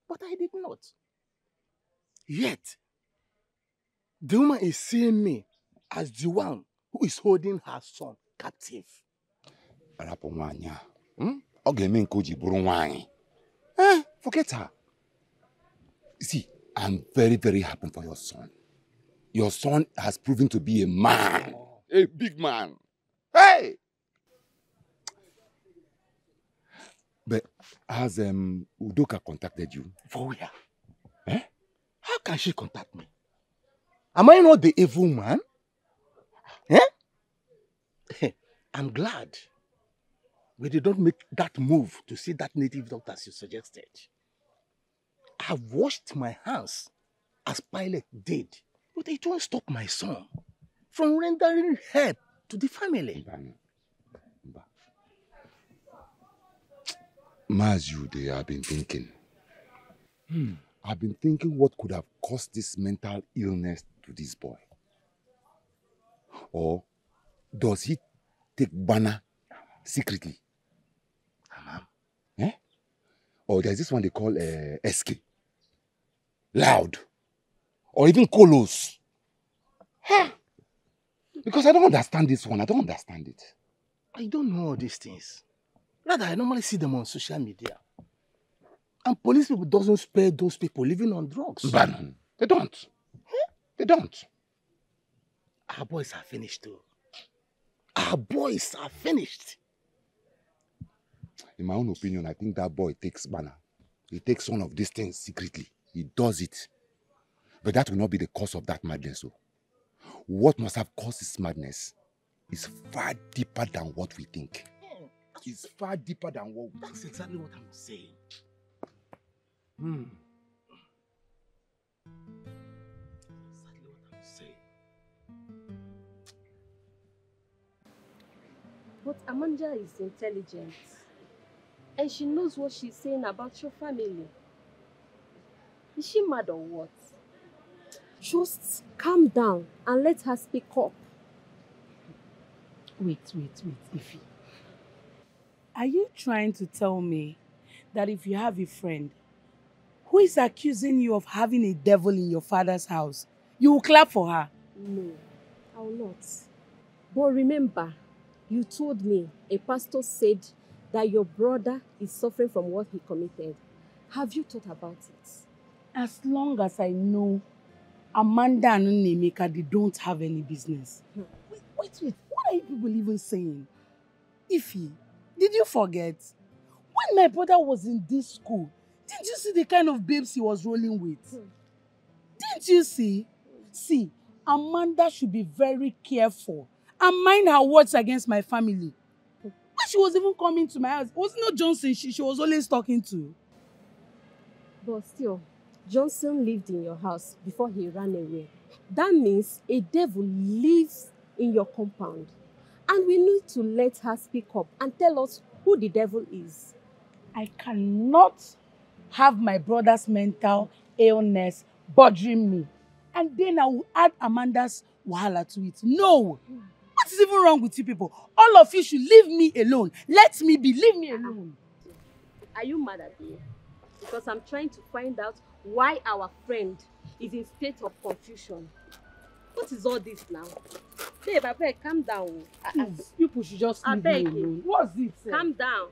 But I did not. Yet, the woman is seeing me as the one who is holding her son captive. Forget her. See, I'm very, very happy for your son. Your son has proven to be a man. A big man. Hey! But has Udoka contacted you? For where? Eh? How can she contact me? Am I not the evil man? Eh? I'm glad we did not make that move to see that native doctor as you suggested. I have washed my hands as Pilate did, but it won't stop my son from rendering help to the family. Mazude, I've been thinking. I've been thinking what could have caused this mental illness to this boy. Or does he take banana secretly? Eh? Or there's this one they call SK. Loud. Or even Colos. Huh? Because I don't understand this one. I don't understand it. I don't know all these things. Rather, I normally see them on social media. And police people doesn't spare those people living on drugs. But they don't. Huh? They don't. Our boys are finished too. Our boys are finished. In my own opinion, I think that boy takes banner. He takes one of these things secretly. He does it. But that will not be the cause of that madness. So, what must have caused this madness is far deeper than what we think. It's far deeper than what we think. That's exactly what I'm saying. Exactly what I'm saying. But Amanda is intelligent. And she knows what she's saying about your family. Is she mad or what? Just calm down and let her speak up. Wait, Ify. Are you trying to tell me that if you have a friend who is accusing you of having a devil in your father's house, you will clap for her? No, I will not. But remember, you told me a pastor said that your brother is suffering from what he committed. Have you thought about it? As long as I know Amanda and Nemeka, they don't have any business. Wait, what are you people even saying? Ify, did you forget? When my brother was in this school, didn't you see the kind of babes he was rolling with? Didn't you see? See, Amanda should be very careful and mind her words against my family. When she was even coming to my house, it was not Johnson she was always talking to. But still, Johnson lived in your house before he ran away. That means a devil lives in your compound. And we need to let her speak up and tell us who the devil is. I cannot have my brother's mental illness bothering me. And then I will add Amanda's wahala to it. No! What is even wrong with you people? All of you should leave me alone. Let me be. Leave me alone. Are you mad at me? Because I'm trying to find out why our friend is in state of confusion. What is all this now? Babe, I beg, calm down. Please, people should just leave me alone. What's it? Calm down.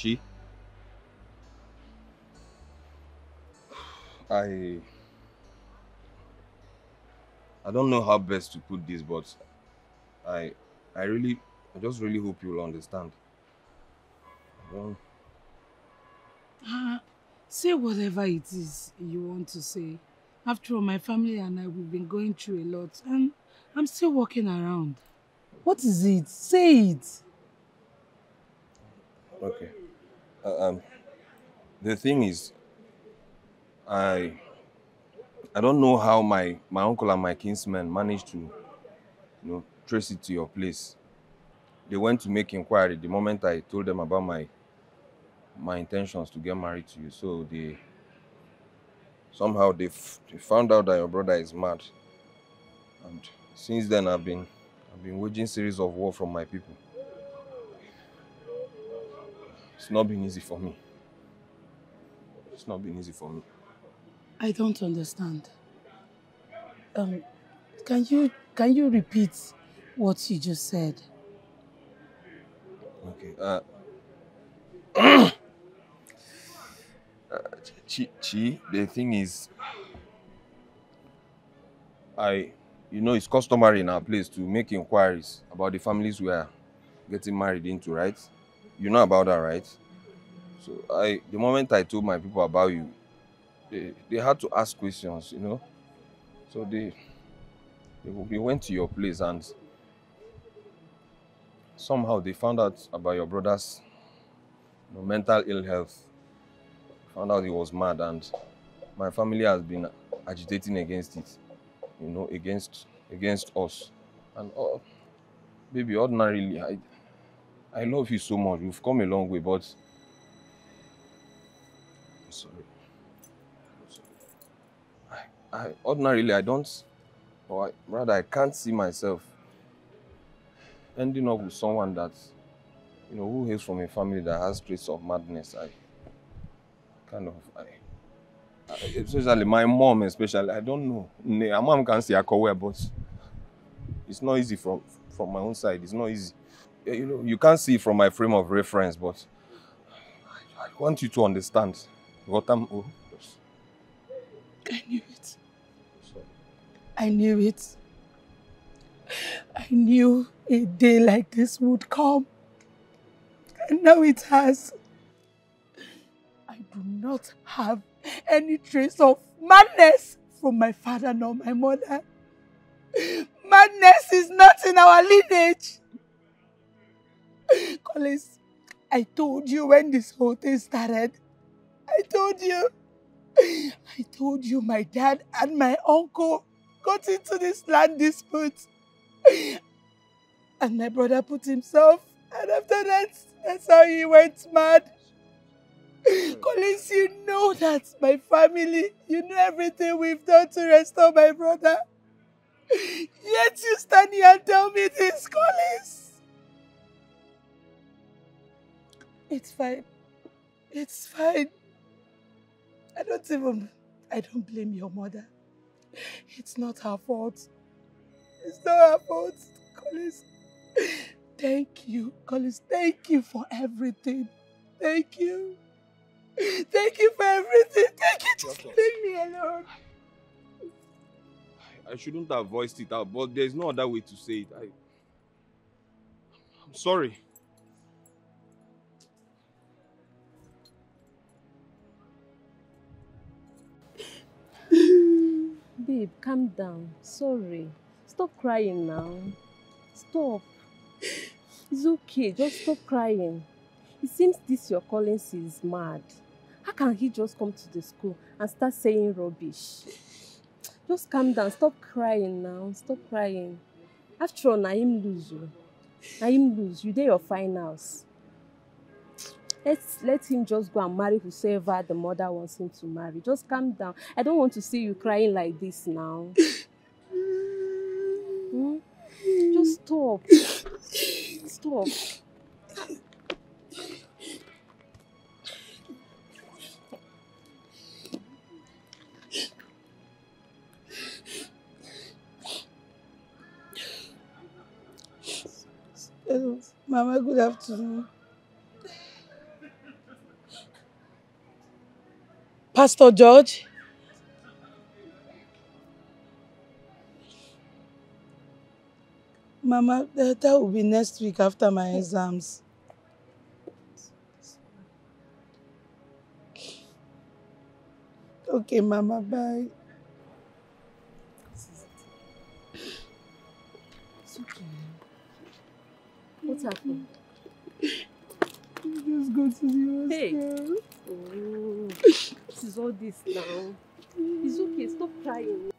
Chi, I don't know how best to put this, but I just really hope you'll understand. Say whatever it is you want to say. After all, my family and I, we've been going through a lot, and I'm still walking around. What is it? Say it. Okay. The thing is, I don't know how my uncle and my kinsmen managed to, trace it to your place. They went to make inquiry the moment I told them about my intentions to get married to you. So they found out that your brother is mad. And since then I've been waging series of war from my people. It's not been easy for me. It's not been easy for me. I don't understand. Can you repeat what you just said? Okay. Chi, the thing is, it's customary in our place to make inquiries about the families we are getting married into, right? You know about that, right? So the moment I told my people about you, they had to ask questions, So they went to your place and somehow they found out about your brother's mental ill health. Found out he was mad, and my family has been agitating against it, against us. And baby, ordinarily, I love you so much. We've come a long way, but I'm sorry. Ordinarily, I don't, or rather, I can't see myself ending up with someone that, who hails from a family that has traits of madness. Especially my mom, especially, I don't know. My mom can say I can wear, but it's not easy from my own side. It's not easy. you know, you can't see from my frame of reference, but I want you to understand what I'm... Oh, yes. I knew it. I knew it. I knew a day like this would come. And now it has. I do not have any trace of madness from my father nor my mother. Madness is not in our lineage. Collins, I told you when this whole thing started. I told you my dad and my uncle got into this land dispute. And my brother put himself, and after that, that's how he went mad. Collins, you know that my family, you know everything we've done to restore my brother. Yet you stand here and tell me this, Collins. It's fine. It's fine. I don't blame your mother. It's not her fault. It's not her fault, Collins. Thank you, Collins. Thank you for everything. Thank you. Thank you for everything. Thank you. Just leave me alone. I shouldn't have voiced it out, but there's no other way to say it. I'm sorry. Babe, calm down. Sorry. Stop crying now. Stop. It's okay. Just stop crying. It seems this your Collins is mad. How can he just come to the school and start saying rubbish? Just calm down. Stop crying now. Stop crying. After all, na him lose you. Na him lose. You did your finals. Let him just go and marry whosoever the mother wants him to marry. Just calm down. I don't want to see you crying like this now. Just stop. Stop. Hello, Mama, good afternoon. Pastor George? Mama, that will be next week after my exams. Okay, Mama, bye. It's okay. What's happened? Just go to the hospital. Hey. Oh, what is all this now? It's okay. Stop crying.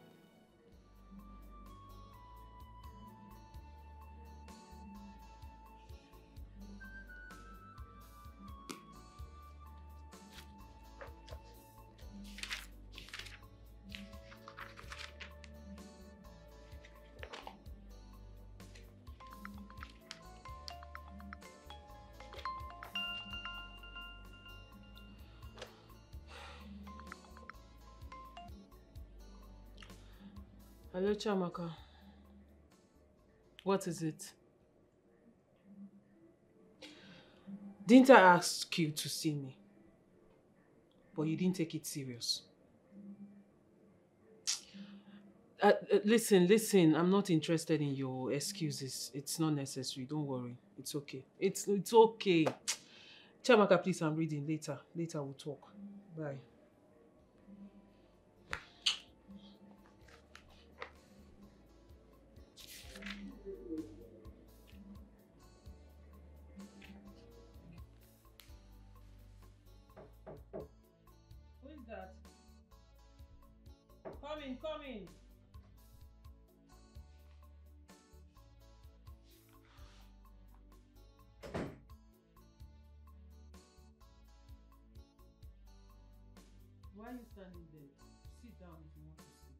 Hello, Chamaka. What is it? Didn't I ask you to see me? But you didn't take it serious. Listen, I'm not interested in your excuses. It's not necessary. Don't worry. It's okay. It's okay. Chamaka, please, I'm reading. Later we'll talk. Bye. Come in. Why are you standing there? Sit down if you want to sit.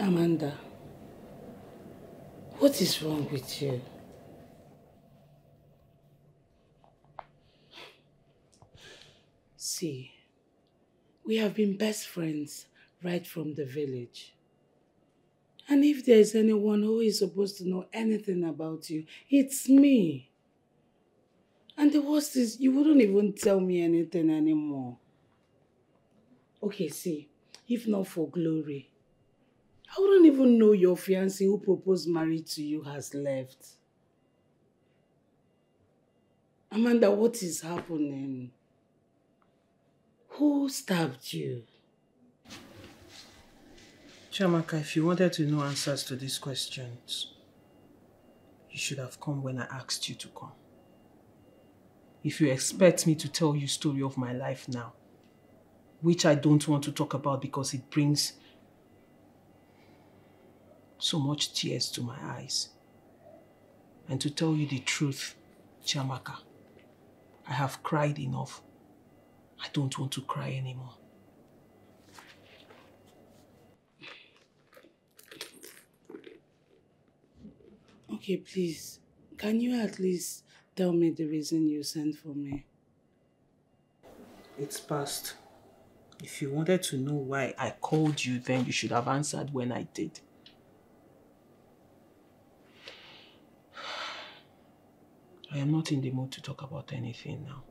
Amanda, What is wrong with you? See, we have been best friends right from the village. And if there is anyone who is supposed to know anything about you, it's me. And the worst is, you wouldn't even tell me anything anymore. Okay, see, if not for glory, I wouldn't even know your fiancé who proposed marriage to you has left. Amanda, what is happening? Who stabbed you? Chiamaka, if you wanted to know answers to these questions, you should have come when I asked you to come. If you expect me to tell you the story of my life now, which I don't want to talk about because it brings so much tears to my eyes, and to tell you the truth, Chiamaka, I have cried enough. I don't want to cry anymore. Okay, please, can you at least tell me the reason you sent for me? It's past. If you wanted to know why I called you, then you should have answered when I did. I am not in the mood to talk about anything now.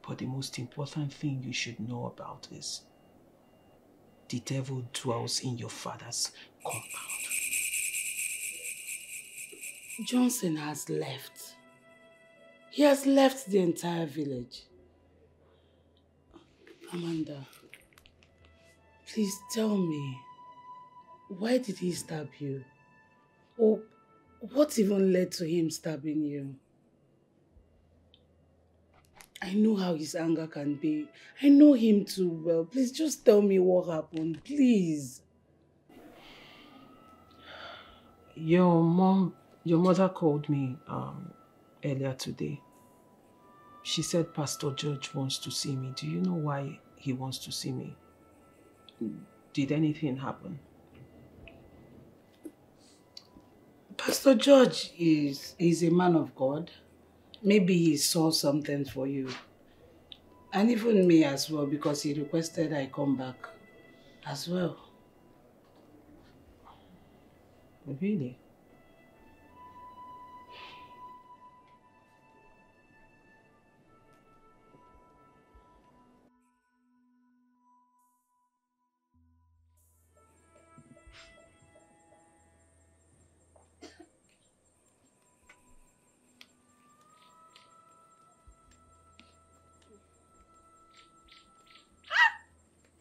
But the most important thing you should know about is the devil dwells in your father's compound. Johnson has left. He has left the entire village. Amanda, please tell me, why did he stab you? Or what even led to him stabbing you? I know how his anger can be. I know him too well. Please just tell me what happened, please. Your mother called me earlier today. She said Pastor George wants to see me. Do you know why he wants to see me? Did anything happen? Pastor George is a man of God. Maybe he saw something for you. And even me as well, because he requested I come back as well. Really?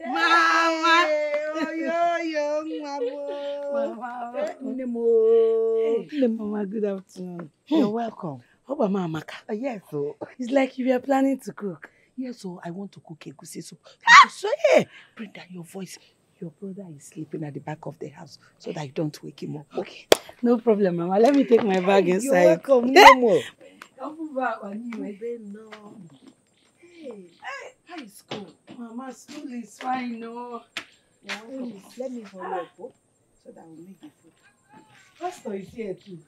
Mama! Mama, good afternoon. You're welcome. Oba Amaka. Yes, so. It's like you were planning to cook. Yes, so I want to cook egusi soup. So, hey, bring down your voice. Your brother is sleeping at the back of the house so that you don't wake him up. Okay. No problem, Mama. Let me take my bag inside. You're welcome. No more. Hey, how is school? Mama, school is fine, no. Let me hurry up, so that we'll make the food. Pastor is here too.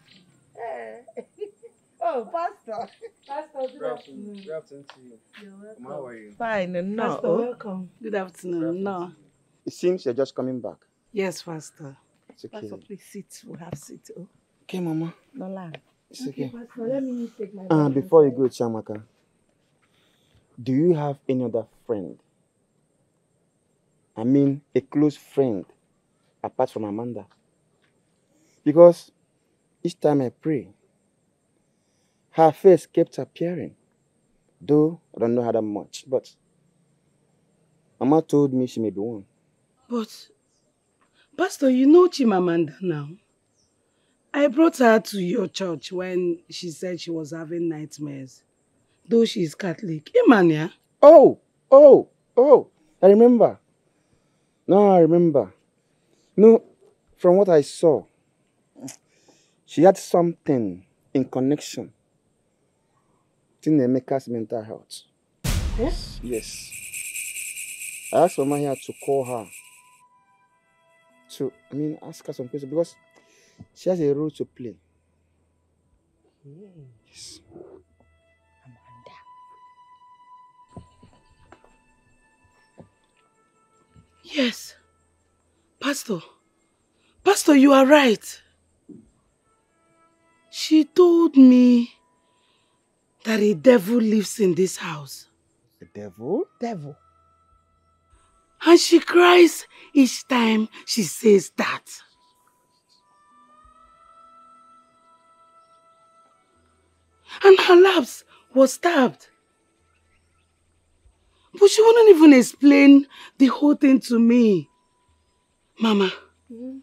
Oh, Pastor. Pastor, good afternoon. Good afternoon to you. You're welcome. How are you? Fine, no. Pastor, welcome. Good afternoon. No. It seems you're just coming back. Yes, Pastor. It's okay. Pastor, please sit. We'll have seat. Oh. Okay, Mama. No lie. It's okay. Pastor, let me take my bag. Before you go, Chiamaka, do you have any other friend? I mean, a close friend, apart from Amanda? Because each time I pray, her face kept appearing. Though I don't know her that much, but Mama told me she may be one. But, Pastor, you know Chimamanda now. I brought her to your church when she said she was having nightmares. Though she is Catholic. Emania. Oh, I remember. No, I remember. No, from what I saw, she had something in connection to Nemeka's mental health. Yes? Yes. I asked Mama here to call her to, ask her some questions because She has a role to play. Yes. Amanda. Yes. Pastor, you are right. She told me that a devil lives in this house. The devil? Devil. And she cries each time she says that. And her labs was stabbed. But she wouldn't even explain the whole thing to me. Mama. And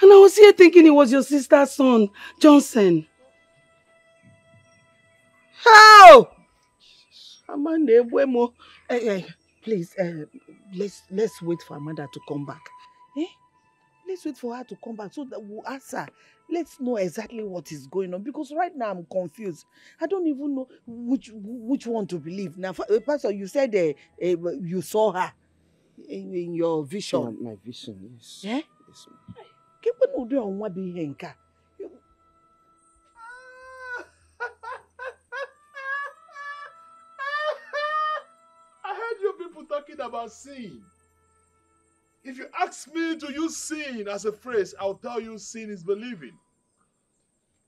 I was here thinking it was your sister's son, Johnson. How? Amanda, please, let's wait for Amanda to come back. Eh? Let's wait for her to come back so that we'll ask her. Let's know exactly what is going on, because right now I'm confused. I don't even know which one to believe. Now, Pastor, you said you saw her in your vision. Yeah, my vision, yes. Yeah? Yes, ma'am. I heard you people talking about sin. If you ask me to use sin as a phrase, I'll tell you sin is believing.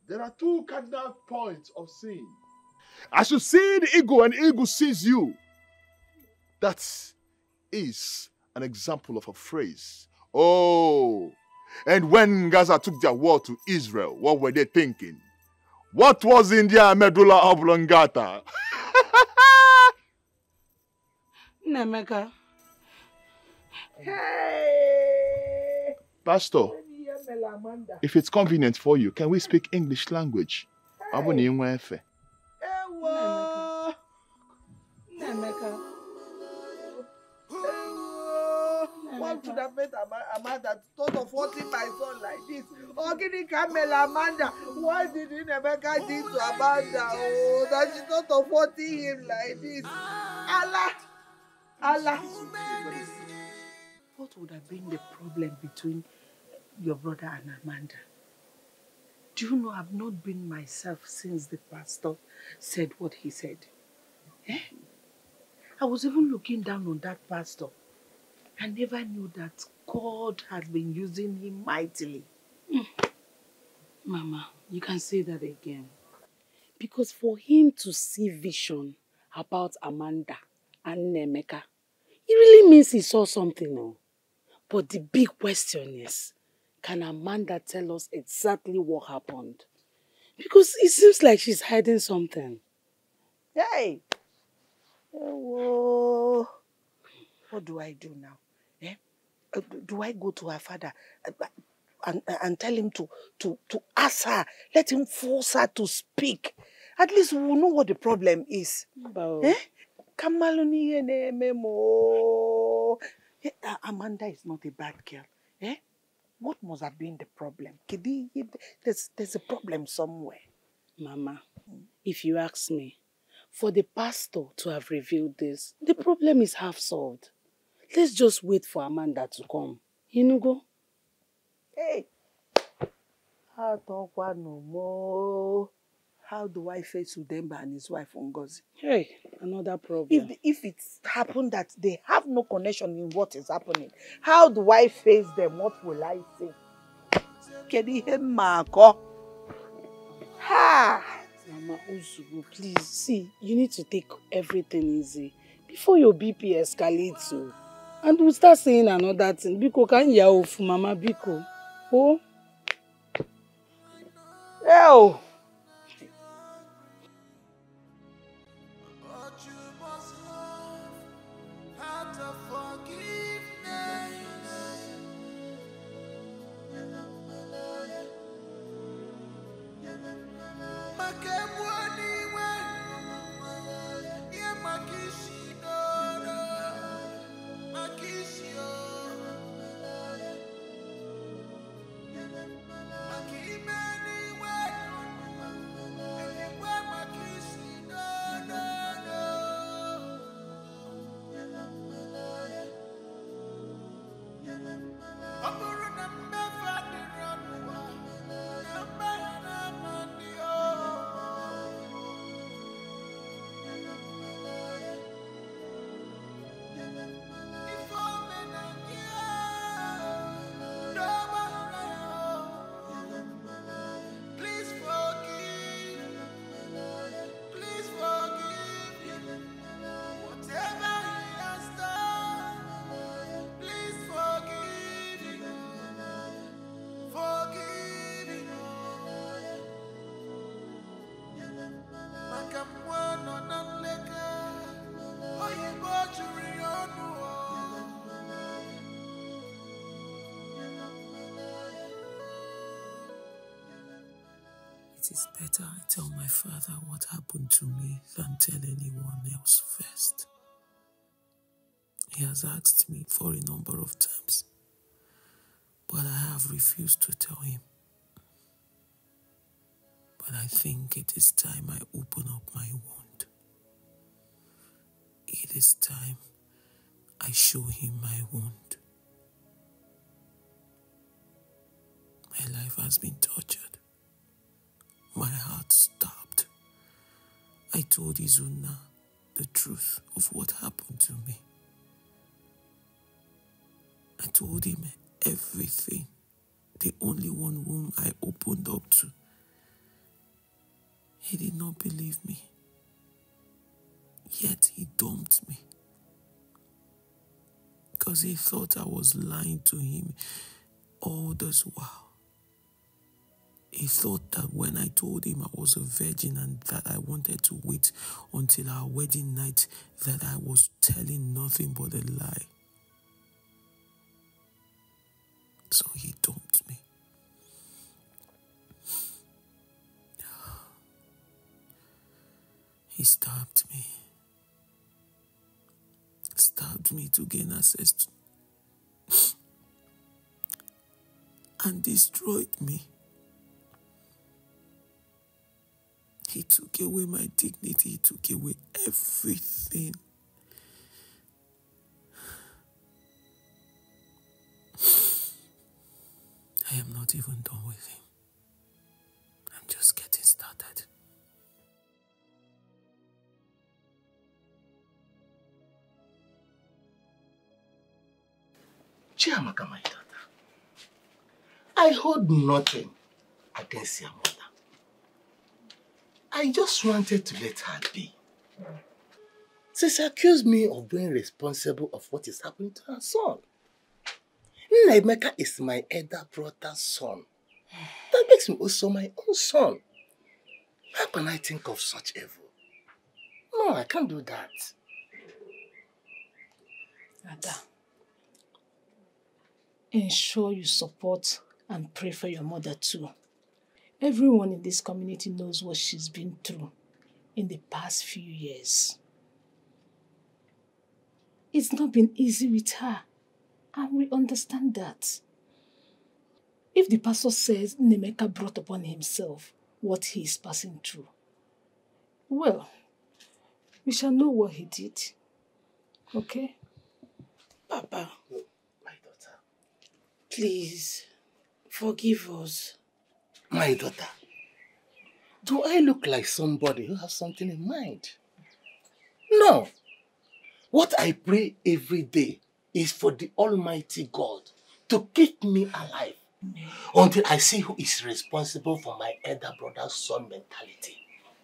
There are two cardinal points of sin. As you see the eagle and the eagle sees you, that is an example of a phrase. Oh, and when Gaza took their war to Israel, what were they thinking? What was in their medulla oblongata? Nemeka. Hey! Pastor, if it's convenient for you, can we speak English language? Nemeka. What should have made Amanda thought of hurting my son like this? Oh, Gini Camel Amanda, why did Nemeka do to Amanda? Oh, that she thought of hurting him like this. Allah. What would have been the problem between your brother and Amanda? Do you know I've not been myself since the pastor said what he said? Eh? I was even looking down on that pastor. I never knew that God had been using him mightily. Mama, you can say that again. Because for him to see vision about Amanda and Nemeka, it really means he saw something. No? But the big question is, can Amanda tell us exactly what happened? Because it seems like she's hiding something. Hey! Whoa. What do I do now? Eh? Do I go to her father and tell him to ask her, let him force her to speak? At least we'll know what the problem is. Eh? Amanda is not a bad girl. Eh? What must have been the problem? There's a problem somewhere. Mama, if you ask me, for the pastor to have revealed this, the problem is half solved. Let's just wait for Amanda to come. Inugo? Hey! How do I face Udemba and his wife Ngozi? Hey, another problem. If it's happened that they have no connection in what is happening, how do I face them? What will I say? Ha! Mama Uzugu, please, see, you need to take everything easy before your BP escalates. So. And we'll start saying another thing. Biko can ya off, Mama Biko. Oh? Oh! is better I tell my father what happened to me than tell anyone else first. He has asked me for a number of times, but I have refused to tell him. But I think it is time I open up my wound. It is time I show him my wound. My life has been tortured. My heart stopped. I told Izuna the truth of what happened to me. I told him everything, the only one whom I opened up to. He did not believe me, yet he dumped me because he thought I was lying to him all this while. He thought that when I told him I was a virgin and that I wanted to wait until our wedding night, that I was telling nothing but a lie. So he dumped me. He stabbed me. Stabbed me to gain access to and destroyed me. He took away my dignity. He took away everything. I am not even done with him. I'm just getting started. Chiamaka, my daughter, I hold nothing against your mother. I just wanted to let her be. She accused me of being responsible of what is happening to her son. Naimeka is my elder brother's son. That makes him also my own son. How can I think of such evil? No, I can't do that. Ada, ensure you support and pray for your mother too. Everyone in this community knows what she's been through in the past few years. It's not been easy with her, and we understand that. If the pastor says Nemeka brought upon himself what he is passing through, well, we shall know what he did. Okay? Papa, my daughter, please forgive us. My daughter, do I look like somebody who has something in mind? No. What I pray every day is for the Almighty God to keep me alive until I see who is responsible for my elder brother's son mentality.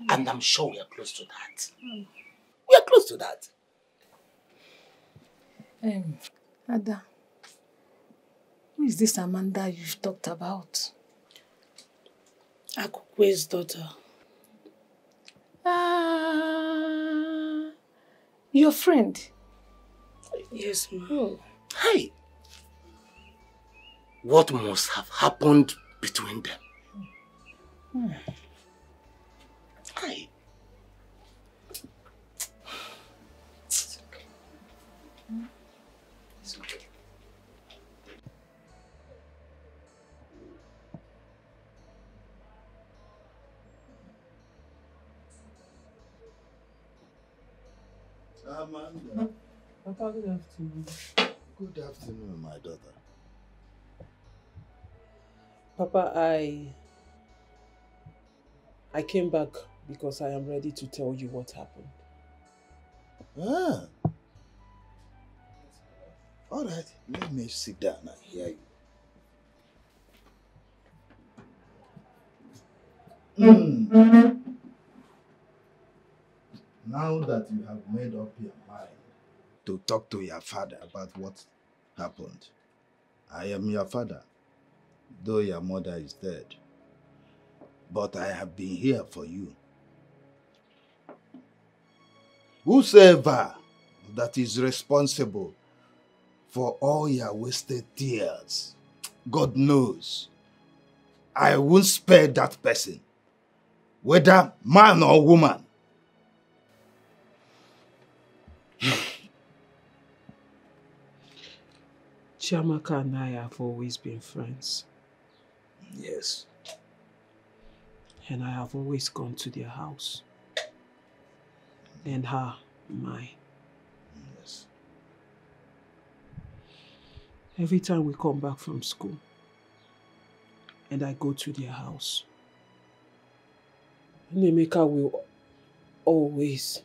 And I'm sure we are close to that. We are close to that. Ada, who is this Amanda you've talked about? Akukwe's daughter. Your friend? Yes, ma'am. Oh. Hey! What must have happened between them? Hey! It's okay. It's okay. Amanda. Papa, good afternoon. Good afternoon, my daughter. Papa, I came back because I am ready to tell you what happened. Ah. All right, let me sit down and hear you. Now that you have made up your mind to talk to your father about what happened, I am your father, though your mother is dead. But I have been here for you. Whosoever that is responsible for all your wasted tears, God knows, I won't spare that person. whether man or woman. Chiamaka and I have always been friends. Yes. And I have always gone to their house. And her, mine. Yes. Every time we come back from school, and I go to their house, Nemeka will always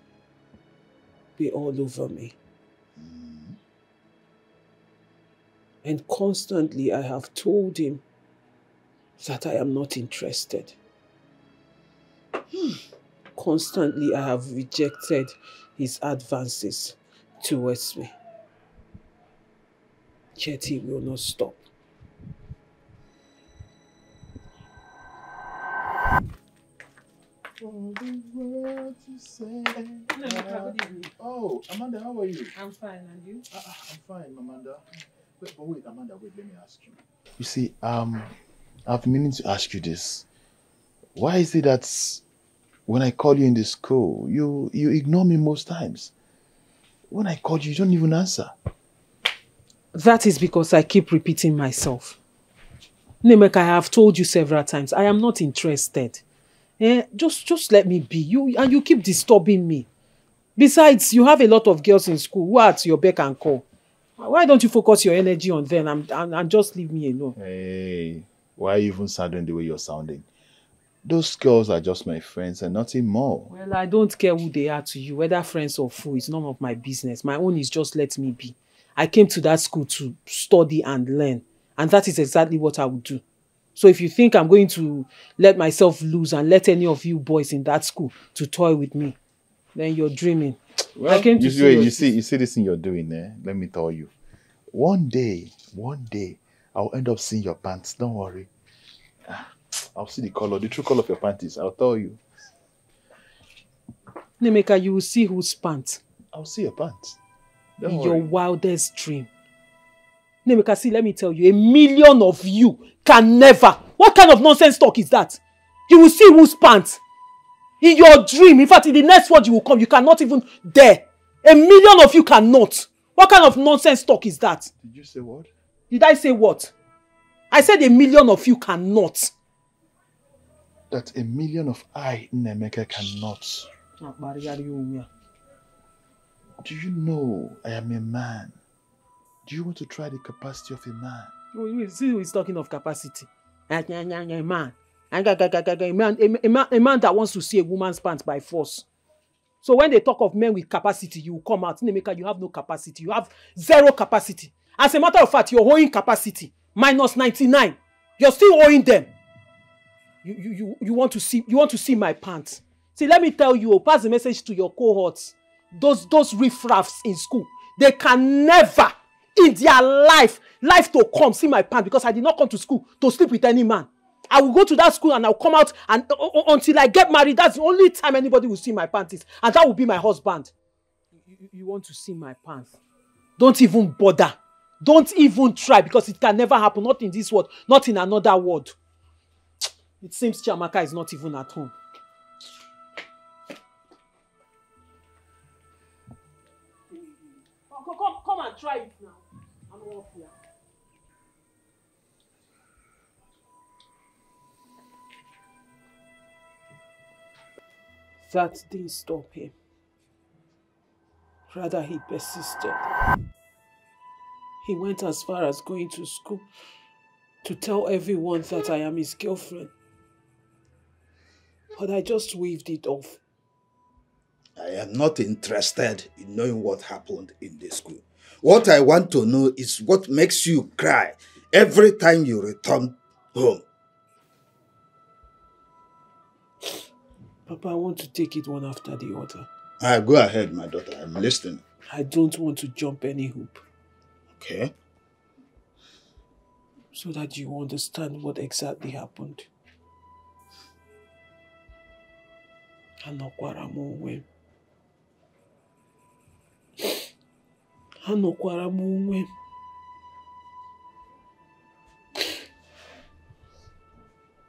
be all over me. And constantly I have told him that I am not interested. Constantly I have rejected his advances towards me. Yet he will not stop. Oh, Amanda, how are you? I'm fine, and you? I'm fine, Amanda. Wait, Amanda, let me ask you. You see, I've been meaning to ask you this. Why is it that when I call you in the school, you ignore me most times? When I call you, you don't even answer. That is because I keep repeating myself. Nemeka, I have told you several times, I am not interested. Just let me be. You keep disturbing me. Besides, you have a lot of girls in school who are at your beck and call. Why don't you focus your energy on them and just leave me alone? Hey, why are you even sounding the way you're sounding? Those girls are just my friends and nothing more. Well, I don't care who they are to you, whether friends or fool. It's none of my business. My own is just let me be. I came to that school to study and learn. And that is exactly what I would do. So if you think I'm going to let myself loose and let any of you boys in that school to toy with me, then you're dreaming. Well, I came to you see this thing you're doing there? Let me tell you. One day, I'll end up seeing your pants. Don't worry. I'll see the true color of your panties. I'll tell you. Nemeka, you will see whose pants. I'll see your pants. Don't Your worry. wildest dream. Nemeka, see, let me tell you, 1 million of you can never. What kind of nonsense talk is that? You will see whose pants. In your dream, in fact, in the next word you will come, you cannot even dare. 1 million of you cannot. What kind of nonsense talk is that? Did you say what? Did I say what? I said 1 million of you cannot. That 1 million of I, Nemeka, cannot. Do you know I am a man? Do you want to try the capacity of a man? You see who is talking of capacity. A man. A man that wants to see a woman's pants by force. So when they talk of men with capacity, you will come out. Nemeka, you have no capacity. You have zero capacity. As a matter of fact, you're owing capacity. Minus 99. You're still owing them. You want to see my pants. See, let me tell you, pass the message to your cohorts. Those riffraffs in school, they can never in their life to come see my pants, because I did not come to school to sleep with any man. I will go to that school and I'll come out, and until I get married, that's the only time anybody will see my panties, and that will be my husband. You want to see my pants? Don't even bother. Don't even try, because it can never happen. Not in this world, not in another world. It seems Chiamaka is not even at home. Come and try it now. I'm off here. That didn't stop him. Rather, he persisted. He went as far as going to school to tell everyone that I am his girlfriend. But I just waved it off. I am not interested in knowing what happened in the school. What I want to know is what makes you cry every time you return home. Papa, I want to take it one after the other. Go ahead, my daughter. I'm listening. I don't want to jump any hoop. Okay. So that you understand what exactly happened. Anokwara m onwe m.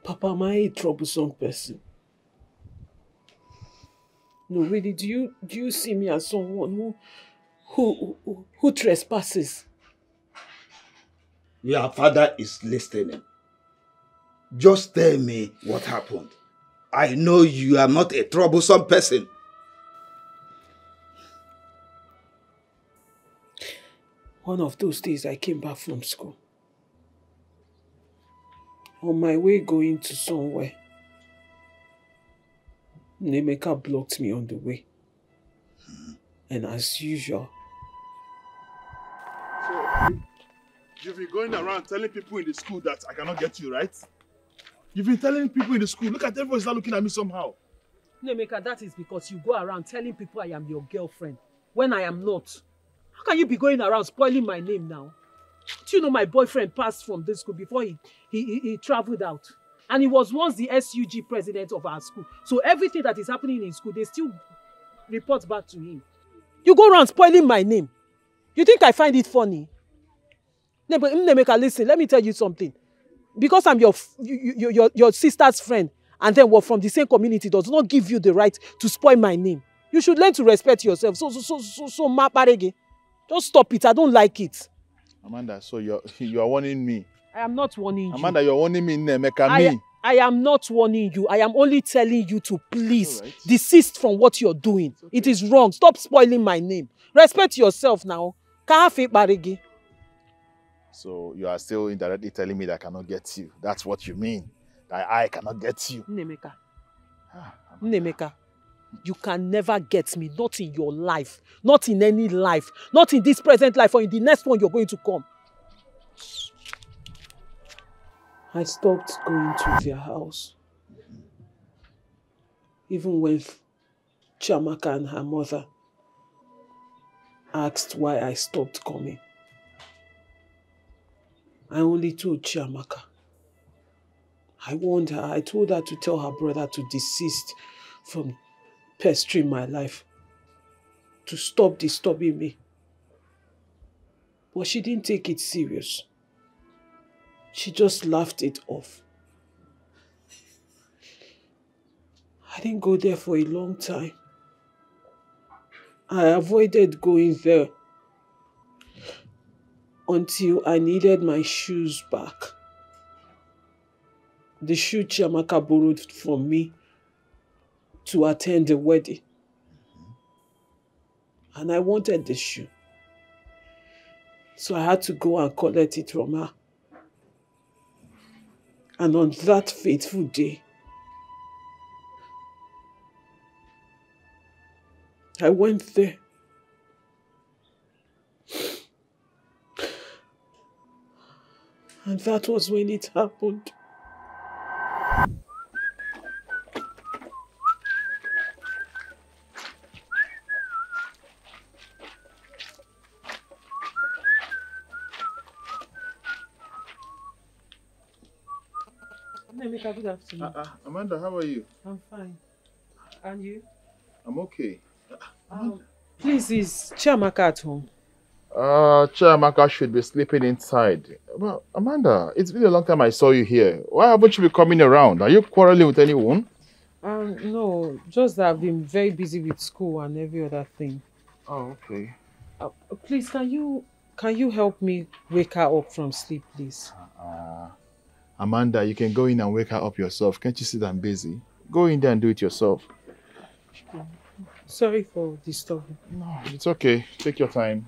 Papa, am I a troublesome person? No, really, do you see me as someone who trespasses? Your father is listening. Just tell me what happened. I know you are not a troublesome person. One of those days I came back from school. On my way going to somewhere, Nemeka blocked me on the way. And as usual... So, you've been going around telling people in the school that I cannot get you, right? You've been telling people in the school, look at everyone start looking at me somehow. Nemeka, that is because you go around telling people I am your girlfriend when I am not. How can you be going around spoiling my name now? Do you know my boyfriend passed from this school before he traveled out? And he was once the SUG president of our school. So everything that is happening in school, they still report back to him. You go around spoiling my name. You think I find it funny? Nemeka, listen, let me tell you something. Because I'm your sister's friend, and then we're from the same community, does not give you the right to spoil my name. You should learn to respect yourself. So Maparege, just stop it. I don't like it. Amanda, so you are warning me. I am not warning you. Amanda, you're warning me, Nemeka, me. I am not warning you. I am only telling you to please desist from what you're doing. Okay. It is wrong. Stop spoiling my name. Respect yourself now. So you are still indirectly telling me that I cannot get you. That's what you mean. That I cannot get you. Nemeka. Nemeka. You can never get me. Not in your life. Not in any life. Not in this present life or in the next one you're going to come. I stopped going to their house. Even when Chiamaka and her mother asked why I stopped coming, I only told Chiamaka. I warned her. I told her to tell her brother to desist from pestering my life, to stop disturbing me. But she didn't take it serious. She just laughed it off. I didn't go there for a long time. I avoided going there until I needed my shoes back. The shoe Chiamaka borrowed from me to attend the wedding. And I wanted the shoe. So I had to go and collect it from her. And on that fateful day, I went there. And that was when it happened. Nemeka, good afternoon. Amanda, how are you? I'm fine. And you? I'm okay. Please, is Chiamaka at home? Chiamaka should be sleeping inside. Well, Amanda, it's been a long time I saw you here. Why haven't you been coming around? Are you quarreling with anyone? No, just that I've been very busy with school and every other thing. Oh, okay. Please, can you help me wake her up from sleep, please? Amanda, you can go in and wake her up yourself. Can't you see that I'm busy? Go in there and do it yourself. Sorry for disturbing. No, it's okay. Take your time.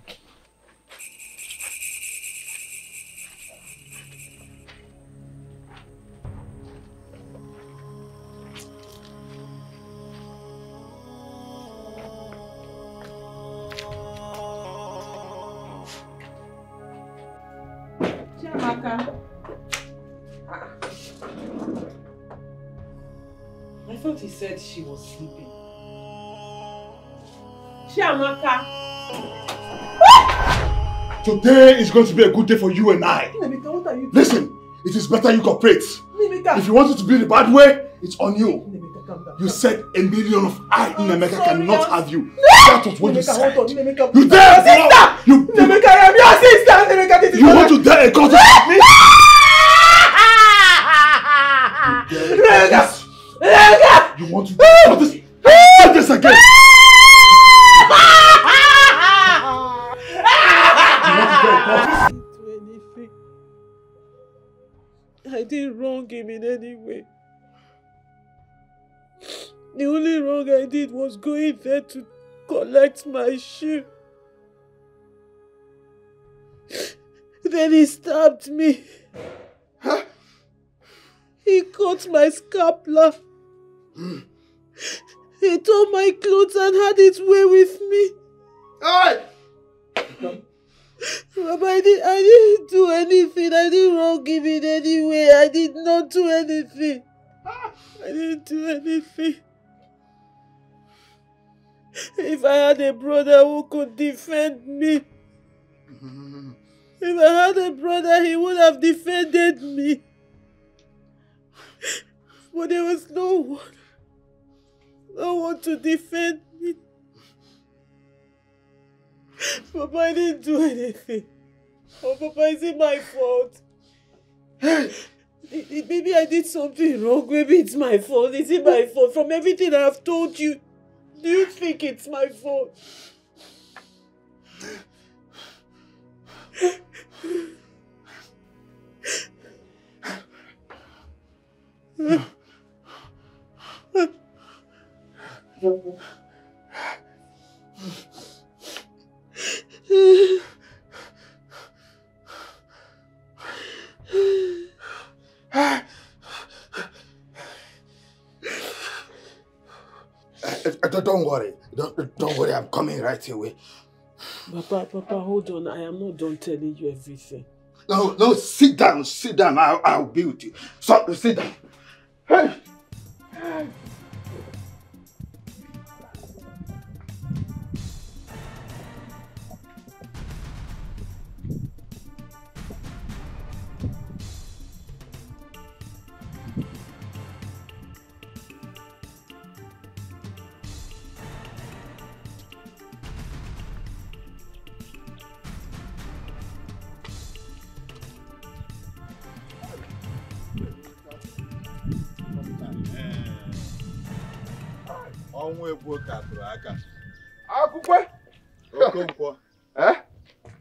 Chiamaka. I thought he said she was sleeping. Chiamaka. Today is going to be a good day for you and I. Nemeka, what are you doing? Listen, it is better you cooperate. Nemeka. If you want it to be the bad way, it's on you. Nemeka, calm down. You said a million of I, Nemeka, cannot have you. No! That was what Nemeka, you said. hold on, Nemeka. You dare! Sister! Nemeka, I am your sister! Nemeka, this is You want to dare a court to me? Nemeka! You want to do this? I said this again! I didn't wrong him in any way. The only wrong I did was going there to collect my shoe. Then he stabbed me. Huh? He cut my scapula. He tore my clothes and had it way with me. Hey! Papa, I didn't do anything. I didn't wrong him in any way. I did not do anything. I didn't do anything. If I had a brother who could defend me, if I had a brother, he would have defended me. But there was no one to defend me. Papa, I didn't do anything. Oh, Papa, is it my fault? Maybe I did something wrong. Maybe it's my fault. Is it my fault? From everything I have told you, do you think it's my fault? Don't worry. Don't worry. I'm coming right away. Papa, hold on. I am not done telling you everything. No, sit down. I'll be with you. So, sit down. Hey.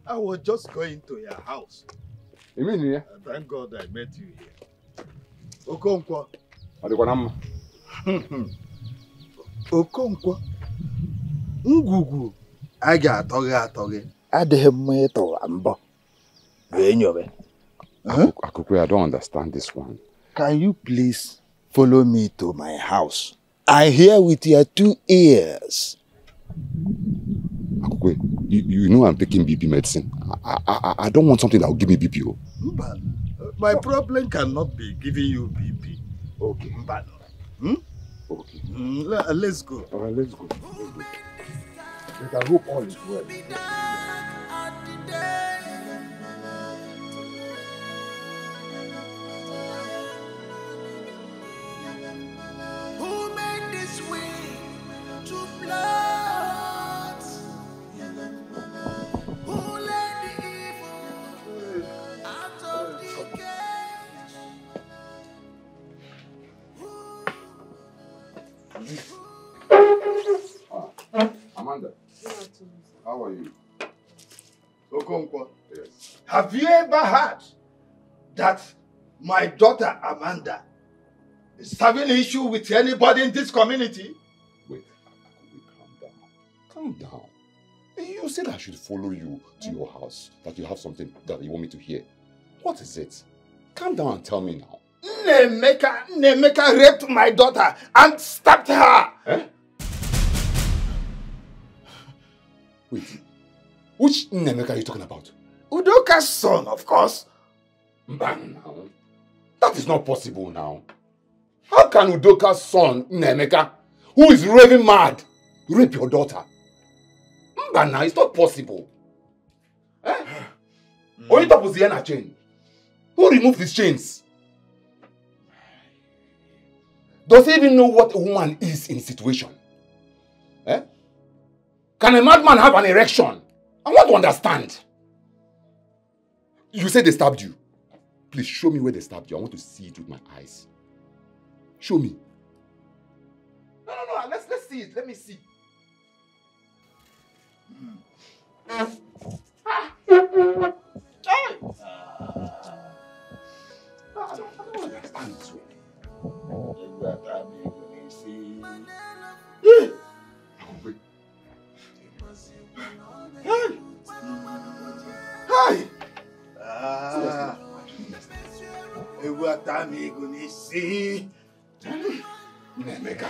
I was just going to your house. You mean here? Thank God I met you here. Okonkwo. Okonkwo. Ngugu. I got atoghe. Adịghị mma ịtọwa mbọ. Akukwe, I don't understand this one. Can you please follow me to my house? I hear with your 2 ears. Akukwe, you know I'm taking BP medicine. I don't want something that will give me BP. My problem cannot be giving you BP. Okay. Okay. Let's go. All right, let's go. But I hope all is well. Who made this way to blood? Who let the evil out of the cage? Amanda, how are you? Okonkwo. Yes. Have you ever heard that my daughter Amanda is having an issue with anybody in this community? Wait, calm down. You said I should follow you to your house, that you have something that you want me to hear. What is it? Calm down and tell me now. Nemeka raped my daughter and stabbed her. Eh? Wait, which Nemeka are you talking about? Udoka's son, of course. Now. That is not possible now. How can Udoka's son, Nemeka, who is raving mad, rape your daughter? Now, it's not possible. Eh? Onita was the chain. Who removed these chains? Does he even know what a woman is in a situation? Eh? Can a madman have an erection? I want to understand. You said they stabbed you. Please show me where they stabbed you. I want to see it with my eyes. Show me. No. Let's see it. Let me see. Stand this way. Hi! Ewu atami ego n'isi. Emeka.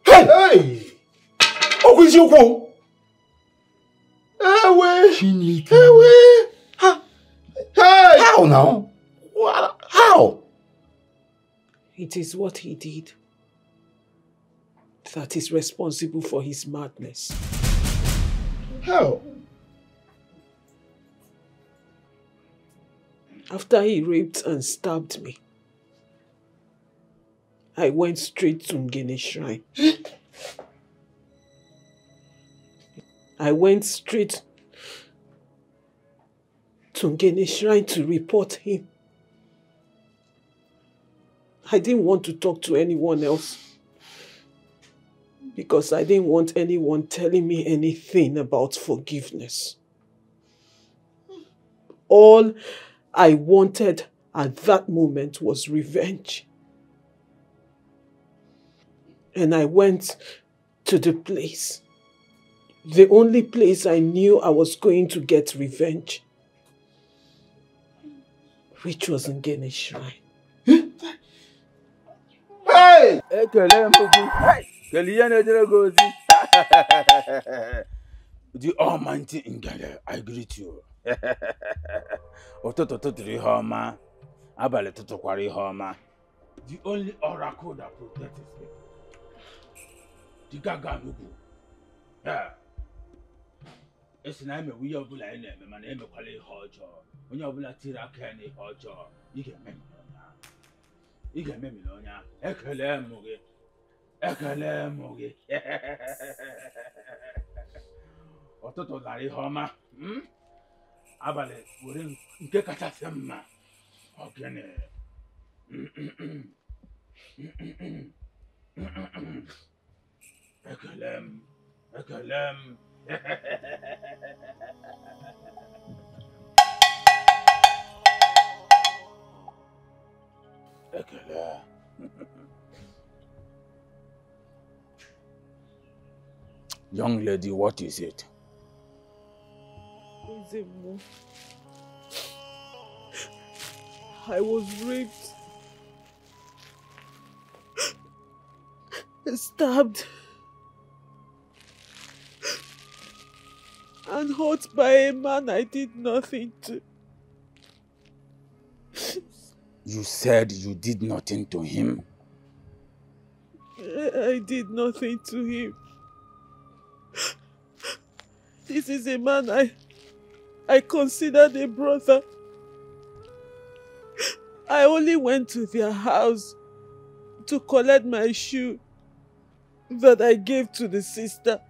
Hey! Okwu isiokwu. Ewe. Chineke. Ewe. Hey! How now? How? It is what he did that is responsible for his madness. How? After he raped and stabbed me, I went straight to Ngene Shrine. I went straight to Ngene Shrine to report him. I didn't want to talk to anyone else because I didn't want anyone telling me anything about forgiveness. All I wanted at that moment was revenge. And I went to the place, the only place I knew I was going to get revenge, which was Ngene Shrine. Hey! The Almighty Ngene, I greet you. The only oracle that protects me. The Gaganugu. Yeah. It's an we are blind, my name is Quali Hodger. When you're black Tira Kenny Hodger, you can make me. You can make me on ya. Ekalemugi. Ekalemugi. Ototo Larry Homa. Abale, wouldn't get a sema. Okay. Ekalem. Ekalem. Ekele. Young lady, what is it? I was raped, stabbed, and hurt by a man I did nothing to. You said you did nothing to him. I did nothing to him. This is a man I considered a brother. I only went to their house to collect my shoe that I gave to the sister.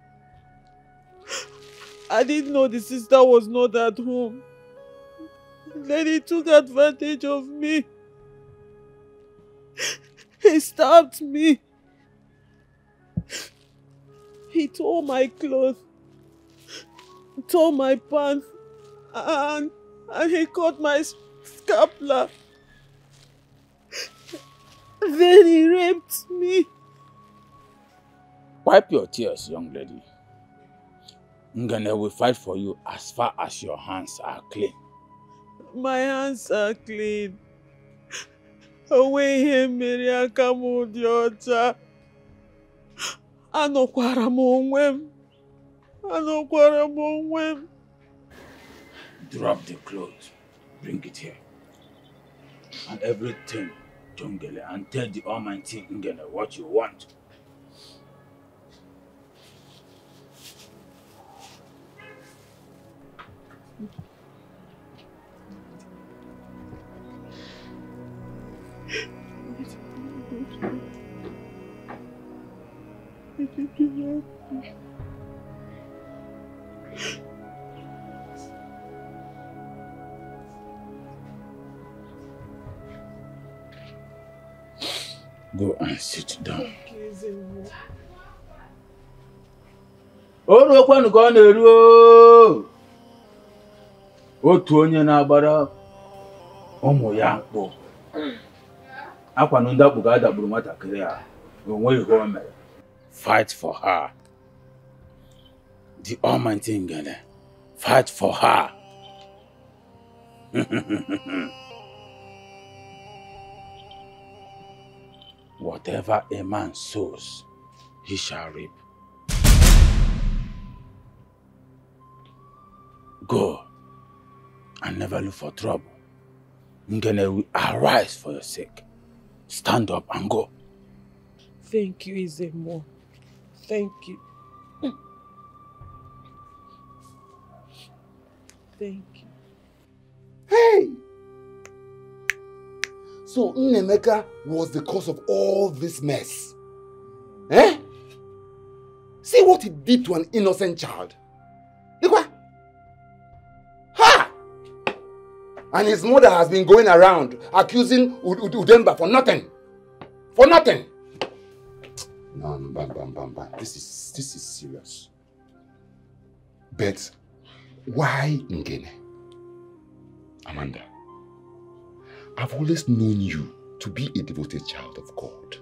I didn't know the sister was not at home. Then he took advantage of me. He stabbed me. He tore my clothes, tore my pants, and he cut my scapula. Then he raped me. Wipe your tears, young lady. Ngene will fight for you as far as your hands are clean. My hands are clean. Away him, Miriam Kamudiota. Anokwara monwem. Anokwara monwem. Drop the clothes. Bring it here. And everything, Jungele, and tell the Almighty Ngene what you want. Go and sit down. Oru kwanu ka ọ na-eru. Otu onye na-agbara ụmụ ya mkpụ. Akwanụ ndakpu ga-adagburu nwatakịrị a. Onwe ihe o mere. Fight for her. The Almighty Ngene. Fight for her. Whatever a man sows, he shall reap. Go and never look for trouble. Ngene will arise for your sake. Stand up and go. Thank you, Izemo. Thank you. Thank you. Hey! So Nnemeka was the cause of all this mess. Eh? See what he did to an innocent child. Look what? Ha! And his mother has been going around accusing Udemba for nothing. For nothing. No, bam. This is serious. But why Ngene? Amanda, I've always known you to be a devoted child of God.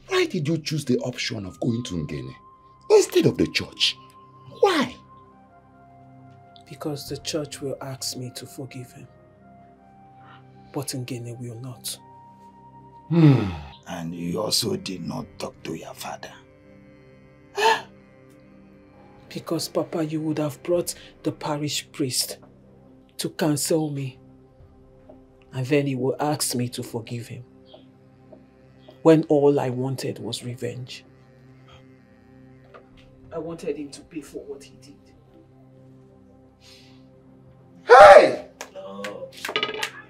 Why did you choose the option of going to Ngene instead of the church? Why? Because the church will ask me to forgive him. But Ngene will not. And you also did not talk to your father. Because, Papa, you would have brought the parish priest to counsel me. And then he will ask me to forgive him. When all I wanted was revenge. I wanted him to pay for what he did. Hey!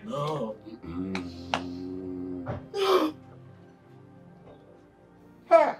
No. Ha!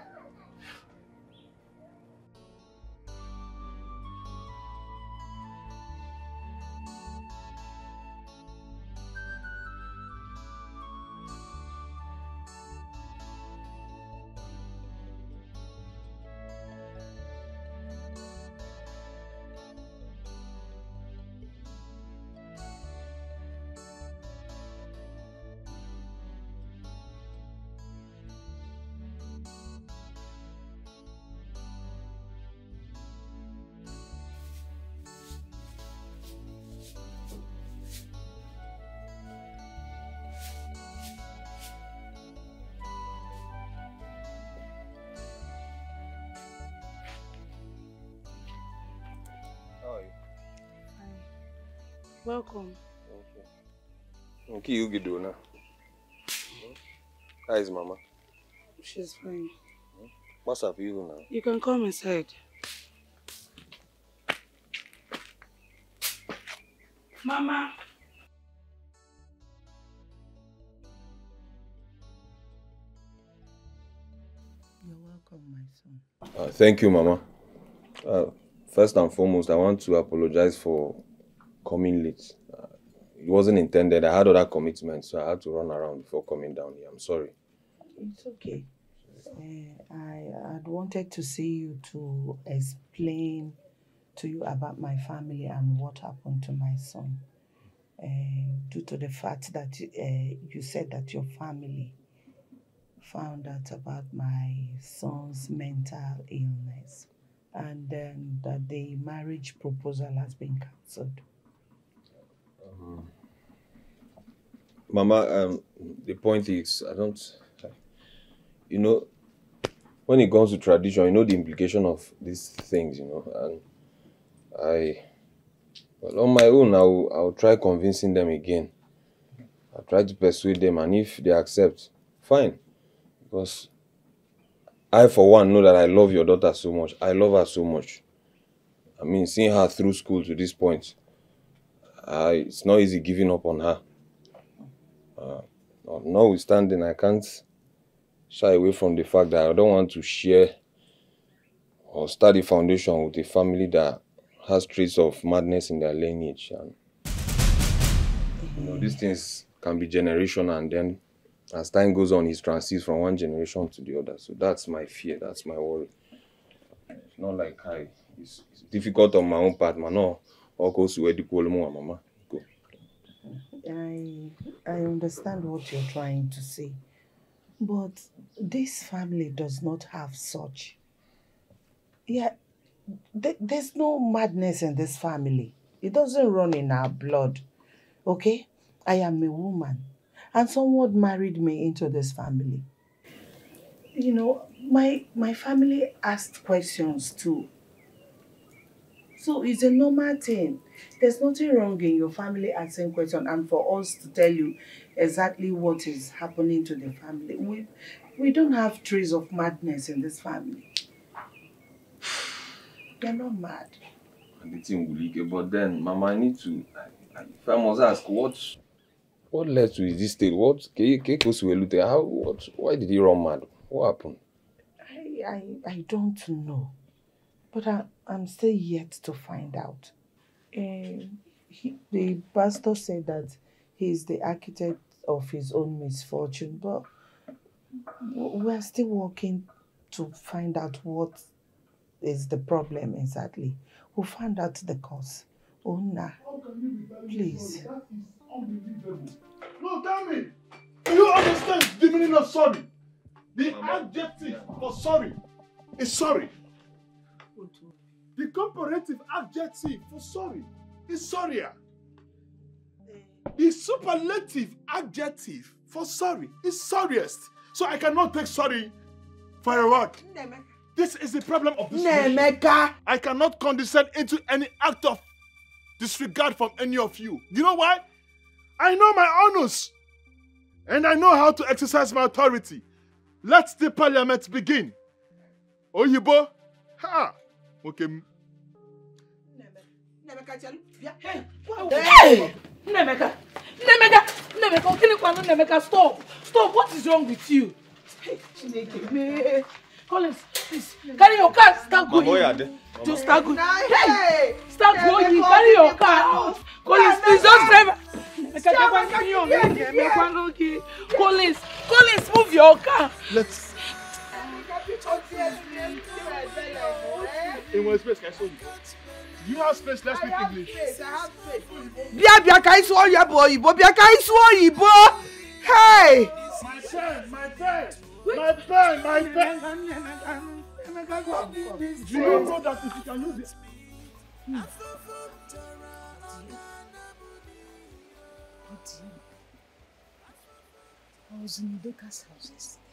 Welcome. Okay, you get do now. How is Mama? She's fine. What's up you now? You can come inside. Mama. You're welcome, my son. Thank you, Mama. First and foremost, I want to apologize for coming late. It wasn't intended. I had other commitments, so I had to run around before coming down here. I'm sorry. It's okay. I had wanted to see you to explain to you about my family and what happened to my son. Due to the fact that you said that your family found out about my son's mental illness and then that the marriage proposal has been cancelled. Mama, the point is, you know, when it comes to tradition, you know the implication of these things, you know, and well, on my own, I'll try convincing them again. I'll try to persuade them, and if they accept, fine. Because I, for one, know that I love your daughter so much. I love her so much. I mean, seeing her through school to this point, it's not easy giving up on her. Notwithstanding, I can't shy away from the fact that I don't want to share or start a foundation with a family that has traits of madness in their lineage. And you know, these things can be generational, and then as time goes on, it transits from one generation to the other. So that's my fear, that's my worry. not like it's difficult on my own part, man. No, all goes to where the mama. Go. I understand what you're trying to say, but this family does not have such. Yeah, there's no madness in this family. It doesn't run in our blood. Okay? I am a woman, and someone married me into this family. You know, my family asked questions too. So it's a normal thing. There's nothing wrong in your family asking questions and for us to tell you exactly what is happening to the family. We don't have trace of madness in this family. You're not mad. And the thing will leak, but then, Mama, I need to. If I must ask, what led to this state? What? How? What? Why did he run mad? What happened? I don't know, but I'm still yet to find out. The pastor said that he's the architect of his own misfortune, but we're still working to find out what is the problem exactly. We'll find out the cause. Ona, please. That is unbelievable. No, tell me. Do you understand the meaning of sorry? The adjective for sorry is sorry. The comparative adjective for sorry is sorrier. The superlative adjective for sorry is sorriest. So I cannot take sorry for a word. This is the problem of this nation. I cannot condescend into any act of disregard from any of you. You know why? I know my honors. And I know how to exercise my authority. Let the parliament begin. Oyibo. Ha. Okay. Hey! Nemeka, stop! Stop! What is wrong with you? Hey, Collins, please, carry your car, start going. Just start going. Hey! Start going, carry your car. Collins, please, just drive. Collins, move your car. Let's. In one space, can I show you? You have space, let's speak English. I have space. Bia, can you swallow your boy? Bia, can you swallow your boy? Hey! My pen. Do you know that if you can use it? I was in Udoka's house yesterday.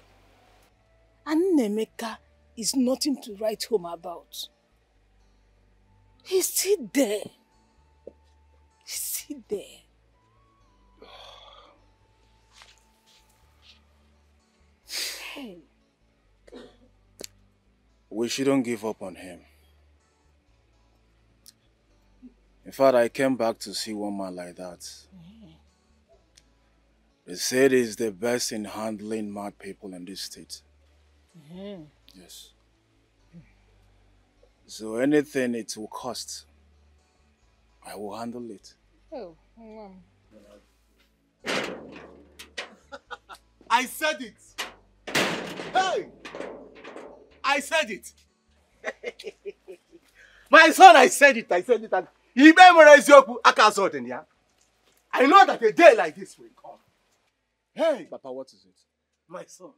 And Nemeka is nothing to write home about. He's still there. He's still there. Hey. We shouldn't give up on him. In fact, I came back to see one man like that. They said he's the best in handling mad people in this state. Yes. So anything it will cost, I will handle it. Oh, I said it. Hey! I said it. My son, I said it. And he memorized your Akasoten, yeah? I know that a day like this will come. Hey! Papa, what is it? My son,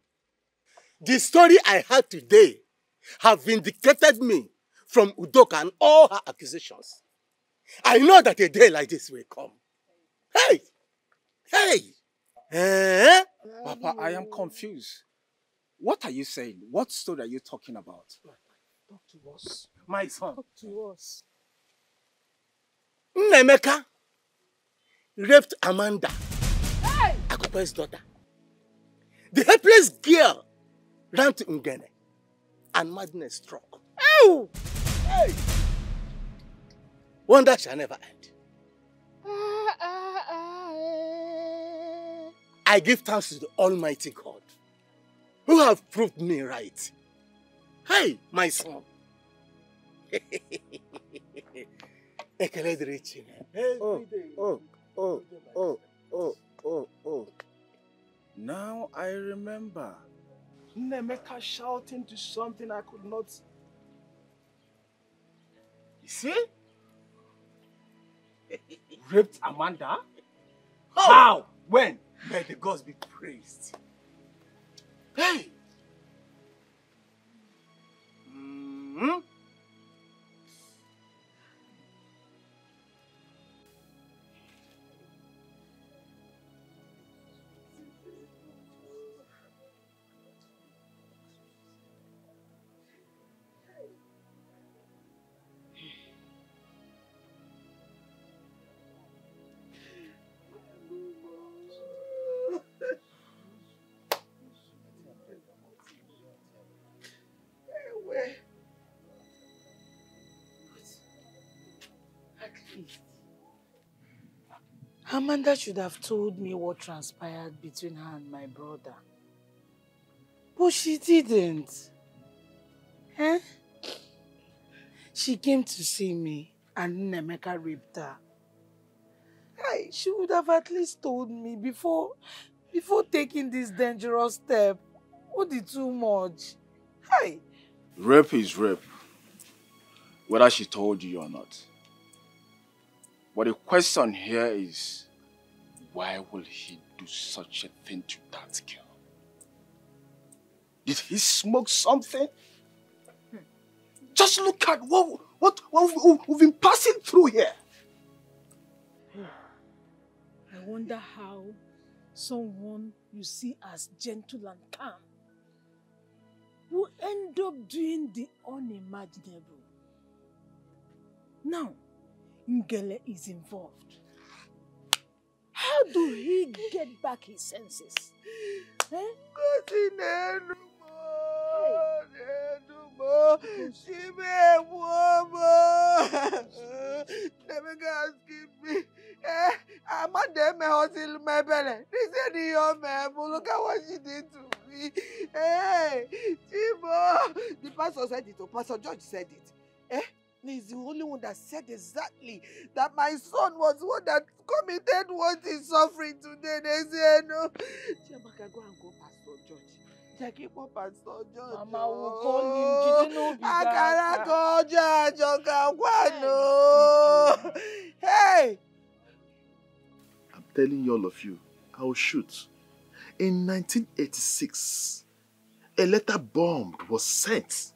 the story I had today have vindicated me from Udoka and all her accusations. I know that a day like this will come. Hey! Hey! Papa, I am confused. What are you saying? What story are you talking about? Talk to us. My son. Talk to us. Nemeka raped Amanda, hey! Akupe's daughter. The helpless girl ran to Ngene and madness struck. Ow! Hey! Wonder shall never end. I give thanks to the Almighty God who have proved me right. Hey, my son. Now I remember. Nemeka shouting to something I could not see? Raped Amanda? How? When? May the gods be praised. Hey! Mm-hmm. At least, Amanda should have told me what transpired between her and my brother. But she didn't. Eh? She came to see me and Nemeka raped her. She would have at least told me before taking this dangerous step. What is too much? Hey. Rape is rape, whether she told you or not. But the question here is, why will he do such a thing to that girl? Did he smoke something? Just look at what we've been passing through here. I wonder how someone you see as gentle and calm will end up doing the unimaginable. Now, Ngele is involved. How do he get back his senses? Amanda me hotel my belly. This is the young man. Look at what she did to me. Hey, Timo. The pastor said it, or Pastor George said it. He's the only one that said exactly that my son was the one that committed what he's suffering today. They say no. Chiamaka, go and go, Pastor George. Jackie, Pastor George. Mama will call him. I cannot go, Judge. Hey. I'm telling you, all of you, I will shoot. In 1986, a letter bomb was sent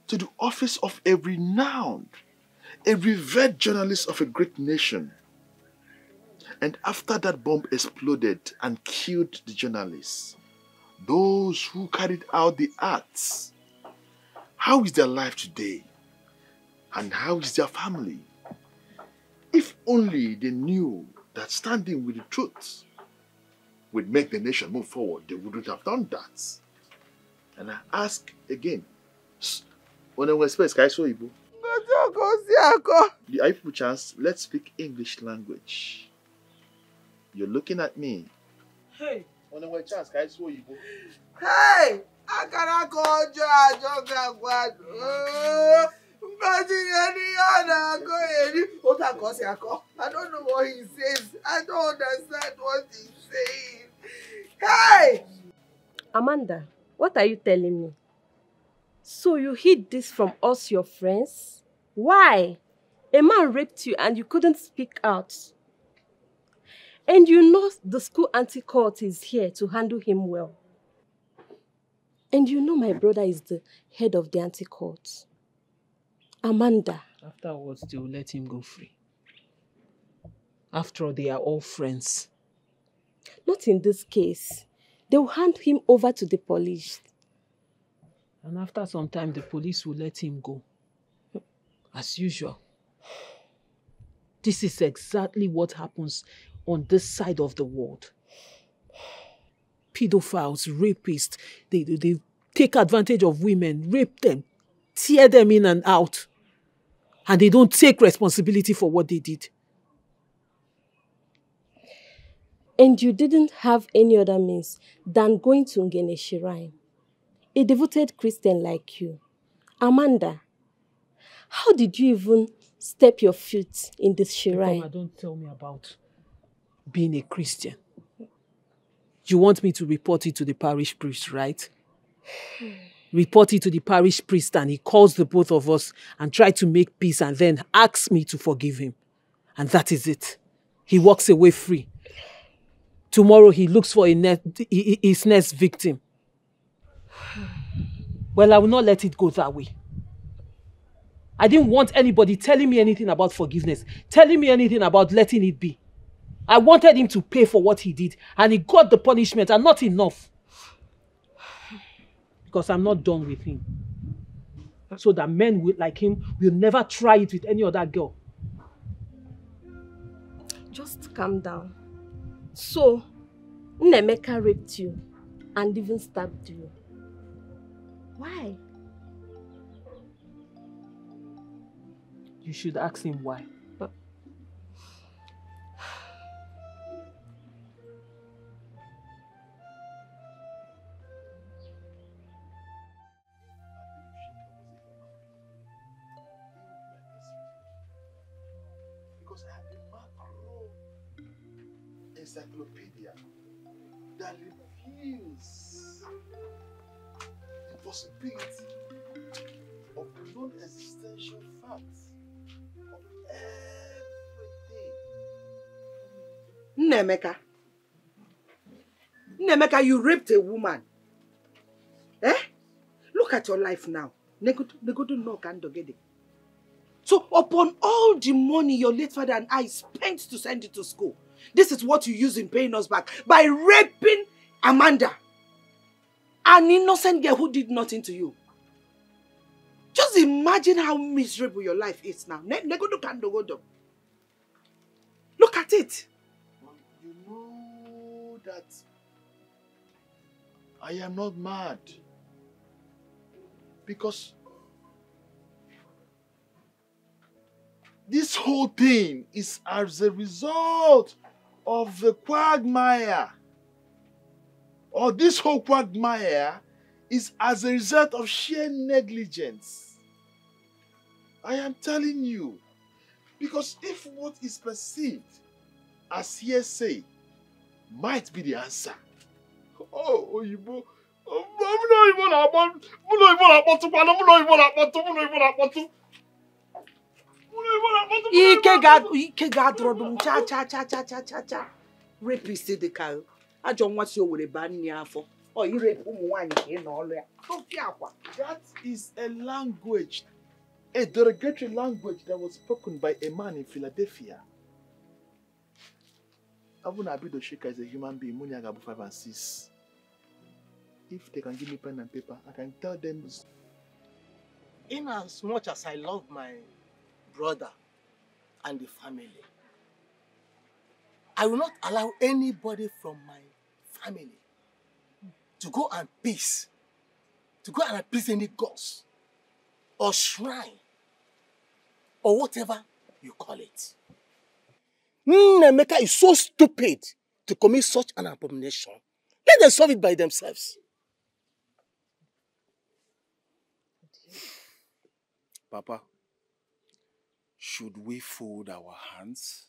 to the office of a renowned, a revered journalist of a great nation. And after that bomb exploded and killed the journalist, those who carried out the acts, how is their life today? And how is their family? If only they knew that standing with the truth would make the nation move forward, they wouldn't have done that. And I ask again, when I express Kaiso Igbo, the people chance, let's speak English language. You're looking at me. Hey. When I chance Kaiso Igbo. Hey! I cannot go, Judge. I don't know what he says. I don't understand what he's saying. Hey! Amanda, what are you telling me? So you hid this from us, your friends? Why? A man raped you and you couldn't speak out. And you know the school anti-court is here to handle him well. And you know my brother is the head of the anti-court. Amanda. Afterwards, they will let him go free. After all, they are all friends. Not in this case. They will hand him over to the police. And after some time, the police will let him go. As usual. This is exactly what happens on this side of the world. Pedophiles, rapists, they take advantage of women, rape them, tear them in and out. And they don't take responsibility for what they did. And you didn't have any other means than going to Ngene Shrine. A devoted Christian like you. Amanda, how did you even step your foot in this shrine? Mama, don't tell me about being a Christian. You want me to report it to the parish priest, right? report it to the parish priest and he calls the both of us and try to make peace and then asks me to forgive him. And that is it. He walks away free. Tomorrow he looks for his next victim. Well, I will not let it go that way. I didn't want anybody telling me anything about forgiveness, telling me anything about letting it be. I wanted him to pay for what he did, and he got the punishment and not enough. Because I'm not done with him. So that men like him will never try it with any other girl. Just calm down. So, Nnemeka raped you and even stabbed you. Why? You should ask him why. Because I have a macro encyclopedia that reveals the possibility of non-existential facts of everything. Nnemeka, you raped a woman. Eh? Look at your life now. So upon all the money your late father and I spent to send you to school, this is what you use in paying us back by raping Amanda, an innocent girl who did nothing to you. Just imagine how miserable your life is now. Look at it. You know that I am not mad. Because this whole thing is as a result of the quagmire. Or this whole quagmire is as a result of sheer negligence. I am telling you. Because if what is perceived as hearsay might be the answer. Oh, Oyibo. Ike ga-adọrọdụ cha. Rapist dị ka ajọ nwa si Owerri ba nne afọ. Ọ irape ụmụ nwaanyị ka ị nọ ọlụ ya. That is a language, a derogatory language that was spoken by a man in Philadelphia. Even Abido Shika is a human being. Munyagabu 5 and 6. If they can give me pen and paper, I can tell them. In as much as I love my brother and the family, I will not allow anybody from my family to go and appease any gods or shrine or whatever you call it. Nnemeka is so stupid to commit such an abomination. Let them solve it by themselves. Papa, should we fold our hands?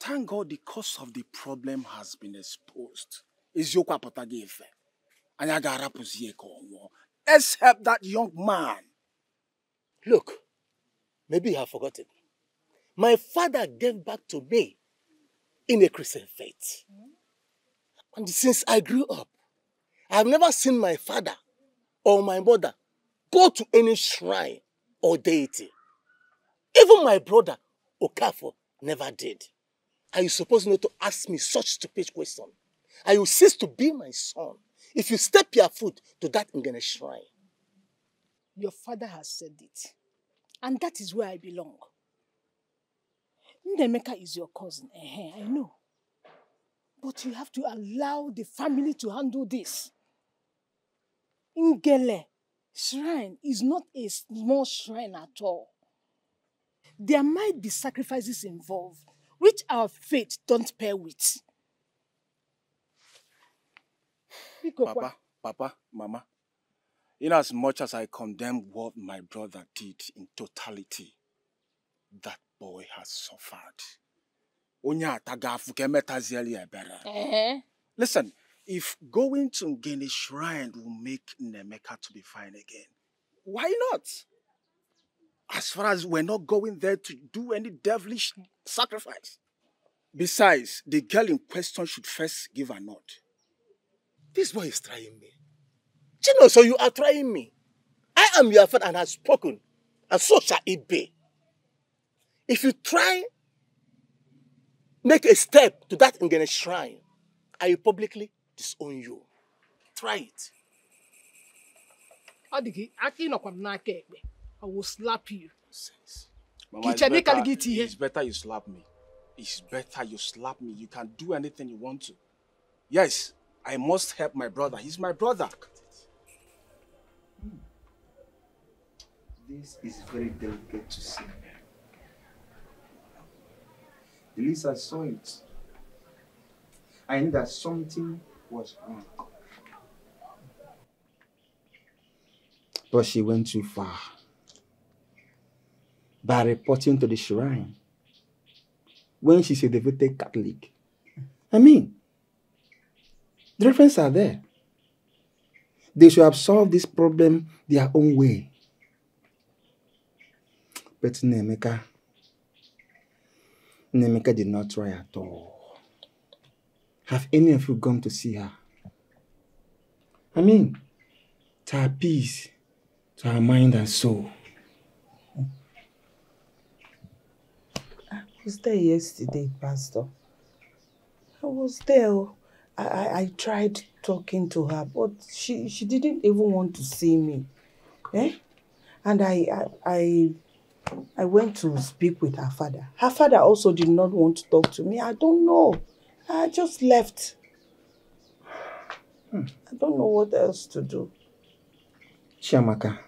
Thank God the cause of the problem has been exposed. Let's help that young man. Look, maybe you have forgotten. My father gave back to me in a Christian faith. And since I grew up, I have never seen my father or my mother go to any shrine or deity. Even my brother, Okafo, never did. Are you supposed not to ask me such stupid question? Are you cease to be my son if you step your foot to that Ngene shrine? Your father has said it. And that is where I belong. Nnemeka is your cousin. I know. But you have to allow the family to handle this. Ngele shrine is not a small shrine at all. There might be sacrifices involved, which our faith don't pair with. Papa, Mama, in as much as I condemn what my brother did in totality, that boy has suffered. Listen, if going to Ngeni Shrine will make Nemeka to be fine again, why not? As far as we're not going there to do any devilish sacrifice. Besides, the girl in question should first give a nod. This boy is trying me. Chino, so you are trying me. I am your father and have spoken, and so shall it be. If you try make a step to that Ngene shrine, I will publicly disown you. Try it. I will slap you. Mama, it's better you slap me. It's better you slap me. You can do anything you want to. Yes, I must help my brother. He's my brother. This is very delicate to see. At least I saw it. I knew that something was wrong. But she went too far by reporting to the shrine when she's a devoted Catholic. I mean, the references are there. They should have solved this problem their own way. But Nemeka did not try at all. Have any of you gone to see her? I mean, to her peace, to her mind and soul. I was there yesterday, Pastor. I was there. I tried talking to her, but she didn't even want to see me. And I went to speak with her father. Her father also did not want to talk to me. I don't know. I just left. I don't know what else to do. Chiamaka.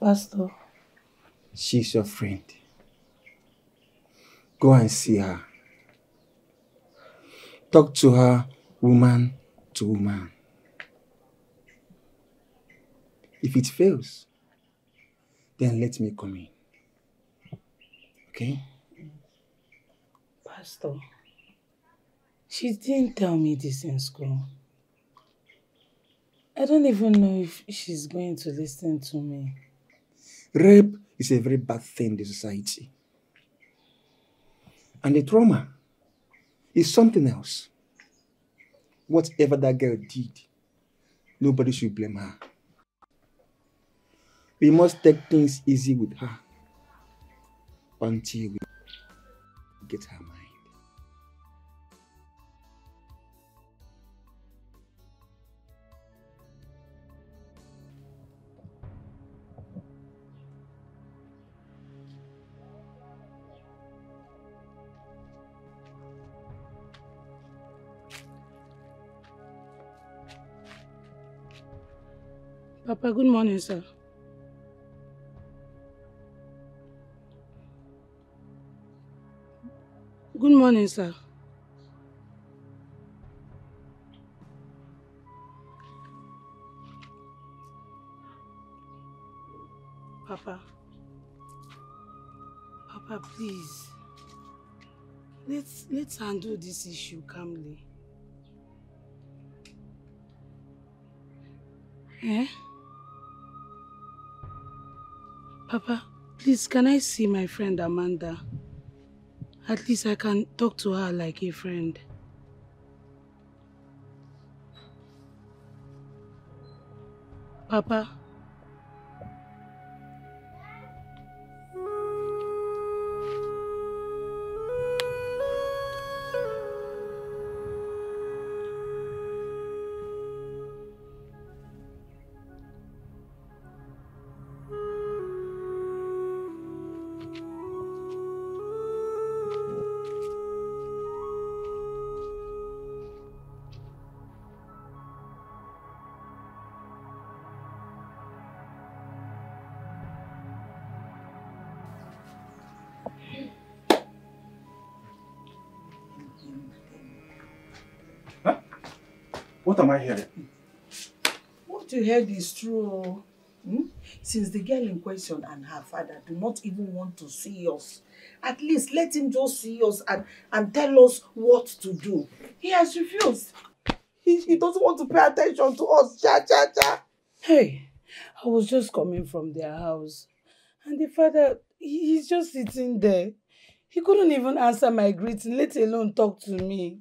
Pastor. She's your friend. Go and see her. Talk to her woman to woman. If it fails, then let me come in. Okay? Pastor, she didn't tell me this in school. I don't even know if she's going to listen to me. Rape is a very bad thing in the society. And the trauma is something else. Whatever that girl did, nobody should blame her. We must take things easy with her until we get her mind. Papa, good morning, sir. Good morning, sir. Papa. Papa, please. Let's handle this issue calmly. Papa, please, can I see my friend Amanda? At least I can talk to her like a friend. Papa. What am I hearing? What you heard is true. Since the girl in question and her father do not even want to see us, at least let him just see us and tell us what to do. He has refused. He doesn't want to pay attention to us. Cha, cha, cha. Hey, I was just coming from their house. And the father, he's just sitting there. He couldn't even answer my greeting, let alone talk to me.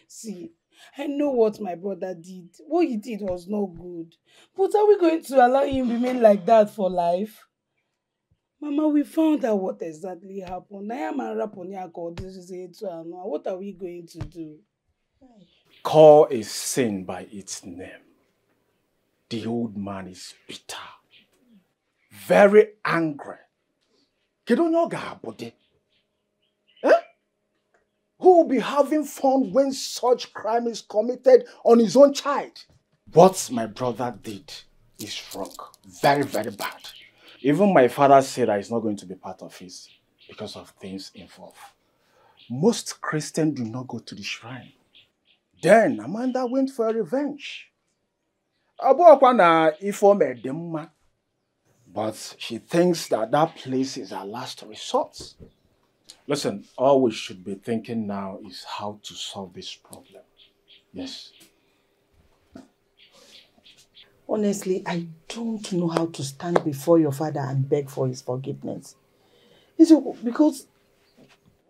See, I know what my brother did. What he did was not good. But are we going to allow him remain like that for life? Mama, we found out what exactly happened. What are we going to do? Call a sin by its name. The old man is bitter, very angry. Eh? Who will be having fun when such crime is committed on his own child? What my brother did is wrong. Very, very bad. Even my father said that he's not going to be part of it because of things involved. Most Christians do not go to the shrine. Then Amanda went for revenge. But she thinks that place is her last resort. Listen, all we should be thinking now is how to solve this problem. Yes. Honestly, I don't know how to stand before your father and beg for his forgiveness. Because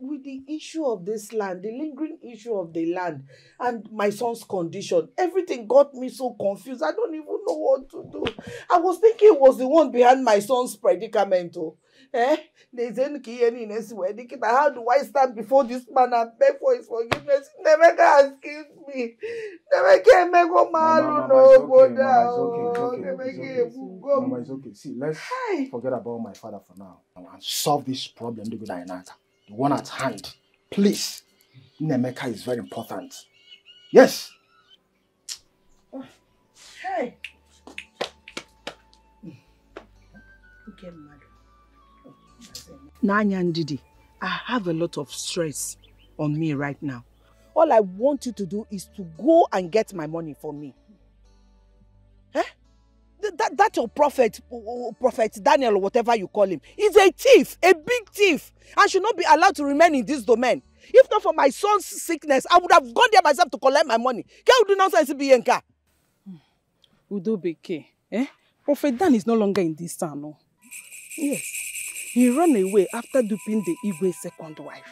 with the issue of this land, the lingering issue of the land, and my son's condition, everything got me so confused. I don't even know what to do. I was thinking it was the one behind my son's predicament. How do I stand before this man and beg for his forgiveness? Never has killed me. Never can make a man Mama, it's okay. See, let's forget about my father for now and solve this problem. The one at hand. Please. Nemeka is very important. Yes. Hey. Okay, madam. Nanya Ndidi, I have a lot of stress on me right now. All I want you to do is to go and get my money for me. Eh? That your prophet Daniel, or whatever you call him, is a thief, a big thief, and should not be allowed to remain in this domain. If not for my son's sickness, I would have gone there myself to collect my money. Can you do nonsense, Bianca? Udo Beke, Prophet Dan is no longer in this town, no? Yes. He ran away after duping the Igwe's second wife.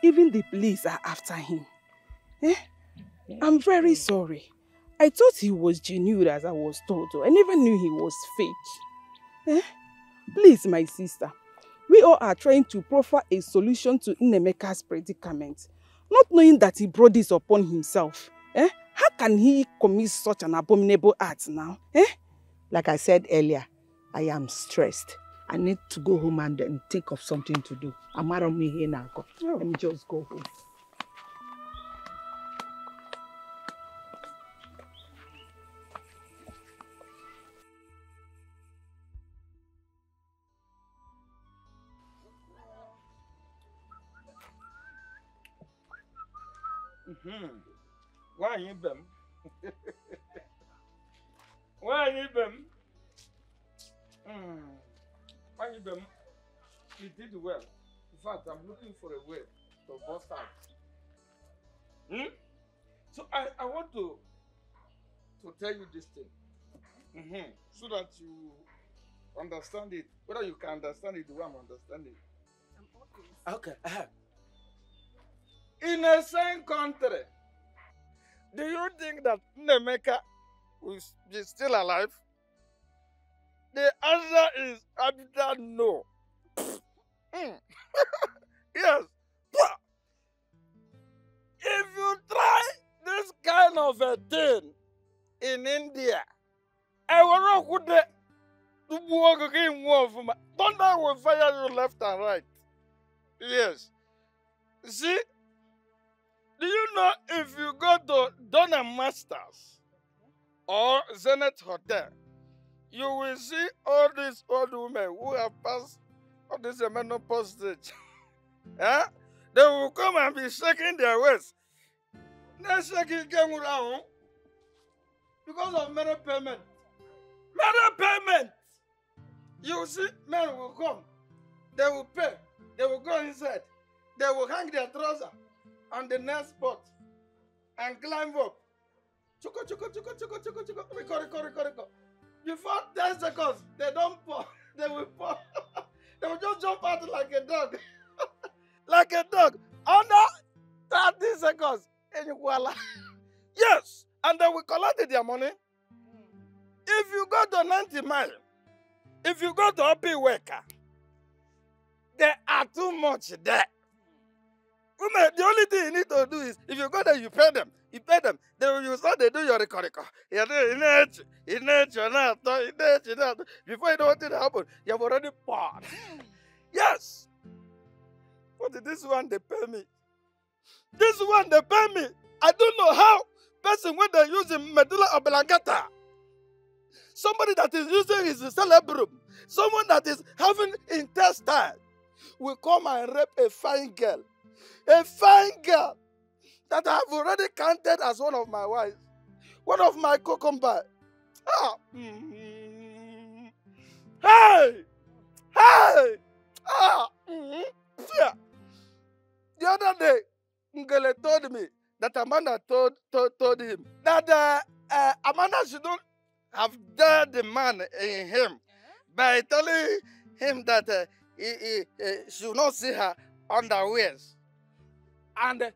Even the police are after him. I'm very sorry. I thought he was genuine as I was told. I never knew he was fake. Please, my sister, we all are trying to proffer a solution to Nnemeka's predicament, not knowing that he brought this upon himself. How can he commit such an abominable act now? Like I said earlier, I am stressed. I need to go home and then think of something to do. I'm out of me here now. Let me just go home. Why you bem? Why you bem? Why you bem? You did well. In fact, I'm looking for a way to bust out. So I want to tell you this thing. So that you understand it. Whether you can understand it the way I'm understanding it. Okay. In a same country, do you think that Nnemeka will be still alive? The answer is absolute no. Yes. If you try this kind of a thing in India, I will not go there to walk again. Thunder will fire you left and right. Yes. See? Do you know if you go to Donna Masters or Zenith Hotel, you will see all these old women who have passed on this menopause stage. They will come and be shaking their waist. They're shaking them around because of money payment. Money payment! You see, men will come. They will pay. They will go inside. They will hang their trouser on the next spot. and climb up. Chuko, chuko, chuko, chuko, chuko, chuko. Rico. Before 10 seconds, they don't pour. They will pour. They will just jump out like a dog. Like a dog. Under 30 seconds. And you voila. Yes. And they will collect their money. If you go to 90 Mile, if you go to Opiweka, there are too much there. Women, the only thing you need to do is, if you go there, you pay them. You pay them. Then you start, they do your record. You do before you know what will happen, you have already poured. Yes. But this one, they pay me. This one, they pay me. I don't know how. Person when they're using medulla oblongata. Somebody that is using his cerebrum. Someone that is having intestine will come and rape a fine girl. A fine girl that I have already counted as one of my wives. One of my cucumber. Ah. Hey! Hey! Ah. Yeah. The other day, Ngele told me that Amanda told him that Amanda shouldn't have dared the man in him by telling him that he should not see her underwears. And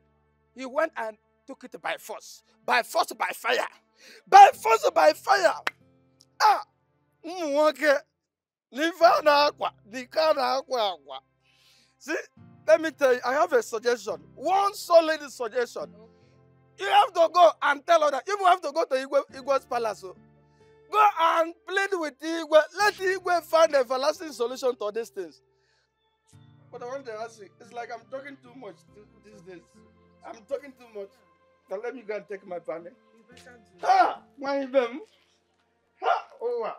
he went and took it by force. By force, by fire. By force, by fire. Ah! Okay. See, let me tell you, I have a suggestion. One solid suggestion. You have to go and tell her that you have to go to Igwe's palace. Go and plead with Igwe. Let Igwe find a everlasting solution to these things. But I want to ask you, it's like I'm talking too much these days. I'm talking too much. Now let me go and take my panel. Ah, my bem. Ah, oh, wow.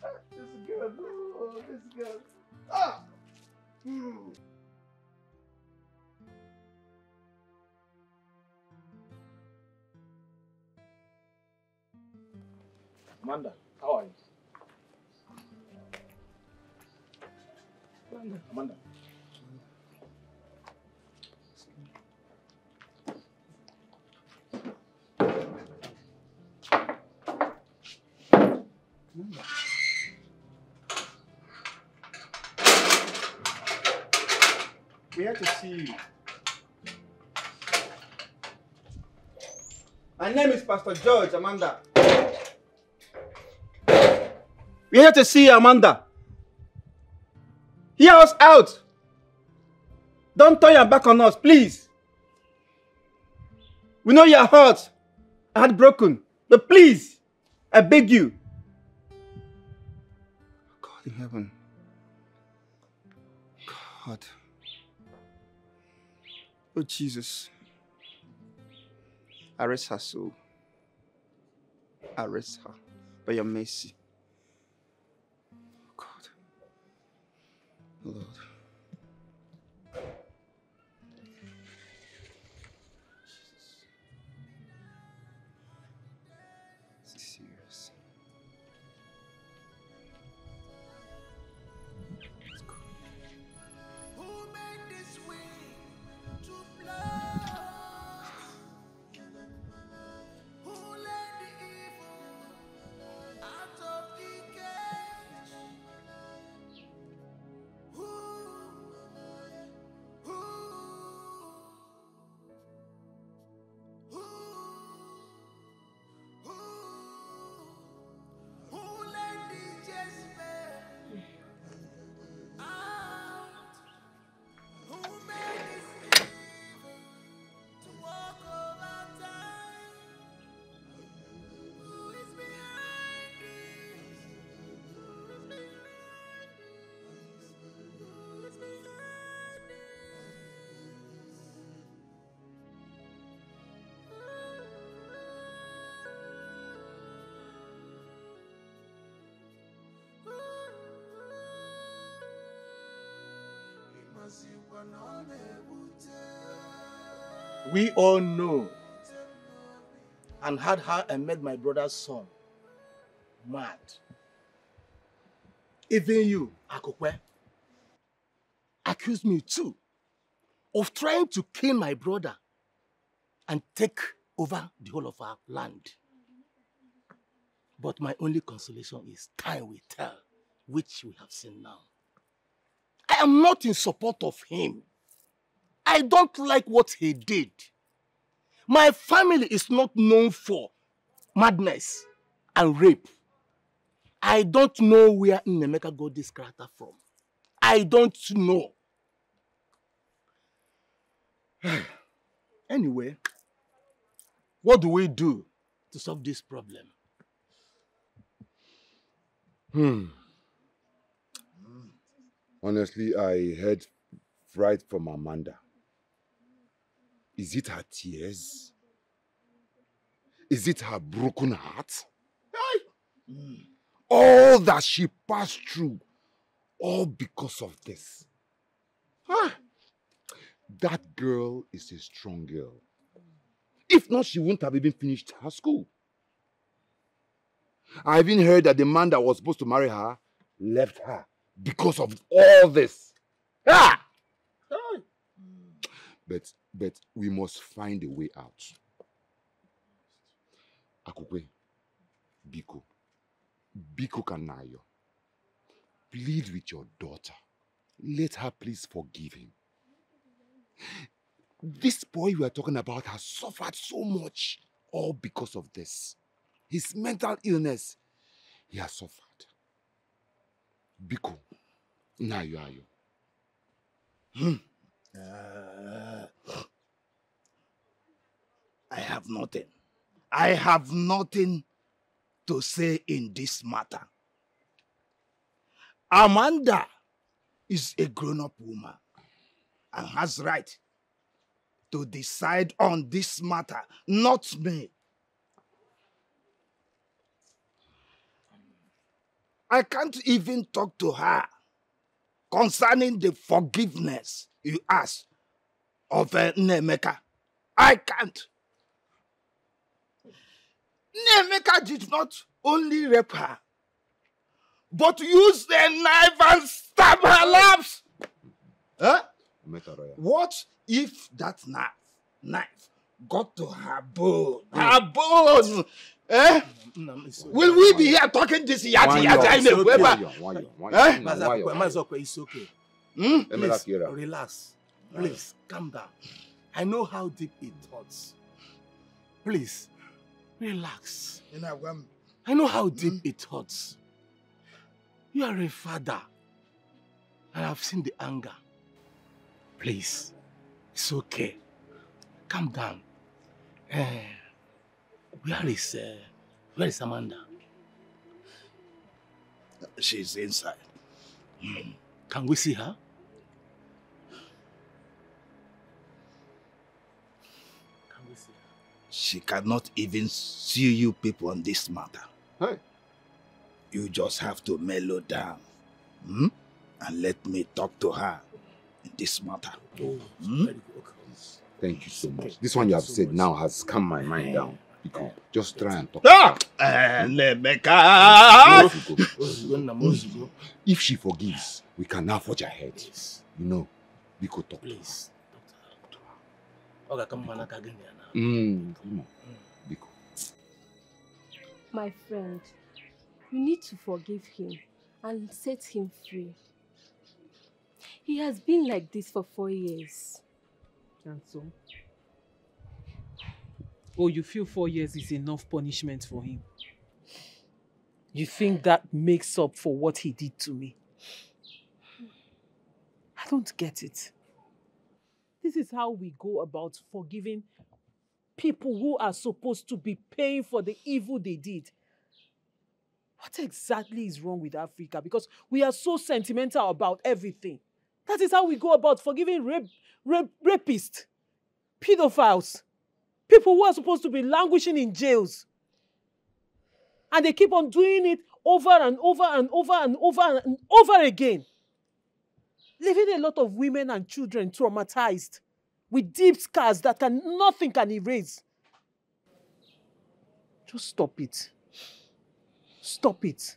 Ah, this girl, oh, this girl. Ah. Amanda, how are you? Amanda. We have to see you. My name is Pastor George, Amanda. We're here to see you, Amanda. Hear us out. Don't turn your back on us, please. We know you're hurt, heartbroken, but please, I beg you. God in heaven. God. Oh, Jesus. Arrest her soul. Arrest her by your mercy. God. Lord. This is serious. Let's go. Who made this wind to blow? Who let the evil out of the cage? Who let the Jezebel out? Who made this evil to walk over time? Who is behind this? Who is behind this? Who is behind this? We all know and had how I met my brother's son mad. Even you, Akokwe, accused me too of trying to kill my brother and take over the whole of our land. But my only consolation is time will tell, which we have seen now. I am not in support of him. I don't like what he did. My family is not known for madness and rape. I don't know where Nnemeka got this character from. I don't know. Anyway, what do we do to solve this problem? Honestly, I heard right from Amanda. Is it her tears? Is it her broken heart? All that she passed through, all because of this. That girl is a strong girl. If not, she wouldn't have even finished her school. I even heard that the man that was supposed to marry her left her because of all this. But we must find a way out. Akukwe, Biko Kanayo, plead with your daughter. Let her please forgive him. This boy we are talking about has suffered so much, all because of this. His mental illness, he has suffered. Biko, Nayo. I have nothing. I have nothing to say in this matter. Amanda is a grown-up woman and has right to decide on this matter, not me. I can't even talk to her concerning the forgiveness you asked of Nnemeka. I can't. Nnemeka did not only rape her, but used the knife and stab her laps. Huh? What if that knife got to her bone? Her bone! Eh? Will we be here talking this yati? It's okay. Please, relax. Please, calm down. I know how deep it hurts. Please, relax. I know how deep it hurts. You are a father. And I've seen the anger. Please, it's okay. Calm down. Where is Amanda? She's inside. Can we see her? Can we see her? She cannot even see you people on this matter. Hey. You just have to mellow down. And let me talk to her in this matter. Thank you so much. This one you have said now has calmed my mind down. Because just try and talk. If she forgives, we can now forge ahead. You know, we could talk. Please, talk to her. My friend, you need to forgive him and set him free. He has been like this for 4 years. And so? Oh, you feel 4 years is enough punishment for him? You think that makes up for what he did to me? I don't get it. This is how we go about forgiving people who are supposed to be paying for the evil they did. What exactly is wrong with Africa? Because we are so sentimental about everything. That is how we go about forgiving rapists, pedophiles, people who are supposed to be languishing in jails. And they keep on doing it over and over and over and over and over again. Leaving a lot of women and children traumatized with deep scars that nothing can erase. Just stop it. Stop it.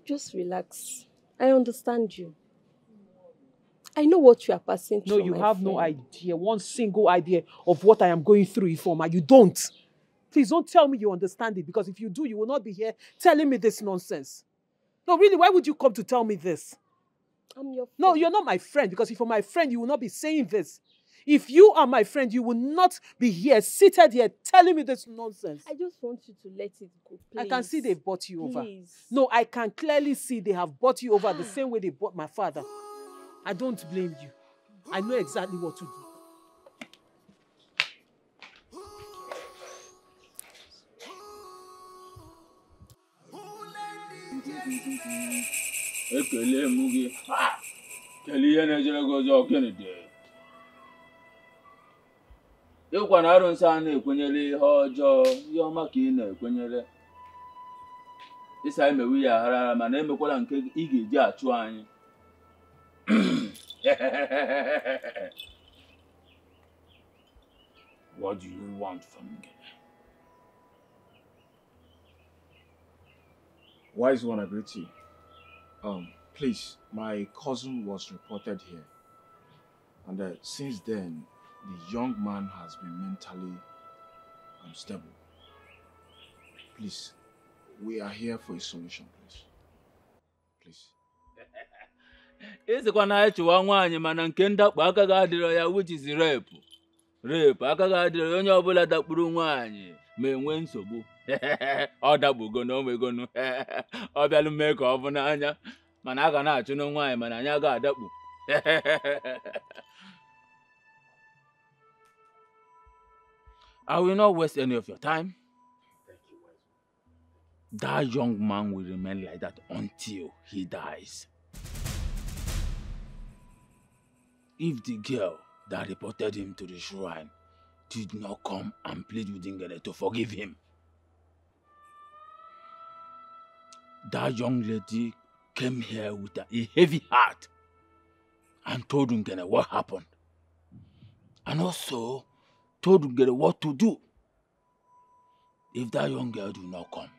Just relax. I understand you. I know what you are passing No, through, you my have friend. no idea, one single idea of what I am going through, Ifeoma. You don't. Please don't tell me you understand it, because if you do, you will not be here telling me this nonsense. No, really, why would you come to tell me this? I'm your friend. No, you're not my friend, because if you're my friend, you will not be saying this. If you are my friend, you will not be here, seated here, telling me this nonsense. I just want you to let it go, please. I can see they've bought you over. Please. No, I can clearly see they have bought you over the same way they bought my father. I don't blame you. I know exactly what to do. Ekele mụ gị. Kelee ihe na-ejere gị ọzọ gịnị dị? Ịkwa na arụsị a na-ekwenyere ihe ọjọọ, ihe ọma ka ị na-ekwenyere. Ịsa emewe ya aghara mana emekwala nke ị ga-eji achụ anyị. What do you want from me? Wise one, I greet you. Please, my cousin was reported here. And since then, the young man has been mentally unstable. Please, we are here for a solution, please. Please. Ịsịkwa na ịchụwa nwaanyị mana nke ndakpo aka ga-adịrọ ya, which is rape. Rape aka ga-adịrọ ya onye ọbụla dakpuru nwaanyị ma enwe nsogbu. Ọ dakpugo na omegonu. Ọ bịalụ mee ka ọ bụ n'anya. Mana a ga na-achụ na nwaanyị mana anyị aga adakpu. I will not waste any of your time. That young man will remain like that until he dies. If the girl that reported him to the shrine did not come and plead with Ngene to forgive him, that young lady came here with a heavy heart and told Ngene what happened. And also told Ngene what to do. If that young girl do not come,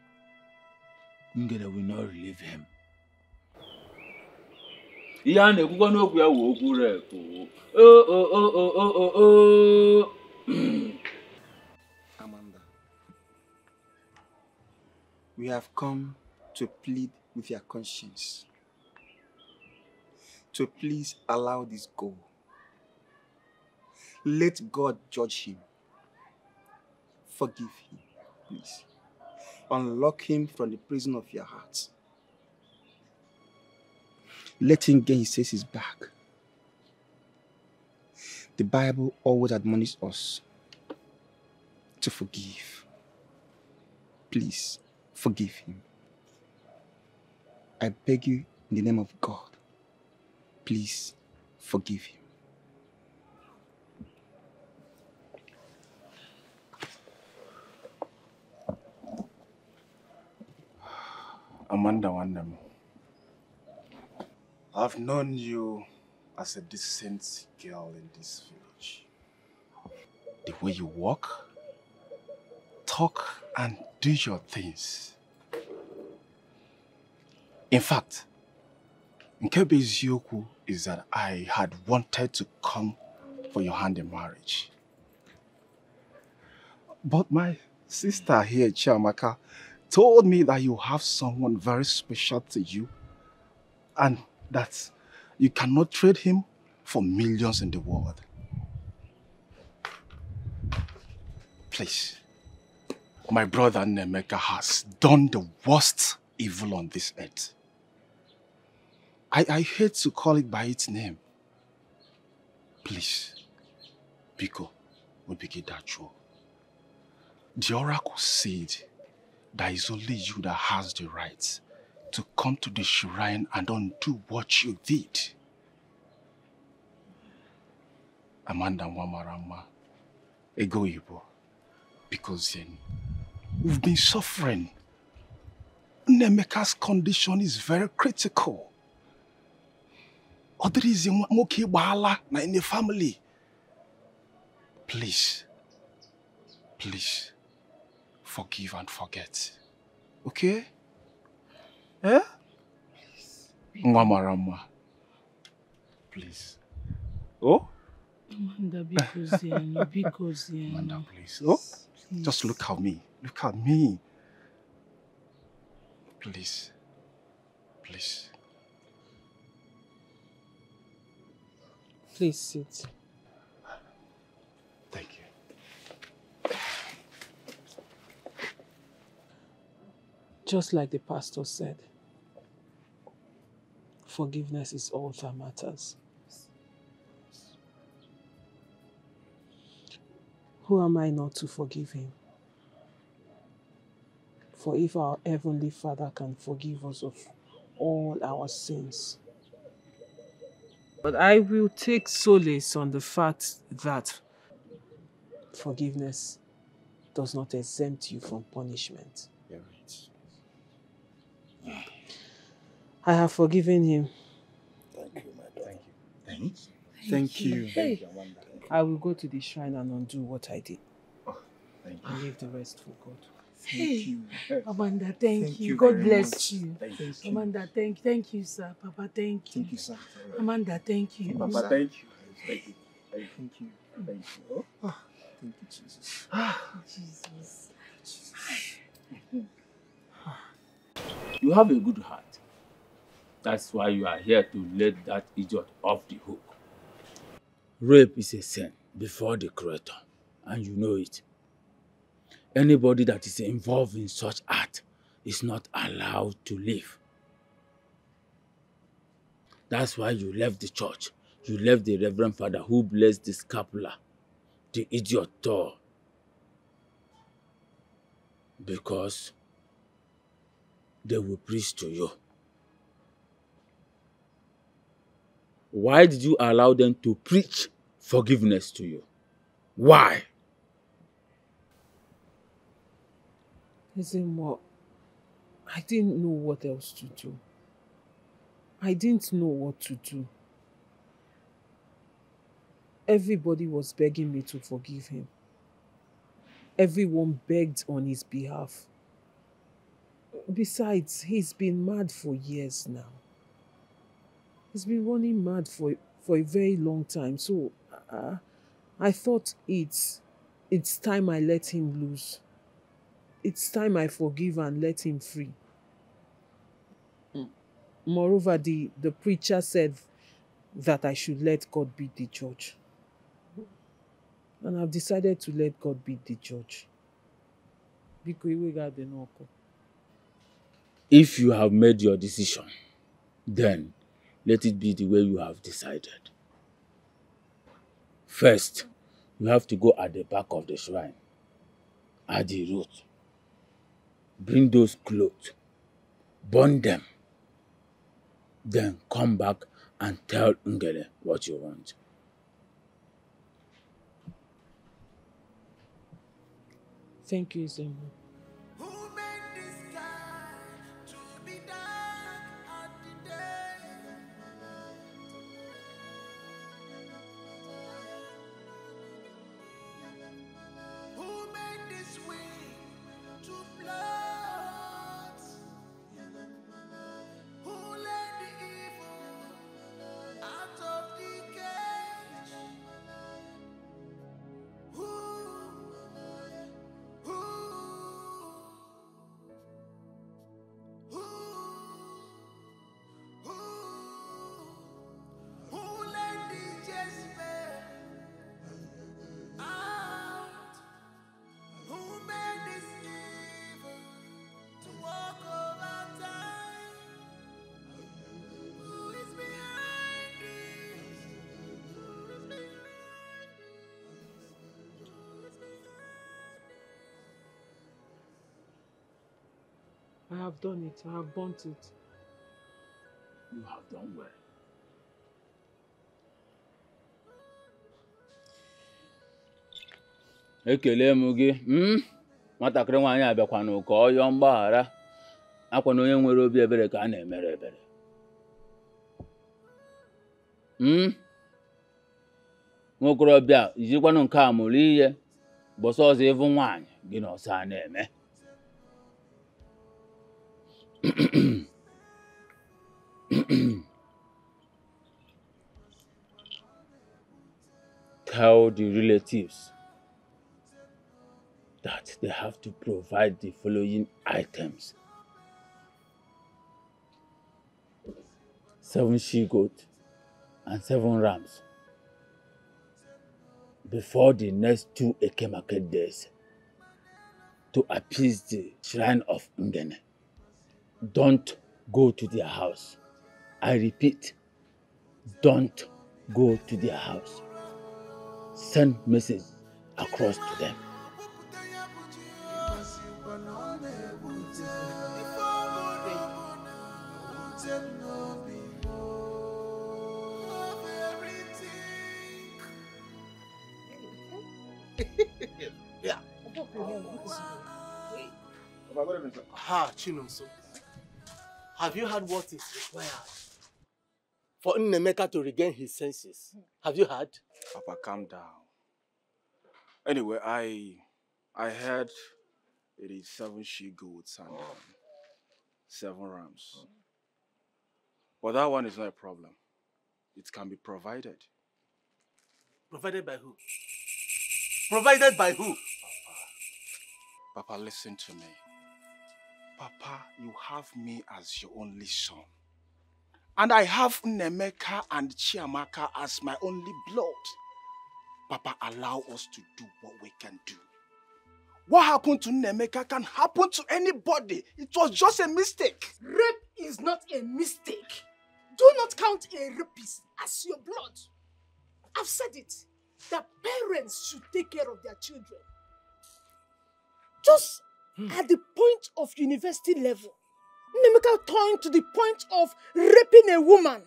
Ngene will not relieve him. Amanda, we have come to plead with your conscience. To please allow this go. Let God judge him. Forgive him, please. Unlock him from the prison of your heart. Let him get his senses back. The Bible always admonishes us to forgive. Please, forgive him. I beg you in the name of God, please forgive him. Amanda Wandam, I've known you as a decent girl in this village. The way you walk, talk, and do your things. In fact, Nkebe Izioku is that I had wanted to come for your hand in marriage. But my sister here, Chiamaka, told me that you have someone very special to you and that you cannot trade him for millions in the world. Please, my brother Nemeka has done the worst evil on this earth. I hate to call it by its name. Please, Biko, Obikidacho. The oracle said that it's only you that has the right to come to the shrine and undo what you did. Amanda Wamarama, Ego Ibo, because then we've been suffering. Nemeka's condition is very critical. Other reason moki bahala na in the family. Please, please, forgive and forget. Okay? Eh? Mwamarama. Please. Oh? Amanda, because Amanda, please. Oh? Just look at me. Look at me. Please. Please. Please sit. Thank you. Just like the pastor said, forgiveness is all that matters. Who am I not to forgive him? For if our Heavenly Father can forgive us of all our sins. But I will take solace on the fact that forgiveness does not exempt you from punishment. You're right. I have forgiven him. Thank you, my daughter. Thank you. Hey, I will go to the shrine and undo what I did. Thank And leave the rest for God. Hey, Amanda, thank you. you God very bless much. you. Thank you. Amanda, thank you, sir. Papa, thank you. Thank you, sir. Amanda, thank you. Papa, thank you. Thank you. Thank you. Thank you. Oh. Thank you, Jesus. Jesus. You have a good heart. That's why you are here to let that idiot off the hook. Rape is a sin before the Creator, and you know it. Anybody that is involved in such act is not allowed to live. That's why you left the church. You left the Reverend Father who blessed the scapula, the idiot tore. Because they will preach to you. Why did you allow them to preach forgiveness to you? Why? Listen, what? I didn't know what else to do. I didn't know what to do. Everybody was begging me to forgive him. Everyone begged on his behalf. Besides, he's been mad for years now. He's been running mad for a very long time. So I thought it's time I let him loose. It's time I forgive and let him free. Moreover, the preacher said that I should let God be the judge. And I've decided to let God be the judge. If you have made your decision, then let it be the way you have decided. First, you have to go at the back of the shrine, at the root. Bring those clothes, burn them, then come back and tell Ngele what you want. Thank you, Zemo. I have done it. I have burnt it. You have done well. Ekele m gị, nwatakịrị nwaanyị abịakwanụ ka ọ yọọ mgbaghara. Akwa na onye nwere obi ebere ka a na-emere ebere. Nwokorobịa jikwanụ nke a mụrụ ihe, gbọsọ ọzọ ịvụ nwaanyị gị na ọsọ a na-eme. tell the relatives that they have to provide the following items: 7 she-goats and 7 rams before the next 2 Eke market days to appease the shrine of Ngene. Don't go to their house. I repeat, don't go to their house. Send message across to them. Yeah. Ha, Chinonso. Have you heard what is required for Nnemeka to regain his senses? Have you heard? Papa, calm down. Anyway, I heard it is 7 she-goats and 7 rams. But that one is not a problem. It can be provided. Provided by who? Provided by who? Papa, listen to me. Papa, you have me as your only son. And I have Nnemeka and Chiamaka as my only blood. Papa, allow us to do what we can do. What happened to Nnemeka can happen to anybody. It was just a mistake. Rape is not a mistake. Do not count a rapist as your blood. I've said it. The parents should take care of their children. Just at the point of university level, Nnemeka turned to the point of raping a woman.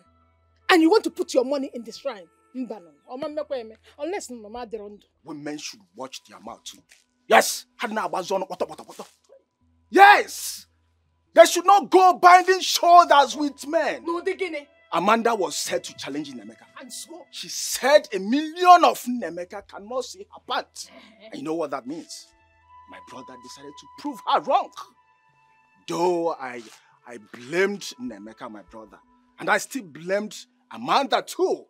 And you want to put your money in the shrine. Unless Mama Derondo. Women should watch their mouth too. Yes! Yes! They should not go binding shoulders with men. No, Degene. Amanda was said to challenge Nnemeka. And so? She said 1,000,000 of Nnemeka cannot see her pants. And you know what that means? My brother decided to prove her wrong. Though I blamed Nnemeka, my brother, and I still blamed Amanda too.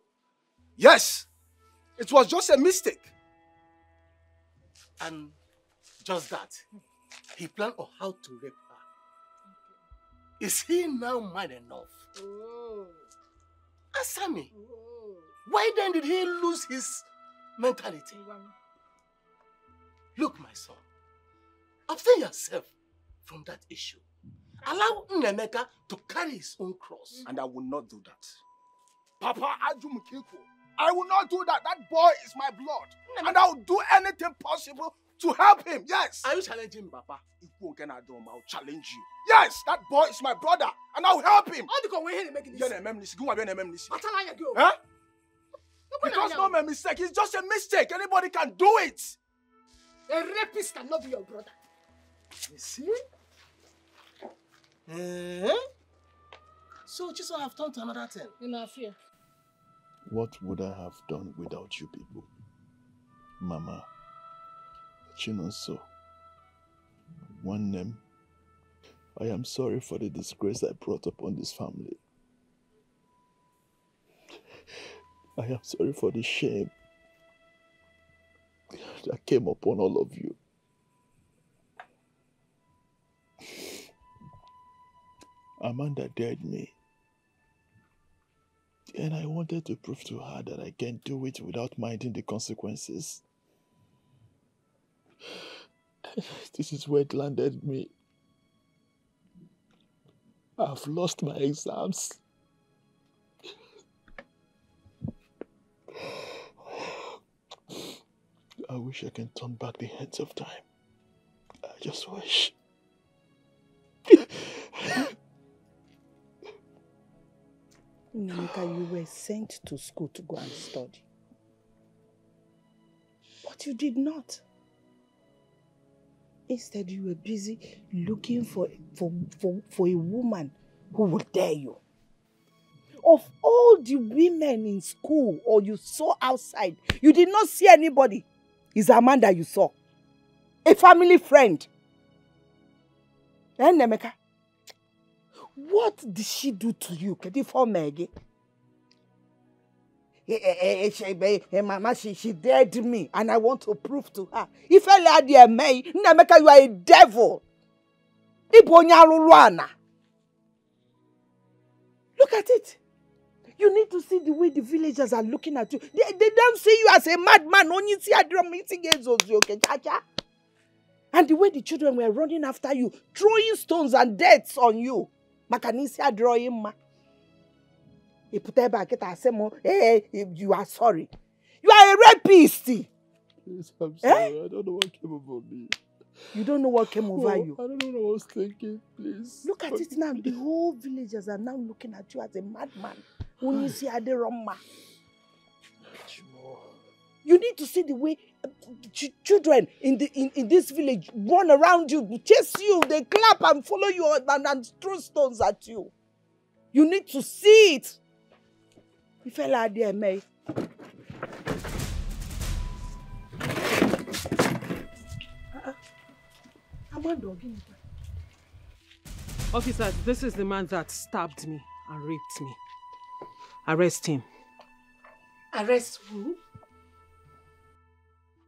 Yes, it was just a mistake. And just that, he planned on how to rape her. Is he now man enough? Oh. Answer me. Oh. Why then did he lose his mentality? Look, my son, abstain yourself from that issue. Allow Nnemeka to carry his own cross. And I will not do that. Papa Ajumukiko, I will not do that. That boy is my blood. And I will do anything possible to help him. Yes. Are you challenging me, Papa? I'll challenge you. Yes, that boy is my brother. And I will help him. Huh? Because not my mistake. It's just a mistake. Anybody can do it. A rapist cannot be your brother. You see? So just have turned to another thing. In our fear. What would I have done without you people? Mama, Chinonso, one name. I am sorry for the disgrace I brought upon this family. I am sorry for the shame that came upon all of you. Amanda dared me. And I wanted to prove to her that I can do it without minding the consequences. This is where it landed me. I've lost my exams. I wish I can turn back the hands of time. I just wish. Nnemeka, you were sent to school to go and study. But you did not. Instead, you were busy looking for a woman who would dare you. Of all the women in school or you saw outside, you did not see anybody. It's Amanda you saw. A family friend. And Nnemeka, what did she do to you? Mama, she dared me, and I want to prove to her. If I lay there, May, Nemeka, you are a devil. Look at it. You need to see the way the villagers are looking at you. They don't see you as a madman. Only see a drum meeting and the way the children were running after you, throwing stones and dirts on you. Makanisi a drawing ma. You are sorry. You are a rapist. Please, I'm sorry. I don't know what came over me. You don't know what came over you? I don't know what I was thinking. Please. Look at it now. The whole villagers are now looking at you as a madman. When you see Aderoma. You need to see the way children in this village run around you, chase you, they clap and follow you and throw stones at you. You need to see it. You fell out there, May. Officers, this is the man that stabbed me and raped me. Arrest him. Arrest who?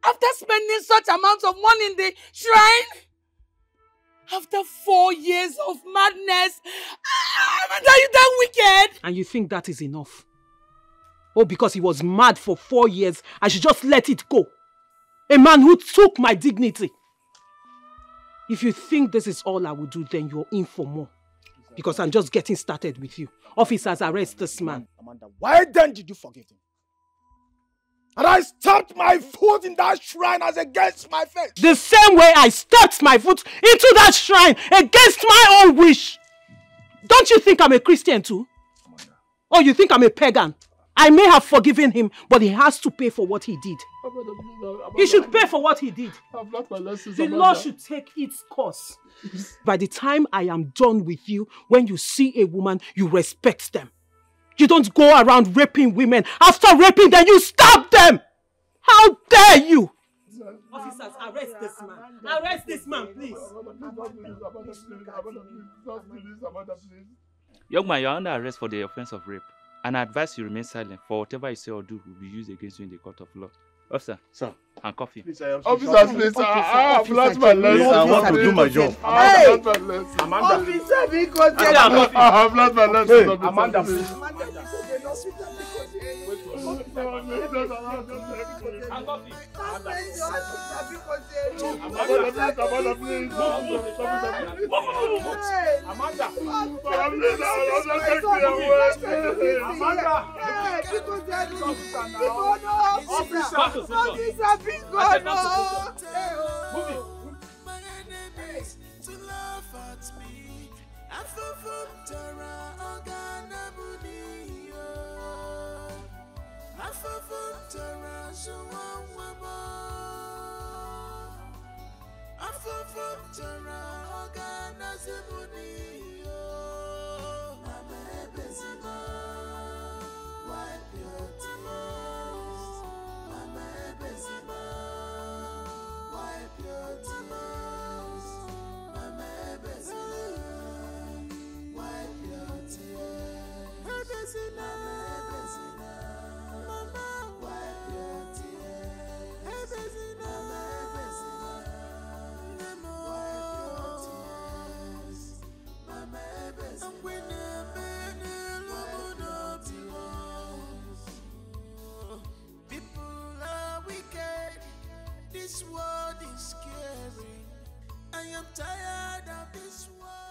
After spending such amounts of money in the shrine? After 4 years of madness? Are you that wicked? And you think that is enough? Oh, because he was mad for 4 years, I should just let it go. A man who took my dignity. If you think this is all I will do, then you're in for more. Because I'm just getting started with you. Officers, arrest this man. Amanda, why then did you forgive him? And I stamped my foot in that shrine as against my face. The same way I stepped my foot into that shrine against my own wish. Don't you think I'm a Christian too? Or you think I'm a pagan? I may have forgiven him, but he has to pay for what he did. He should pay for what he did. I've learned my lessons, The law should take its course. By the time I am done with you, when you see a woman, you respect them. You don't go around raping women. After raping them, you stab them! How dare you! Officers, arrest this man. Arrest this man, please. Young man, you are under arrest for the offense of rape. And I advise you remain silent, for whatever you say or do will be used against you in the court of law. Officer, sir, handcuff him. Officers, please, I've learned my lesson. I want to do my job. I've learned my lesson. Amanda. Officer, because I've learned my lesson. Amanda, please. This world is scary. I am tired of this world.